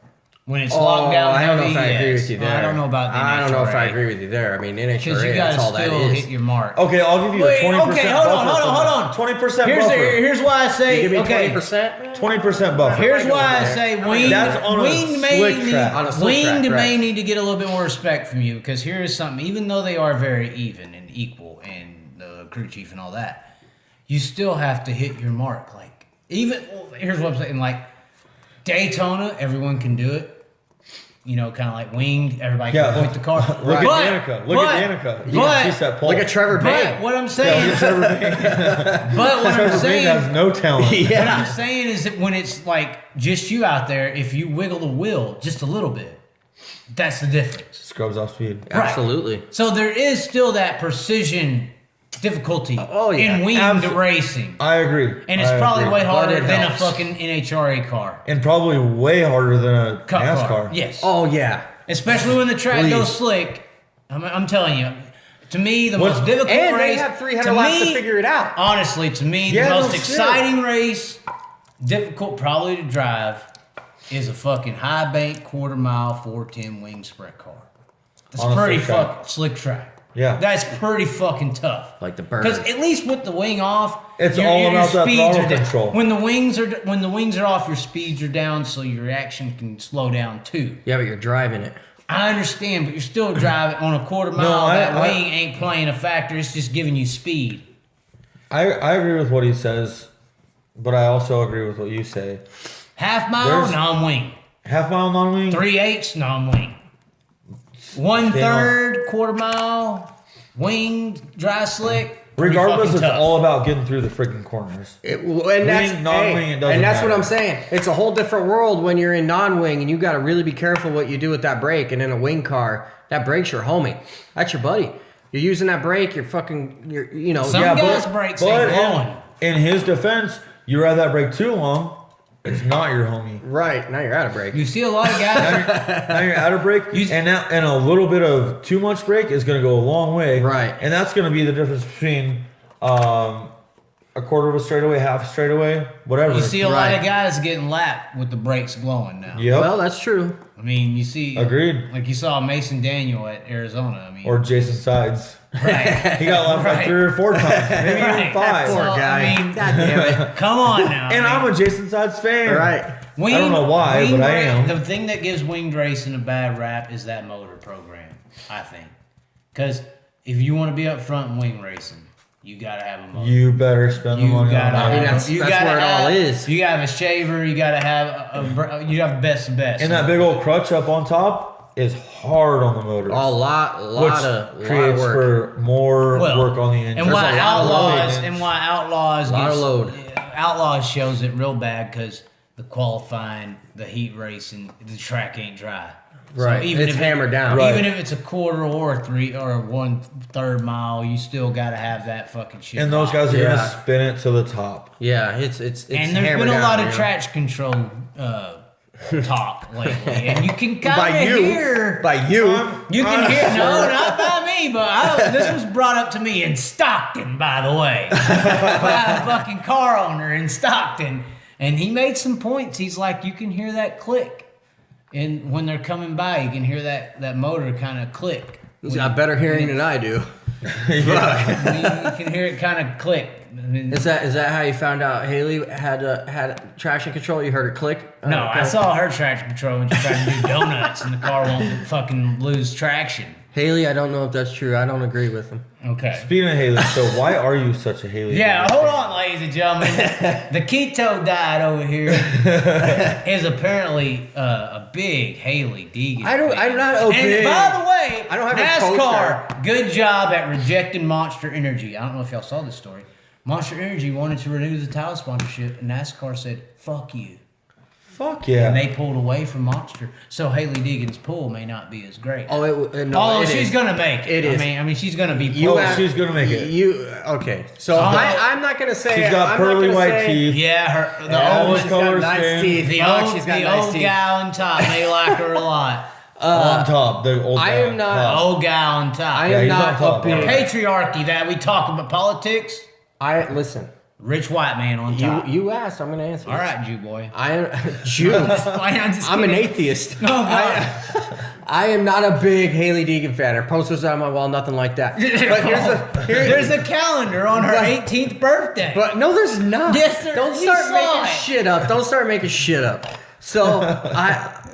[SPEAKER 1] When it's locked down,
[SPEAKER 3] I don't know
[SPEAKER 1] heavy,
[SPEAKER 3] if I agree
[SPEAKER 1] yes.
[SPEAKER 3] with you there.
[SPEAKER 1] I don't know about the
[SPEAKER 3] I don't know if I
[SPEAKER 1] NHRA.
[SPEAKER 3] agree with you there. I mean,
[SPEAKER 1] Because you
[SPEAKER 3] NHRA,
[SPEAKER 1] gotta
[SPEAKER 3] that's all that
[SPEAKER 1] still
[SPEAKER 3] is.
[SPEAKER 1] hit your mark.
[SPEAKER 2] Okay, I'll give you
[SPEAKER 1] Wait,
[SPEAKER 2] a 20%
[SPEAKER 1] okay,
[SPEAKER 2] buffer.
[SPEAKER 1] hold on.
[SPEAKER 2] 20%
[SPEAKER 1] Here's
[SPEAKER 2] buffer.
[SPEAKER 1] here's why I say
[SPEAKER 3] You give me
[SPEAKER 1] okay.
[SPEAKER 3] 20%?
[SPEAKER 2] 20% buffer.
[SPEAKER 1] Here's why I say
[SPEAKER 2] That's on a slick track.
[SPEAKER 3] On a slick track,
[SPEAKER 1] may
[SPEAKER 3] right.
[SPEAKER 1] need to get a little bit more respect from you because here is something. Even though they are very even and equal, and the crew chief and all that, you still have to hit your mark. Like here's what I'm saying. Like Daytona, everyone can do it. You know, kind of like winged. Everybody can point the car.
[SPEAKER 2] Look at Danica. Look at Danica.
[SPEAKER 1] But,
[SPEAKER 2] She's that pole.
[SPEAKER 3] Look at Trevor
[SPEAKER 1] but
[SPEAKER 3] Bay.
[SPEAKER 1] what I'm saying, but what I'm
[SPEAKER 2] Trevor Bain
[SPEAKER 1] saying,
[SPEAKER 2] has no talent.
[SPEAKER 1] what I'm saying is that when it's like just you out there, if you wiggle the wheel just a little bit, that's the difference.
[SPEAKER 2] Scrubs off speed.
[SPEAKER 3] Absolutely.
[SPEAKER 1] So there is still that precision difficulty in winged racing.
[SPEAKER 2] I agree.
[SPEAKER 1] And it's probably way harder
[SPEAKER 3] But it
[SPEAKER 1] than a
[SPEAKER 3] helps.
[SPEAKER 1] fucking NHRA car.
[SPEAKER 2] And probably way harder than a
[SPEAKER 1] Cup
[SPEAKER 2] NASCAR.
[SPEAKER 1] car. Yes.
[SPEAKER 3] Oh, yeah.
[SPEAKER 1] Especially when the track
[SPEAKER 3] Please.
[SPEAKER 1] goes slick. I'm telling you. To me, the most difficult
[SPEAKER 3] And
[SPEAKER 1] race.
[SPEAKER 3] they have 300 laps to figure it out.
[SPEAKER 1] Honestly, to me,
[SPEAKER 2] Yeah,
[SPEAKER 1] the
[SPEAKER 2] no
[SPEAKER 1] most
[SPEAKER 2] shit.
[SPEAKER 1] exciting race, difficult probably to drive, is a fucking high bank quarter mile 410 wing sprint car. That's
[SPEAKER 2] On a
[SPEAKER 1] pretty
[SPEAKER 2] slick track.
[SPEAKER 1] fucking slick track.
[SPEAKER 2] Yeah.
[SPEAKER 1] That's pretty fucking tough.
[SPEAKER 3] Like the bird.
[SPEAKER 1] Because at least with the wing off,
[SPEAKER 2] It's all about that
[SPEAKER 1] speeds
[SPEAKER 2] throttle
[SPEAKER 1] are down.
[SPEAKER 2] control.
[SPEAKER 1] When the wings are off, your speeds are down, so your action can slow down too.
[SPEAKER 3] Yeah, but you're driving it.
[SPEAKER 1] I understand, but you're still driving on a quarter mile.
[SPEAKER 2] I-
[SPEAKER 1] wing ain't playing a factor. It's just giving you speed.
[SPEAKER 2] I agree with what he says, but I also agree with what you say.
[SPEAKER 1] Half mile,
[SPEAKER 2] There's-
[SPEAKER 1] non-wing.
[SPEAKER 2] Half mile non-wing?
[SPEAKER 1] 3/8 non-wing. 1/3 quarter mile, wing, dry slick. pretty
[SPEAKER 2] Regardless,
[SPEAKER 1] fucking
[SPEAKER 2] it's
[SPEAKER 1] tough.
[SPEAKER 2] all about getting through the freaking corners.
[SPEAKER 3] And that's,
[SPEAKER 2] non-wing, it doesn't
[SPEAKER 3] and that's what
[SPEAKER 2] matter.
[SPEAKER 3] I'm saying. It's a whole different world when you're in non-wing, and you got to really be careful what you do with that brake. And in a wing car, that brake's your homie. That's your buddy. You're using that brake. You're you know.
[SPEAKER 1] Some
[SPEAKER 2] Yeah,
[SPEAKER 1] guys'
[SPEAKER 2] but-
[SPEAKER 1] brakes
[SPEAKER 2] but
[SPEAKER 1] ain't blowing.
[SPEAKER 2] in his defense, you ride that brake too long, it's not your homie.
[SPEAKER 3] Right now you're out of brake.
[SPEAKER 1] You see a lot of guys.
[SPEAKER 2] Now you're out of brake, and a little bit of too much brake is going to go a long way.
[SPEAKER 3] Right.
[SPEAKER 2] And that's going to be the difference between a quarter of a straightaway, half a straightaway, whatever.
[SPEAKER 1] You see a lot
[SPEAKER 3] Right.
[SPEAKER 1] of guys getting lapped with the brakes blowing now.
[SPEAKER 2] Yep.
[SPEAKER 3] Well, that's true.
[SPEAKER 1] I mean, you see.
[SPEAKER 2] Agreed.
[SPEAKER 1] Like you saw Mason Daniel at Arizona. I mean,
[SPEAKER 2] Or Jason Sides.
[SPEAKER 1] right.
[SPEAKER 2] He got lapped like
[SPEAKER 1] Right.
[SPEAKER 2] 3 or 4 times, maybe
[SPEAKER 1] Right.
[SPEAKER 2] even 5.
[SPEAKER 1] So,
[SPEAKER 3] Poor guy.
[SPEAKER 1] I mean,
[SPEAKER 3] God damn it.
[SPEAKER 1] come on now.
[SPEAKER 2] And I'm a Jason Sides fan.
[SPEAKER 3] Right.
[SPEAKER 2] I don't know why, but I am.
[SPEAKER 1] The thing that gives winged racing a bad rap is that motor program, I think. Because if you want to be up front in wing racing, you gotta have a motor.
[SPEAKER 2] You better spend the money on
[SPEAKER 3] I mean,
[SPEAKER 2] that.
[SPEAKER 3] that's where it all is.
[SPEAKER 1] You gotta have a shaver. You gotta have you have best of best.
[SPEAKER 2] And that big old crutch up on top is hard on the motors.
[SPEAKER 3] A lot
[SPEAKER 2] which
[SPEAKER 3] of
[SPEAKER 2] creates
[SPEAKER 3] work.
[SPEAKER 2] for more work on the engine.
[SPEAKER 1] And why
[SPEAKER 3] There's a lot of
[SPEAKER 1] Outlaws
[SPEAKER 2] load.
[SPEAKER 1] and why Outlaws
[SPEAKER 3] Lot of
[SPEAKER 1] gets,
[SPEAKER 3] load.
[SPEAKER 1] Outlaws shows it real bad because the qualifying, the heat racing, the track ain't dry.
[SPEAKER 3] Right. It's hammered down.
[SPEAKER 2] Right.
[SPEAKER 1] Even if it's a quarter or a 1/3 mile, you still gotta have that fucking shit.
[SPEAKER 2] And those guys are
[SPEAKER 3] Yeah.
[SPEAKER 2] gonna spin it to the top.
[SPEAKER 3] Yeah, it's
[SPEAKER 1] And there's
[SPEAKER 3] hammered
[SPEAKER 1] been a
[SPEAKER 3] down,
[SPEAKER 1] lot
[SPEAKER 3] you
[SPEAKER 1] of
[SPEAKER 3] know?
[SPEAKER 1] traction control talk lately, and you can kind
[SPEAKER 3] By
[SPEAKER 1] of
[SPEAKER 3] you.
[SPEAKER 1] hear.
[SPEAKER 3] By you.
[SPEAKER 1] You can hear, no, not by me, but this was brought up to me in Stockton, by the way, by a fucking car owner in Stockton, and he made some points. He's like, you can hear that click, and when they're coming by, you can hear that motor kind of click.
[SPEAKER 3] He's got better hearing than I do.
[SPEAKER 1] You can hear it kind of click. I mean,
[SPEAKER 3] Is that how you found out Hailie had traction control? You heard it click?
[SPEAKER 1] no, I saw her traction control when she tried to do donuts, and the car won't fucking lose traction.
[SPEAKER 3] Haley, I don't know if that's true. I don't agree with him.
[SPEAKER 1] Okay.
[SPEAKER 2] Speaking of Hailie, so why are you such a Hailie?
[SPEAKER 1] Yeah,
[SPEAKER 2] Deegan
[SPEAKER 1] hold
[SPEAKER 2] fan?
[SPEAKER 1] on, ladies and gentlemen. The Kitto diet over here is apparently a big Hailie Deegan.
[SPEAKER 3] I'm not a
[SPEAKER 1] And
[SPEAKER 3] big.
[SPEAKER 1] by the way,
[SPEAKER 3] I don't have a
[SPEAKER 1] NASCAR, good job at rejecting Monster Energy. I don't know if y'all saw this story. Monster Energy wanted to renew the title sponsorship, and NASCAR said, "Fuck you."
[SPEAKER 2] Fuck yeah.
[SPEAKER 1] And they pulled away from Monster, so Hailie Deegan's pull may not be as great.
[SPEAKER 3] Oh, no,
[SPEAKER 1] Although
[SPEAKER 3] it
[SPEAKER 1] she's
[SPEAKER 3] is.
[SPEAKER 1] gonna make it.
[SPEAKER 3] It is.
[SPEAKER 1] I mean, she's gonna be.
[SPEAKER 2] she's gonna make it.
[SPEAKER 3] Okay. So I'm not gonna say.
[SPEAKER 2] She's got
[SPEAKER 3] I'm
[SPEAKER 2] pearly
[SPEAKER 3] not gonna
[SPEAKER 2] white
[SPEAKER 3] say,
[SPEAKER 2] teeth.
[SPEAKER 1] Yeah,
[SPEAKER 3] Oh,
[SPEAKER 2] Always
[SPEAKER 3] she's got
[SPEAKER 2] color
[SPEAKER 3] nice
[SPEAKER 2] skin.
[SPEAKER 3] teeth.
[SPEAKER 1] the
[SPEAKER 3] Fuck,
[SPEAKER 1] old,
[SPEAKER 3] she's got
[SPEAKER 1] the
[SPEAKER 3] nice
[SPEAKER 1] old
[SPEAKER 3] teeth.
[SPEAKER 1] gal on top may like her a lot.
[SPEAKER 2] On top, the old
[SPEAKER 3] I
[SPEAKER 2] guy
[SPEAKER 3] am
[SPEAKER 2] on
[SPEAKER 3] not-
[SPEAKER 2] top.
[SPEAKER 1] Old gal on top.
[SPEAKER 3] I
[SPEAKER 2] Yeah,
[SPEAKER 3] am
[SPEAKER 2] he's on
[SPEAKER 3] not
[SPEAKER 2] top,
[SPEAKER 3] a big.
[SPEAKER 1] Patriarchy that we talk about politics.
[SPEAKER 3] Listen.
[SPEAKER 1] Rich white man on top.
[SPEAKER 3] You asked. I'm gonna answer.
[SPEAKER 1] All right, Jew boy.
[SPEAKER 3] I am Jew. I'm an atheist.
[SPEAKER 1] Oh, God.
[SPEAKER 3] I am not a big Hailie Deegan fan. Her posters on my wall, nothing like that. But
[SPEAKER 1] There's a calendar on her 18th birthday.
[SPEAKER 3] But no, there's not.
[SPEAKER 1] Yes, there-
[SPEAKER 3] Don't
[SPEAKER 1] we
[SPEAKER 3] start
[SPEAKER 1] saw
[SPEAKER 3] making
[SPEAKER 1] it.
[SPEAKER 3] shit up. Don't start making shit up. So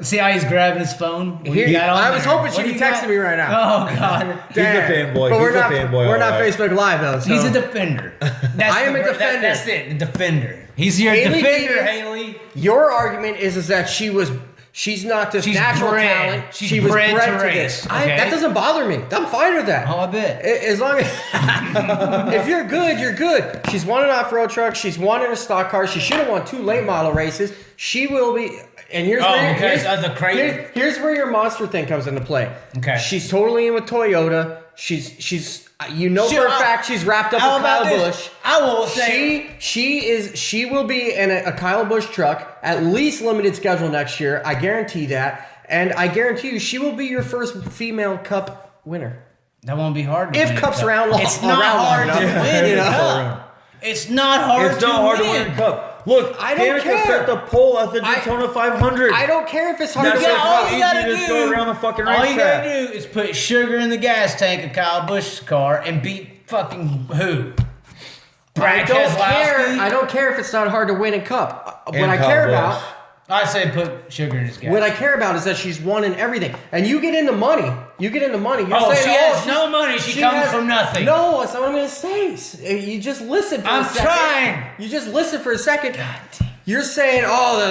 [SPEAKER 1] See how he's grabbing his phone? What
[SPEAKER 3] Here-
[SPEAKER 1] you got on
[SPEAKER 3] I was
[SPEAKER 1] there?
[SPEAKER 3] hoping she'd
[SPEAKER 1] What
[SPEAKER 3] be
[SPEAKER 1] do you got?
[SPEAKER 3] texting me right now.
[SPEAKER 1] Oh, God.
[SPEAKER 2] He's a fanboy.
[SPEAKER 3] But
[SPEAKER 2] He's a fanboy.
[SPEAKER 3] We're not
[SPEAKER 2] all right.
[SPEAKER 3] Facebook Live though. So.
[SPEAKER 1] He's a defender. That's
[SPEAKER 3] I am a defender.
[SPEAKER 1] That's it, the defender. He's your
[SPEAKER 3] Hailie
[SPEAKER 1] defender,
[SPEAKER 3] Deegan-
[SPEAKER 1] Hailie.
[SPEAKER 3] Your argument is that she's not this
[SPEAKER 1] She's
[SPEAKER 3] natural
[SPEAKER 1] bred.
[SPEAKER 3] talent.
[SPEAKER 1] She's
[SPEAKER 3] she was
[SPEAKER 1] bred
[SPEAKER 3] bred
[SPEAKER 1] to
[SPEAKER 3] to
[SPEAKER 1] race,
[SPEAKER 3] this.
[SPEAKER 1] okay?
[SPEAKER 3] That doesn't bother me. I'm fine with that.
[SPEAKER 1] Oh, I bet.
[SPEAKER 3] As long as if you're good, you're good. She's won an off-road truck. She's won in a stock car. She should have won 2 late model races. She will be. And here's here's where your monster thing comes into play.
[SPEAKER 1] Okay.
[SPEAKER 3] She's totally in with Toyota. She's for a fact she's wrapped up with Kyle Busch.
[SPEAKER 1] I will say
[SPEAKER 3] She will be in a Kyle Busch truck, at least limited schedule next year. I guarantee that. And I guarantee you she will be your first female cup winner.
[SPEAKER 1] that won't be hard to
[SPEAKER 3] If
[SPEAKER 1] win a
[SPEAKER 3] Cup's
[SPEAKER 1] cup.
[SPEAKER 3] around long,
[SPEAKER 1] It's not
[SPEAKER 3] around
[SPEAKER 1] hard
[SPEAKER 3] long
[SPEAKER 1] to
[SPEAKER 3] enough,
[SPEAKER 1] win
[SPEAKER 3] you
[SPEAKER 1] a
[SPEAKER 3] know?
[SPEAKER 1] cup. It's not hard
[SPEAKER 2] It's
[SPEAKER 1] to
[SPEAKER 2] not hard to
[SPEAKER 1] win.
[SPEAKER 2] win a cup. Look,
[SPEAKER 3] I don't
[SPEAKER 2] Danica
[SPEAKER 3] care.
[SPEAKER 2] set the pole at the Daytona 500.
[SPEAKER 3] I don't care if it's hard
[SPEAKER 2] That's
[SPEAKER 3] to
[SPEAKER 2] just
[SPEAKER 3] win.
[SPEAKER 2] how
[SPEAKER 1] all you
[SPEAKER 2] easy
[SPEAKER 1] gotta
[SPEAKER 2] it is to
[SPEAKER 1] do-
[SPEAKER 2] go around the fucking
[SPEAKER 1] All you
[SPEAKER 2] racetrack.
[SPEAKER 1] gotta do is put sugar in the gas tank of Kyle Busch's car and beat fucking who? Brad Keselowski?
[SPEAKER 3] I don't care if it's not hard to win a cup. What
[SPEAKER 2] And
[SPEAKER 3] I
[SPEAKER 2] Kyle
[SPEAKER 3] care
[SPEAKER 2] Busch.
[SPEAKER 3] about,
[SPEAKER 1] I say put sugar in his gas.
[SPEAKER 3] what I care about is that she's won in everything. And you get into money. You're
[SPEAKER 1] Oh,
[SPEAKER 3] saying,
[SPEAKER 1] she has
[SPEAKER 3] she's-
[SPEAKER 1] no money. She comes from nothing.
[SPEAKER 3] No, that's not what I'm gonna say. You just listen for
[SPEAKER 1] I'm
[SPEAKER 3] a second.
[SPEAKER 1] trying.
[SPEAKER 3] You just listen for a second. You're saying,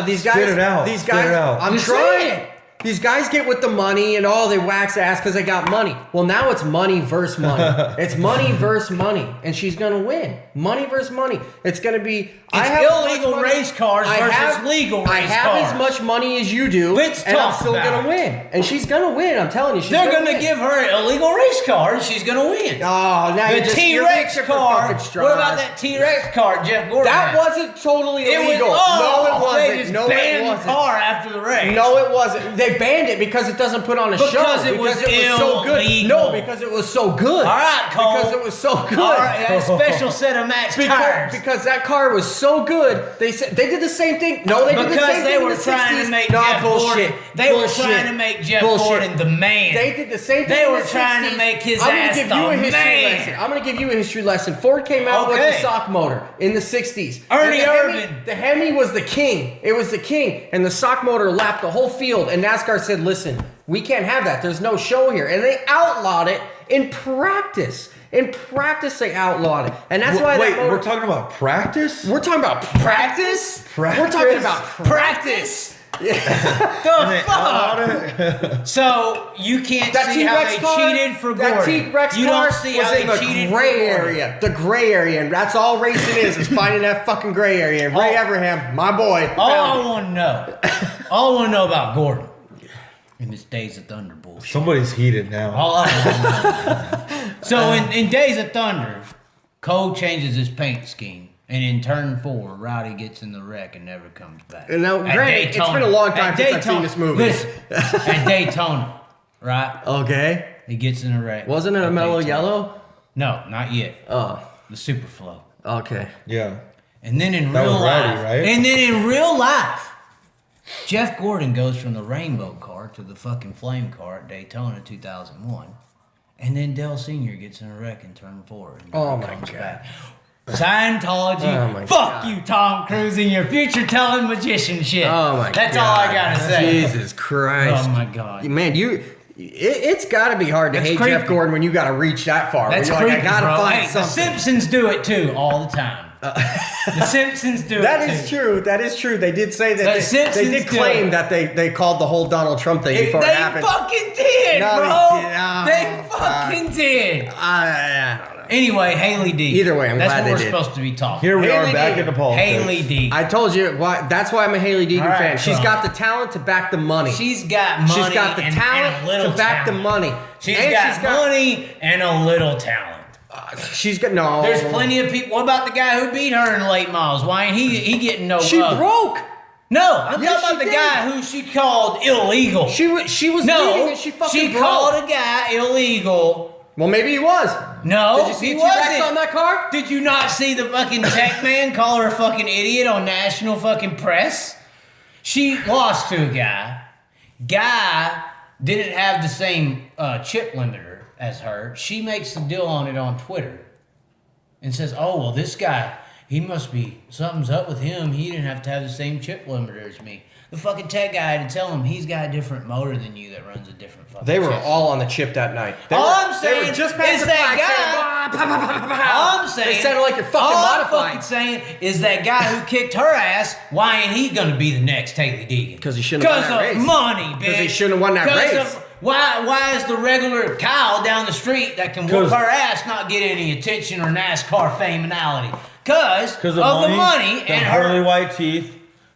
[SPEAKER 3] these guys.
[SPEAKER 2] Spit it out.
[SPEAKER 3] These
[SPEAKER 2] Spit
[SPEAKER 3] guys.
[SPEAKER 2] it out.
[SPEAKER 3] I'm
[SPEAKER 1] Just
[SPEAKER 3] trying.
[SPEAKER 1] say it.
[SPEAKER 3] These guys get with the money and they wax ass because they got money. Well, now it's money versus money. It's money versus money, and she's gonna win. Money versus money. It's gonna be.
[SPEAKER 1] It's illegal race cars versus legal race
[SPEAKER 3] I have
[SPEAKER 1] cars.
[SPEAKER 3] as much money as you do,
[SPEAKER 1] Let's
[SPEAKER 3] and I'm
[SPEAKER 1] talk
[SPEAKER 3] still
[SPEAKER 1] about
[SPEAKER 3] gonna
[SPEAKER 1] it.
[SPEAKER 3] win. And she's gonna win. I'm telling you, she's
[SPEAKER 1] They're
[SPEAKER 3] gonna
[SPEAKER 1] gonna
[SPEAKER 3] win.
[SPEAKER 1] give her an illegal race car and she's gonna win.
[SPEAKER 3] Oh, now
[SPEAKER 1] The
[SPEAKER 3] you're
[SPEAKER 1] T-Rex
[SPEAKER 3] reaching for
[SPEAKER 1] car.
[SPEAKER 3] fucking
[SPEAKER 1] What
[SPEAKER 3] straws.
[SPEAKER 1] about that T-Rex car Jeff Gordon
[SPEAKER 3] That
[SPEAKER 1] had?
[SPEAKER 3] wasn't totally
[SPEAKER 1] It was-
[SPEAKER 3] illegal.
[SPEAKER 1] oh,
[SPEAKER 3] No, it wasn't.
[SPEAKER 1] They just
[SPEAKER 3] No, it
[SPEAKER 1] banned the
[SPEAKER 3] wasn't.
[SPEAKER 1] car after the race.
[SPEAKER 3] No, it wasn't. They banned it because it doesn't put on a show.
[SPEAKER 1] Because it was
[SPEAKER 3] so good.
[SPEAKER 1] illegal.
[SPEAKER 3] No, because it was so good.
[SPEAKER 1] All right, Cole.
[SPEAKER 3] Because it was so good.
[SPEAKER 1] All right, that special set of match tires.
[SPEAKER 3] Because that car was so good, they did the same thing. No, they did the
[SPEAKER 1] Because
[SPEAKER 3] same
[SPEAKER 1] they
[SPEAKER 3] thing
[SPEAKER 1] were
[SPEAKER 3] in the
[SPEAKER 1] trying
[SPEAKER 3] 60s.
[SPEAKER 1] to make
[SPEAKER 3] No,
[SPEAKER 1] Jeff
[SPEAKER 3] bullshit.
[SPEAKER 1] Gordon. They were
[SPEAKER 3] Bullshit.
[SPEAKER 1] trying to make Jeff
[SPEAKER 3] Bullshit.
[SPEAKER 1] Gordon the man.
[SPEAKER 3] They did the same thing.
[SPEAKER 1] They
[SPEAKER 3] in
[SPEAKER 1] were
[SPEAKER 3] the
[SPEAKER 1] trying
[SPEAKER 3] 60s.
[SPEAKER 1] to make his
[SPEAKER 3] I'm gonna
[SPEAKER 1] ass
[SPEAKER 3] give
[SPEAKER 1] the
[SPEAKER 3] you a history
[SPEAKER 1] man.
[SPEAKER 3] lesson. I'm going to give you a history lesson. Ford came out with
[SPEAKER 1] Okay.
[SPEAKER 3] the sock motor in the 60s.
[SPEAKER 1] Ernie
[SPEAKER 3] And
[SPEAKER 1] Irvin.
[SPEAKER 3] The Hemi was the king. It was the king. And the sock motor lapped the whole field. And NASCAR said, listen, we can't have that. There's no show here. And they outlawed it in practice. In practice, they outlawed it. And that's why
[SPEAKER 2] Wait,
[SPEAKER 3] that motor...
[SPEAKER 2] we're talking about practice?
[SPEAKER 3] We're talking about practice?
[SPEAKER 2] Practice?
[SPEAKER 3] We're talking about practice.
[SPEAKER 1] The fuck? So you can't
[SPEAKER 3] That
[SPEAKER 1] see how
[SPEAKER 3] T-Rex
[SPEAKER 1] they
[SPEAKER 3] car,
[SPEAKER 1] cheated for
[SPEAKER 3] that
[SPEAKER 1] Gordon.
[SPEAKER 3] T-Rex
[SPEAKER 1] You
[SPEAKER 3] car
[SPEAKER 1] don't see how
[SPEAKER 3] was
[SPEAKER 1] they
[SPEAKER 3] in the
[SPEAKER 1] cheated
[SPEAKER 3] gray
[SPEAKER 1] for Gordon.
[SPEAKER 3] area. The gray area. And that's all racing is finding that fucking gray area. And Ray Everham, my boy.
[SPEAKER 1] All
[SPEAKER 3] found
[SPEAKER 1] I
[SPEAKER 3] it.
[SPEAKER 1] want to know, all I want to know about Gordon in this Days of Thunder bullshit.
[SPEAKER 2] Somebody's heated now.
[SPEAKER 1] All I want to know. So in Days of Thunder, Cole changes his paint scheme. And in turn 4, Rowdy gets in the wreck and never comes back.
[SPEAKER 3] And now,
[SPEAKER 1] At
[SPEAKER 3] granted, it's
[SPEAKER 1] Daytona.
[SPEAKER 3] been a long time
[SPEAKER 1] At
[SPEAKER 3] since I've seen
[SPEAKER 1] Daytona.
[SPEAKER 3] this movie.
[SPEAKER 1] Listen, at Daytona, right?
[SPEAKER 3] Okay.
[SPEAKER 1] He gets in a wreck.
[SPEAKER 3] Wasn't it a
[SPEAKER 1] at
[SPEAKER 3] mellow
[SPEAKER 1] Daytona.
[SPEAKER 3] yellow?
[SPEAKER 1] No, not yet.
[SPEAKER 3] Oh,
[SPEAKER 1] The Superflow.
[SPEAKER 3] okay.
[SPEAKER 2] Yeah.
[SPEAKER 1] And then in
[SPEAKER 2] That
[SPEAKER 1] real
[SPEAKER 2] was Rowdy,
[SPEAKER 1] life,
[SPEAKER 2] right?
[SPEAKER 1] and then in real life, Jeff Gordon goes from the rainbow car to the fucking flame car at Daytona 2001. And then Dale Sr. gets in a wreck in turn 4 and
[SPEAKER 3] Oh
[SPEAKER 1] never
[SPEAKER 3] my
[SPEAKER 1] comes
[SPEAKER 3] God.
[SPEAKER 1] back. Scientology,
[SPEAKER 3] Oh my
[SPEAKER 1] fuck
[SPEAKER 3] God.
[SPEAKER 1] you, Tom Cruise, and your future telling magician shit.
[SPEAKER 3] Oh my
[SPEAKER 1] That's
[SPEAKER 3] God.
[SPEAKER 1] all I gotta say.
[SPEAKER 3] Jesus Christ.
[SPEAKER 1] Oh my God.
[SPEAKER 3] Man, It's got to be hard to
[SPEAKER 1] That's
[SPEAKER 3] hate
[SPEAKER 1] creepy.
[SPEAKER 3] Jeff Gordon when you got to reach that far.
[SPEAKER 1] That's
[SPEAKER 3] You're
[SPEAKER 1] creepy,
[SPEAKER 3] like, I gotta
[SPEAKER 1] bro.
[SPEAKER 3] find
[SPEAKER 1] Hey,
[SPEAKER 3] something.
[SPEAKER 1] the Simpsons do it too all the time. The Simpsons do
[SPEAKER 3] That
[SPEAKER 1] it
[SPEAKER 3] is
[SPEAKER 1] too.
[SPEAKER 3] true. That is true. They did say that.
[SPEAKER 1] The
[SPEAKER 3] They
[SPEAKER 1] Simpsons
[SPEAKER 3] did
[SPEAKER 1] do
[SPEAKER 3] claim
[SPEAKER 1] it.
[SPEAKER 3] that they called the whole Donald Trump thing before
[SPEAKER 1] They
[SPEAKER 3] it happened.
[SPEAKER 1] fucking did,
[SPEAKER 3] No,
[SPEAKER 1] bro.
[SPEAKER 3] they did. Oh,
[SPEAKER 1] They fucking did.
[SPEAKER 3] I don't know.
[SPEAKER 1] Anyway, Hailie Deegan.
[SPEAKER 3] Either way, I'm
[SPEAKER 1] That's
[SPEAKER 3] glad
[SPEAKER 1] what
[SPEAKER 3] they
[SPEAKER 1] we're
[SPEAKER 3] did.
[SPEAKER 1] supposed to be talking.
[SPEAKER 2] Here we
[SPEAKER 3] Hailie
[SPEAKER 2] are back
[SPEAKER 3] Deegan.
[SPEAKER 2] into politics.
[SPEAKER 1] Hailie Deegan.
[SPEAKER 3] I told you why. That's why I'm a Hailie Deegan
[SPEAKER 1] All right,
[SPEAKER 3] fan. She's
[SPEAKER 1] Trump.
[SPEAKER 3] got the talent to back the money.
[SPEAKER 1] She's got money.
[SPEAKER 3] She's got the
[SPEAKER 1] and
[SPEAKER 3] talent
[SPEAKER 1] a little
[SPEAKER 3] to back
[SPEAKER 1] talent.
[SPEAKER 3] the money.
[SPEAKER 1] She's
[SPEAKER 3] And
[SPEAKER 1] got money and a little talent.
[SPEAKER 3] She's got no.
[SPEAKER 1] There's plenty of people. What about the guy who beat her in late miles? Why ain't he getting no?
[SPEAKER 3] She broke.
[SPEAKER 1] No, I'm
[SPEAKER 3] Yes,
[SPEAKER 1] talking about
[SPEAKER 3] she
[SPEAKER 1] the
[SPEAKER 3] did.
[SPEAKER 1] guy who she called illegal.
[SPEAKER 3] She was
[SPEAKER 1] no,
[SPEAKER 3] leading and she fucking broke.
[SPEAKER 1] called a guy illegal.
[SPEAKER 3] Well, maybe he was.
[SPEAKER 1] No,
[SPEAKER 3] Did you see
[SPEAKER 1] he
[SPEAKER 3] T-Rex
[SPEAKER 1] wasn't.
[SPEAKER 3] on that car?
[SPEAKER 1] Did you not see the fucking tech man call her a fucking idiot on national fucking press? She lost to a guy. Guy didn't have the same chip limiter as her. She makes the deal on it on Twitter and says, "Oh well, this guy, he must be something's up with him. He didn't have to have the same chip limiter as me." The fucking tech guy had to tell him he's got a different motor than you that runs a different fucking
[SPEAKER 3] They were
[SPEAKER 1] chip.
[SPEAKER 3] all on the chip that night.
[SPEAKER 1] All I'm
[SPEAKER 3] They
[SPEAKER 1] saying
[SPEAKER 3] were just past
[SPEAKER 1] is
[SPEAKER 3] the
[SPEAKER 1] that
[SPEAKER 3] flag saying,
[SPEAKER 1] guy.
[SPEAKER 3] "Bah, bah, bah, bah, bah."
[SPEAKER 1] All I'm saying,
[SPEAKER 3] They sounded like you're fucking
[SPEAKER 1] all
[SPEAKER 3] modifying.
[SPEAKER 1] I'm fucking saying is that guy who kicked her ass. Why ain't he gonna be the next Hailie Deegan?
[SPEAKER 3] 'Cause he shouldn't have won that
[SPEAKER 1] Because of
[SPEAKER 3] race.
[SPEAKER 1] money, bitch.
[SPEAKER 3] 'Cause he shouldn't have won that
[SPEAKER 1] 'Cause
[SPEAKER 3] race.
[SPEAKER 1] of- why is the regular Kyle down the street that can whoop
[SPEAKER 2] 'Cause-
[SPEAKER 1] her ass not get any attention or NASCAR fameality? Because of
[SPEAKER 2] of
[SPEAKER 1] the money
[SPEAKER 2] the
[SPEAKER 1] and
[SPEAKER 2] pearly
[SPEAKER 1] her
[SPEAKER 2] white teeth,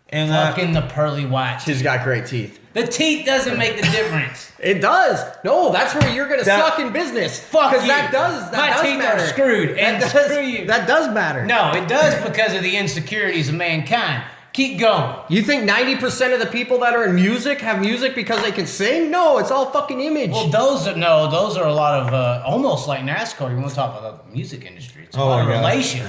[SPEAKER 2] and that.
[SPEAKER 1] fucking the pearly white.
[SPEAKER 3] She's got great teeth.
[SPEAKER 1] The teeth doesn't make the difference.
[SPEAKER 3] It does. No, that's where you're gonna
[SPEAKER 2] That-
[SPEAKER 3] suck in business.
[SPEAKER 1] Fuck
[SPEAKER 3] Because
[SPEAKER 1] you.
[SPEAKER 3] that does
[SPEAKER 1] My teeth
[SPEAKER 3] matter.
[SPEAKER 1] are screwed, and
[SPEAKER 3] that
[SPEAKER 1] screw
[SPEAKER 3] does,
[SPEAKER 1] you.
[SPEAKER 3] That does matter.
[SPEAKER 1] No, it does because of the insecurities of mankind. Keep going.
[SPEAKER 3] You think 90% of the people that are in music have music because they can sing? No, it's all fucking image.
[SPEAKER 1] Well, those are a lot of almost like NASCAR. You want to talk about the music industry? It's a
[SPEAKER 2] Oh,
[SPEAKER 1] lot of
[SPEAKER 2] yeah.
[SPEAKER 1] relations.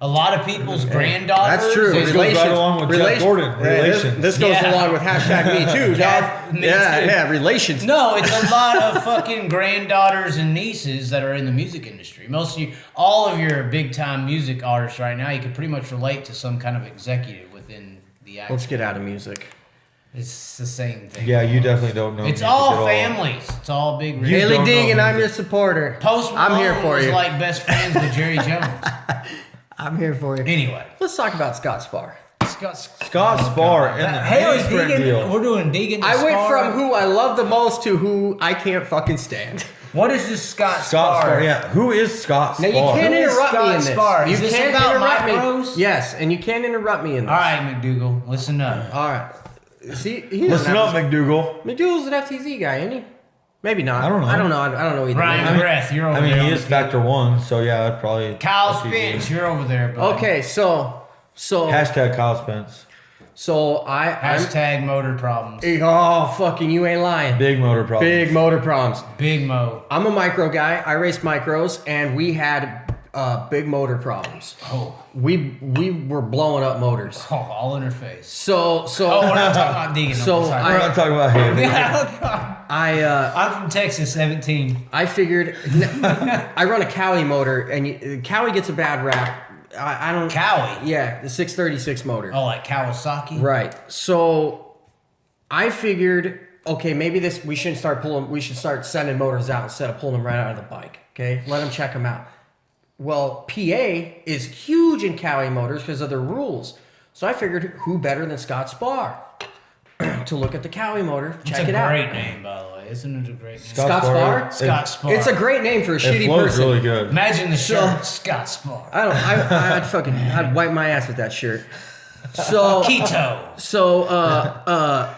[SPEAKER 1] A lot of people's granddaughters.
[SPEAKER 3] That's true.
[SPEAKER 2] This goes right along with Jeff Gordon.
[SPEAKER 3] Yeah,
[SPEAKER 2] Relations.
[SPEAKER 3] This goes
[SPEAKER 1] Yeah.
[SPEAKER 3] along with hashtag me too, dog.
[SPEAKER 1] Yeah, me
[SPEAKER 3] yeah,
[SPEAKER 1] too.
[SPEAKER 3] yeah, relations.
[SPEAKER 1] No, it's a lot of fucking granddaughters and nieces that are in the music industry. Most of you, all of your big time music artists right now, you can pretty much relate to some kind of executive within the act.
[SPEAKER 3] Let's get out of music.
[SPEAKER 1] It's the same thing.
[SPEAKER 2] Yeah, you definitely don't know.
[SPEAKER 1] It's
[SPEAKER 2] music
[SPEAKER 1] all
[SPEAKER 2] at
[SPEAKER 1] families. It's all big.
[SPEAKER 2] You
[SPEAKER 3] Hailie
[SPEAKER 2] don't know
[SPEAKER 3] Deegan, I'm
[SPEAKER 2] music.
[SPEAKER 3] your supporter.
[SPEAKER 1] Post Malone
[SPEAKER 3] I'm here for
[SPEAKER 1] was
[SPEAKER 3] you.
[SPEAKER 1] like best friends with Jerry Jones.
[SPEAKER 3] I'm here for you.
[SPEAKER 1] Anyway,
[SPEAKER 3] Let's talk about Scott Spar.
[SPEAKER 2] Scott Spar and the
[SPEAKER 1] Hailie
[SPEAKER 2] sprint
[SPEAKER 1] Deegan.
[SPEAKER 2] deal.
[SPEAKER 1] We're doing Deegan. to
[SPEAKER 3] I went
[SPEAKER 1] Spar.
[SPEAKER 3] from who I love the most to who I can't fucking stand.
[SPEAKER 1] What is this Scott
[SPEAKER 2] Scott Spar, yeah. Who is Scott
[SPEAKER 3] Now
[SPEAKER 2] Spar?
[SPEAKER 3] you can't
[SPEAKER 1] Who is
[SPEAKER 3] interrupt me
[SPEAKER 1] Scott
[SPEAKER 3] in this.
[SPEAKER 1] Spar?
[SPEAKER 3] You
[SPEAKER 1] Is this
[SPEAKER 3] can't
[SPEAKER 1] about
[SPEAKER 3] interrupt me.
[SPEAKER 1] micros?
[SPEAKER 3] Yes, and you can't interrupt me in this.
[SPEAKER 1] All right, McDougal, listen up.
[SPEAKER 3] All right. See, he doesn't
[SPEAKER 2] Listen
[SPEAKER 3] have
[SPEAKER 2] up, McDougal.
[SPEAKER 3] McDougal's an FTZ guy, isn't he? Maybe not.
[SPEAKER 2] I don't know.
[SPEAKER 3] I don't know. I don't know either.
[SPEAKER 1] Ryan Breath, you're over
[SPEAKER 2] I mean,
[SPEAKER 1] there.
[SPEAKER 2] he
[SPEAKER 1] on
[SPEAKER 2] is
[SPEAKER 1] the
[SPEAKER 2] Factor 1, so yeah, I'd probably.
[SPEAKER 1] Kyle
[SPEAKER 2] that's easy.
[SPEAKER 1] Spence, you're over there. Bud.
[SPEAKER 3] Okay, so
[SPEAKER 2] Hashtag Kyle Spence.
[SPEAKER 3] I'm
[SPEAKER 1] Hashtag motor problems.
[SPEAKER 3] oh fucking you ain't lying.
[SPEAKER 2] Big motor problems.
[SPEAKER 3] Big motor problems.
[SPEAKER 1] Big Mo.
[SPEAKER 3] I'm a micro guy. I race micros, and we had big motor problems.
[SPEAKER 1] Oh,
[SPEAKER 3] We were blowing up motors.
[SPEAKER 1] all in her face.
[SPEAKER 3] So
[SPEAKER 1] Oh, we're not talking about Deegan.
[SPEAKER 3] So,
[SPEAKER 1] sorry.
[SPEAKER 2] We're not talking about him.
[SPEAKER 1] I'm from Texas, 17.
[SPEAKER 3] I figured I run a Cowie motor, and Cowie gets a bad rap. I don't.
[SPEAKER 1] Cowie.
[SPEAKER 3] Yeah, the 636 motor.
[SPEAKER 1] Oh, like Kawasaki?
[SPEAKER 3] Right. So I figured, okay, maybe we should start sending motors out instead of pulling them right out of the bike. Okay, let them check them out. Well, PA is huge in Cowie motors because of their rules. So I figured, who better than Scott Spar to look at the Cowie motor, check
[SPEAKER 1] It's
[SPEAKER 3] it
[SPEAKER 1] a
[SPEAKER 3] out.
[SPEAKER 1] great name, by the way. Isn't it a great name?
[SPEAKER 3] Scott Spar?
[SPEAKER 1] Scott Spar.
[SPEAKER 3] It's a great name for a
[SPEAKER 2] It
[SPEAKER 3] shitty
[SPEAKER 2] flows
[SPEAKER 3] person.
[SPEAKER 2] really good.
[SPEAKER 1] Imagine the
[SPEAKER 3] So-
[SPEAKER 1] shirt, Scott Spar.
[SPEAKER 3] I'd wipe my ass with that shirt. So
[SPEAKER 1] Keto.
[SPEAKER 3] So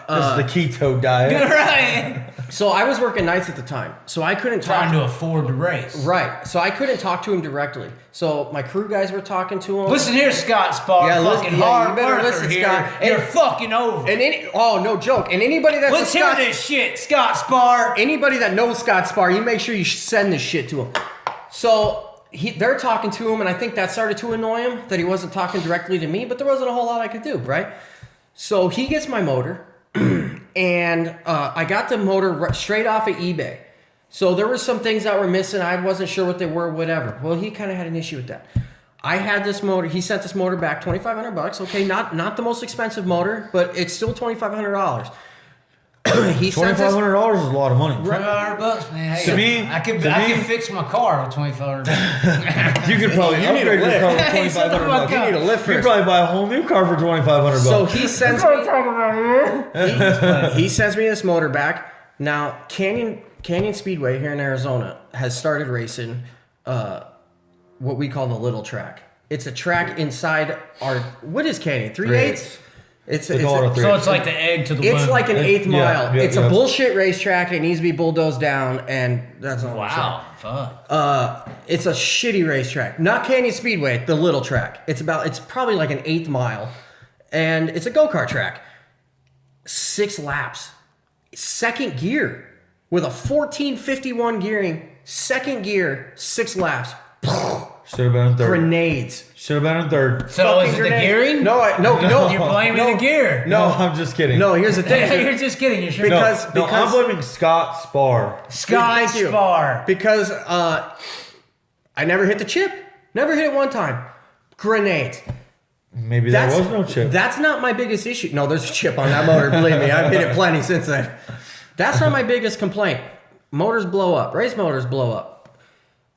[SPEAKER 2] This is the keto diet.
[SPEAKER 1] Right.
[SPEAKER 3] so I was working nights at the time, so I couldn't talk.
[SPEAKER 1] Trying to afford to race.
[SPEAKER 3] Right, so I couldn't talk to him directly. So my crew guys were talking to him.
[SPEAKER 1] Listen here, Scott Spar.
[SPEAKER 3] Yeah, listen-
[SPEAKER 1] fucking
[SPEAKER 3] yeah,
[SPEAKER 1] hard
[SPEAKER 3] you better
[SPEAKER 1] worker
[SPEAKER 3] listen,
[SPEAKER 1] here.
[SPEAKER 3] Scott.
[SPEAKER 1] You're
[SPEAKER 3] And-
[SPEAKER 1] fucking over.
[SPEAKER 3] And no joke. And anybody that's
[SPEAKER 1] Let's hear this shit, Scott Spar.
[SPEAKER 3] anybody that knows Scott Spar, you make sure you send this shit to him. So they're talking to him, and I think that started to annoy him that he wasn't talking directly to me. But there wasn't a whole lot I could do, right? So he gets my motor, and I got the motor straight off of eBay. So there were some things that were missing. I wasn't sure what they were, whatever. Well, he kind of had an issue with that. I had this motor. He sent this motor back, $2,500. Okay, not the most expensive motor, but it's still $2,500. He sends us,
[SPEAKER 2] $2,500 is a lot of money.
[SPEAKER 1] $2,500, man. Hey,
[SPEAKER 2] To me-
[SPEAKER 1] I can fix my car with $2,500.
[SPEAKER 2] You could probably
[SPEAKER 3] You need a
[SPEAKER 2] upgrade your
[SPEAKER 3] lift.
[SPEAKER 2] car with
[SPEAKER 1] Hey, shut the
[SPEAKER 2] $2,500.
[SPEAKER 1] fuck
[SPEAKER 3] you
[SPEAKER 1] up.
[SPEAKER 3] need a lift
[SPEAKER 2] You could
[SPEAKER 3] first.
[SPEAKER 2] probably buy a whole new car for $2,500.
[SPEAKER 3] So he sends me. He sends me this motor back. Now Canyon Speedway here in Arizona has started racing what we call the little track. It's a track inside our what is Canyon 3/8? It's
[SPEAKER 2] They call it a
[SPEAKER 1] So it's like the egg to the
[SPEAKER 3] it's
[SPEAKER 1] womb.
[SPEAKER 3] like an eighth
[SPEAKER 2] Yeah,
[SPEAKER 3] mile.
[SPEAKER 2] yeah,
[SPEAKER 3] It's
[SPEAKER 2] yeah.
[SPEAKER 3] a bullshit racetrack. It needs to be bulldozed down, and that's all.
[SPEAKER 1] Wow. Fuck.
[SPEAKER 3] It's a shitty racetrack. Not Canyon Speedway, the little track. It's probably like an eighth mile, and it's a go-kart track. 6 laps, second gear with a 1451 gearing, second gear, 6 laps.
[SPEAKER 2] Should have been in third.
[SPEAKER 3] Grenades.
[SPEAKER 2] Should have been in third.
[SPEAKER 1] So
[SPEAKER 3] Fucking
[SPEAKER 1] is it the
[SPEAKER 3] grenades.
[SPEAKER 1] gearing?
[SPEAKER 3] No.
[SPEAKER 1] You're blaming
[SPEAKER 3] no,
[SPEAKER 1] the gear.
[SPEAKER 2] No, I'm just kidding.
[SPEAKER 3] No, here's the thing.
[SPEAKER 1] You're just kidding. You're sure.
[SPEAKER 3] Because-
[SPEAKER 2] no, I'm blaming Scott Spar.
[SPEAKER 1] Sky
[SPEAKER 3] Thank you.
[SPEAKER 1] Spar.
[SPEAKER 3] Because I never hit the chip. Never hit it one time. Grenades.
[SPEAKER 2] Maybe there was no chip.
[SPEAKER 3] That's not my biggest issue. No, there's a chip on that motor. Believe me, I've hit it plenty since then. That's not my biggest complaint. Motors blow up. Race motors blow up.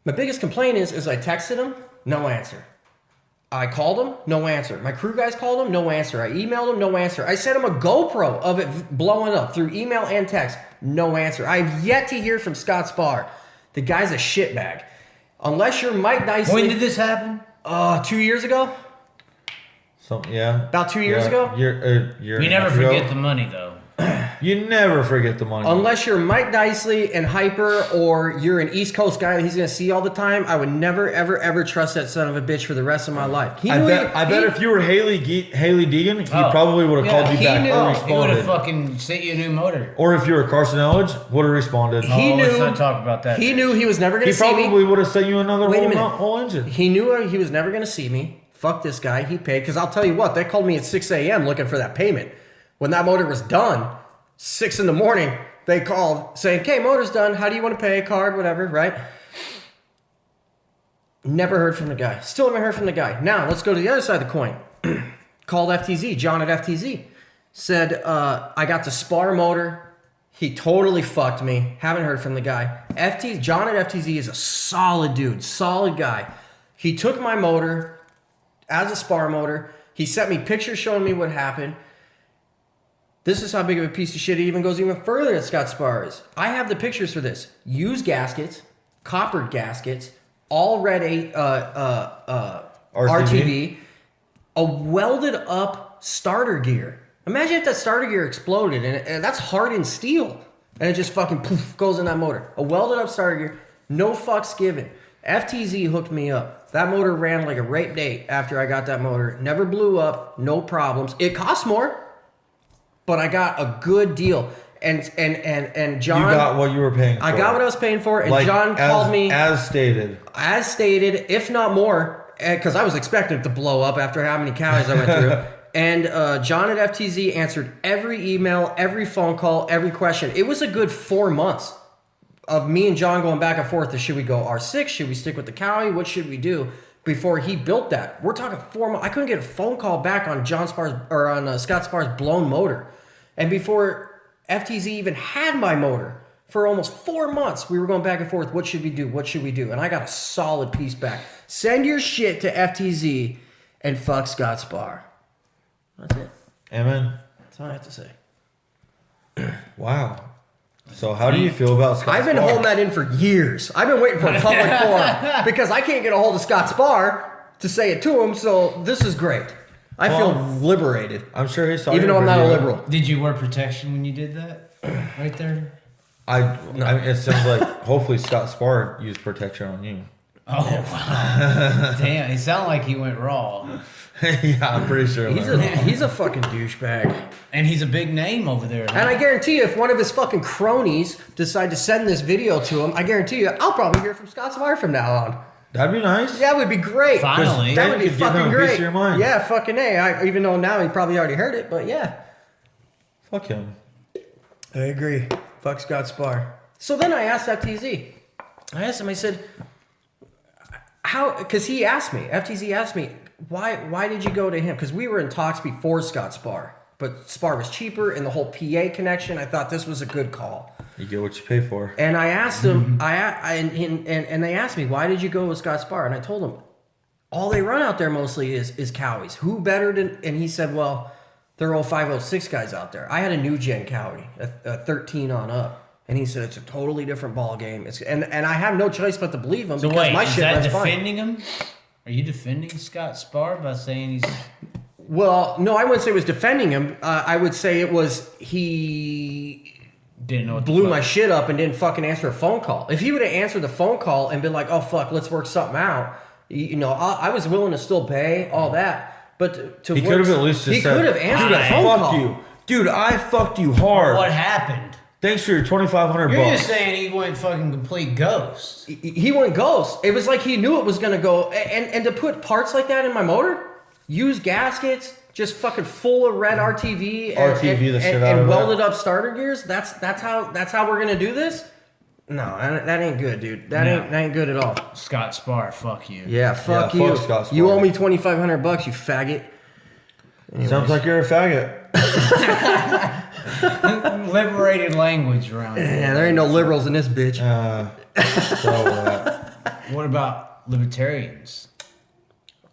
[SPEAKER 3] My biggest complaint is I texted him, no answer. I called him, no answer. My crew guys called him, no answer. I emailed him, no answer. I sent him a GoPro of it blowing up through email and text, no answer. I've yet to hear from Scott Spar. The guy's a shitbag. Unless you're Mike Nicely.
[SPEAKER 1] When did this happen?
[SPEAKER 3] 2 years ago?
[SPEAKER 2] So yeah.
[SPEAKER 3] About 2 years ago?
[SPEAKER 2] Year
[SPEAKER 1] You
[SPEAKER 2] and a
[SPEAKER 1] never
[SPEAKER 2] half ago.
[SPEAKER 1] forget the money, though.
[SPEAKER 2] You never forget the money.
[SPEAKER 3] Unless you're Mike Nicely and Hyper, or you're an East Coast guy that he's going to see all the time, I would never, ever, ever trust that son of a bitch for the rest of my life.
[SPEAKER 2] I bet if you were Hailie Deegan, he
[SPEAKER 1] Oh.
[SPEAKER 2] probably would have called you
[SPEAKER 3] he
[SPEAKER 2] back
[SPEAKER 3] knew.
[SPEAKER 2] or
[SPEAKER 1] He would
[SPEAKER 2] responded.
[SPEAKER 1] have fucking sent you a new motor.
[SPEAKER 2] Or if you were Carson Elledge, would have responded.
[SPEAKER 3] He
[SPEAKER 1] Let's
[SPEAKER 3] knew.
[SPEAKER 1] not talk about that.
[SPEAKER 3] He knew he was never going
[SPEAKER 2] He
[SPEAKER 3] to see me.
[SPEAKER 2] probably would have sent you another
[SPEAKER 3] Wait a minute.
[SPEAKER 2] whole engine.
[SPEAKER 3] He knew he was never going to see me. Fuck this guy. He paid. Because I'll tell you what, they called me at 6 a.m. looking for that payment. When that motor was done, 6 in the morning, they called saying, okay, motor's done. How do you want to pay? Card, whatever, right? Never heard from the guy. Still haven't heard from the guy. Now, let's go to the other side of the coin. Called FTZ, John at FTZ. Said, I got the Spar motor. He totally fucked me. Haven't heard from the guy. John at FTZ is a solid dude, solid guy. He took my motor as a Spar motor. He sent me pictures showing me what happened. This is how big of a piece of shit. It even goes even further than Scott Spar is. I have the pictures for this. Used gaskets, coppered gaskets, all red RTV, a welded up starter gear. Imagine if that starter gear exploded, and that's hardened steel, and it just fucking poof goes in that motor. A welded up starter gear, no fucks given. FTZ hooked me up. That motor ran like a rape date after I got that motor. Never blew up, no problems. It cost more, but I got a good deal. And John,
[SPEAKER 2] You got what you were paying for.
[SPEAKER 3] I got what I was paying for, and
[SPEAKER 2] Like,
[SPEAKER 3] John called me
[SPEAKER 2] as stated.
[SPEAKER 3] as stated, if not more, because I was expecting it to blow up after how many counties I went through. And John at FTZ answered every email, every phone call, every question. It was a good 4 months of me and John going back and forth to should we go R6, should we stick with the Cowie, what should we do before he built that. We're talking 4 months. I couldn't get a phone call back on Scott Spar's blown motor. And before FTZ even had my motor, for almost 4 months, we were going back and forth. What should we do? What should we do? And I got a solid piece back. Send your shit to FTZ and fuck Scott Spar. That's it.
[SPEAKER 2] Amen.
[SPEAKER 3] That's all I have to say.
[SPEAKER 2] Wow. So how do you feel about Scott
[SPEAKER 3] I've been
[SPEAKER 2] Spar?
[SPEAKER 3] holding that in for years. I've been waiting for a public forum because I can't get a hold of Scott Spar to say it to him. So this is great. I feel liberated,
[SPEAKER 2] I'm sure he saw
[SPEAKER 3] even
[SPEAKER 2] your
[SPEAKER 3] though I'm not a
[SPEAKER 2] video.
[SPEAKER 3] liberal.
[SPEAKER 1] Did you wear protection when you did that? Right there?
[SPEAKER 2] I mean, it sounds like hopefully Scott Spar used protection on you.
[SPEAKER 1] Oh, wow. Damn, it sounded like he went raw.
[SPEAKER 2] Yeah, I'm pretty sure.
[SPEAKER 3] He's a fucking douchebag.
[SPEAKER 1] And he's a big name over there.
[SPEAKER 3] And I guarantee you, if one of his fucking cronies decide to send this video to him, I guarantee you, I'll probably hear from Scott Spar from now on.
[SPEAKER 2] That'd be nice.
[SPEAKER 3] That would be great.
[SPEAKER 1] Finally.
[SPEAKER 3] That
[SPEAKER 2] Then
[SPEAKER 3] would be
[SPEAKER 2] you could give him
[SPEAKER 3] fucking
[SPEAKER 2] a piece
[SPEAKER 3] great.
[SPEAKER 2] of your mind.
[SPEAKER 3] Yeah, fucking A. Even though now he probably already heard it, but yeah.
[SPEAKER 2] Fuck him.
[SPEAKER 3] I agree. Fuck Scott Spar. So then I asked FTZ. I asked him, I said, how, because he asked me, FTZ asked me, why did you go to him? Because we were in talks before Scott Spar. But Spar was cheaper, and the whole PA connection, I thought this was a good call.
[SPEAKER 2] You get what you pay for.
[SPEAKER 3] And I asked him, and they asked me, why did you go with Scott Spar? And I told him, all they run out there mostly is Cowies. Who better than? And he said, well, there are all 506 guys out there. I had a new gen Cowie, a 13 on up. And he said it's a totally different ball game. And I have no choice but to believe him
[SPEAKER 1] So
[SPEAKER 3] because
[SPEAKER 1] wait,
[SPEAKER 3] my
[SPEAKER 1] is
[SPEAKER 3] shit
[SPEAKER 1] that
[SPEAKER 3] runs fine.
[SPEAKER 1] defending him? Are you defending Scott Spar by saying he's...
[SPEAKER 3] Well, no, I wouldn't say it was defending him. I would say it was he
[SPEAKER 1] Didn't know what
[SPEAKER 3] blew my shit up and didn't fucking answer a phone call. If he would have answered the phone call and been like, oh, fuck, let's work something out, you know, I was willing to still pay all that. But to
[SPEAKER 2] He could have at least just
[SPEAKER 3] he
[SPEAKER 2] said,
[SPEAKER 3] could have answered
[SPEAKER 2] dude,
[SPEAKER 3] a
[SPEAKER 2] I
[SPEAKER 3] phone
[SPEAKER 2] fucked
[SPEAKER 3] call.
[SPEAKER 2] you. Dude, I fucked you hard.
[SPEAKER 1] What happened?
[SPEAKER 2] Thanks for your $2,500
[SPEAKER 1] You're
[SPEAKER 2] bucks.
[SPEAKER 1] just saying he went fucking complete ghost.
[SPEAKER 3] He went ghost. It was like he knew it was going to go. And to put parts like that in my motor, use gaskets, just fucking full of red RTV and welded up starter gears. That's how we're gonna do this. No, that ain't good, dude. That ain't good at all.
[SPEAKER 1] Scott Spar, fuck you.
[SPEAKER 3] Yeah, fuck you.
[SPEAKER 2] Fuck Scott Spar.
[SPEAKER 3] You owe me $2,500, you faggot. Anyways.
[SPEAKER 2] Sounds like you're a faggot.
[SPEAKER 1] Liberated language around here.
[SPEAKER 3] Yeah, there ain't no liberals in this bitch.
[SPEAKER 1] What about libertarians?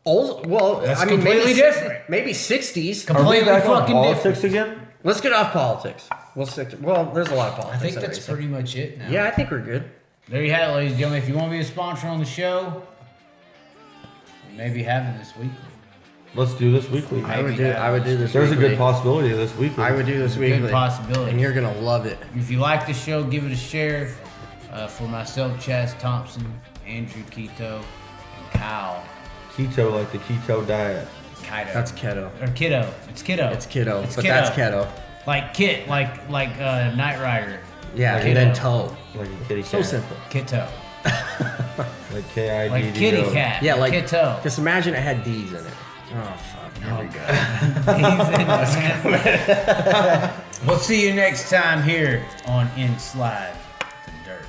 [SPEAKER 3] Well,
[SPEAKER 1] That's
[SPEAKER 3] I mean,
[SPEAKER 1] completely different.
[SPEAKER 3] Maybe 60s.
[SPEAKER 1] Completely
[SPEAKER 2] Back on
[SPEAKER 1] fucking
[SPEAKER 2] politics
[SPEAKER 1] different.
[SPEAKER 2] again?
[SPEAKER 3] Let's get off politics. We'll stick to, there's a lot of
[SPEAKER 1] I
[SPEAKER 3] politics.
[SPEAKER 1] think that's
[SPEAKER 3] already, so-
[SPEAKER 1] pretty much it now.
[SPEAKER 3] Yeah, I think we're good.
[SPEAKER 1] There you have it, ladies and gentlemen. If you want to be a sponsor on the show, we may be having this weekly.
[SPEAKER 2] Let's do this weekly.
[SPEAKER 3] I would do this
[SPEAKER 2] There's
[SPEAKER 3] weekly.
[SPEAKER 2] a good possibility of this weekly.
[SPEAKER 3] I would do this
[SPEAKER 1] Good
[SPEAKER 3] weekly.
[SPEAKER 1] possibility.
[SPEAKER 3] And you're gonna love it.
[SPEAKER 1] If you like the show, give it a share. For myself, Chaz Thompson, Andrew Kitto, and Kyle.
[SPEAKER 2] Keto, like the keto diet.
[SPEAKER 1] Kitto.
[SPEAKER 3] That's keto.
[SPEAKER 1] Or Kitto. It's Kitto.
[SPEAKER 3] It's keto,
[SPEAKER 1] It's
[SPEAKER 3] but
[SPEAKER 1] Kitto.
[SPEAKER 3] that's keto.
[SPEAKER 1] Like Kit, like Knight Rider.
[SPEAKER 3] Yeah,
[SPEAKER 1] Like
[SPEAKER 3] and then
[SPEAKER 1] keto.
[SPEAKER 3] toe.
[SPEAKER 2] Like a kitty cat.
[SPEAKER 3] So simple.
[SPEAKER 1] Kitto.
[SPEAKER 2] Like K-I-D-D-O.
[SPEAKER 1] Like kitty cat.
[SPEAKER 3] Yeah, like
[SPEAKER 1] Kitto.
[SPEAKER 3] just imagine it had D's in it. Oh fuck, here we go.
[SPEAKER 1] We'll see you next time here on In Slide to Dirt.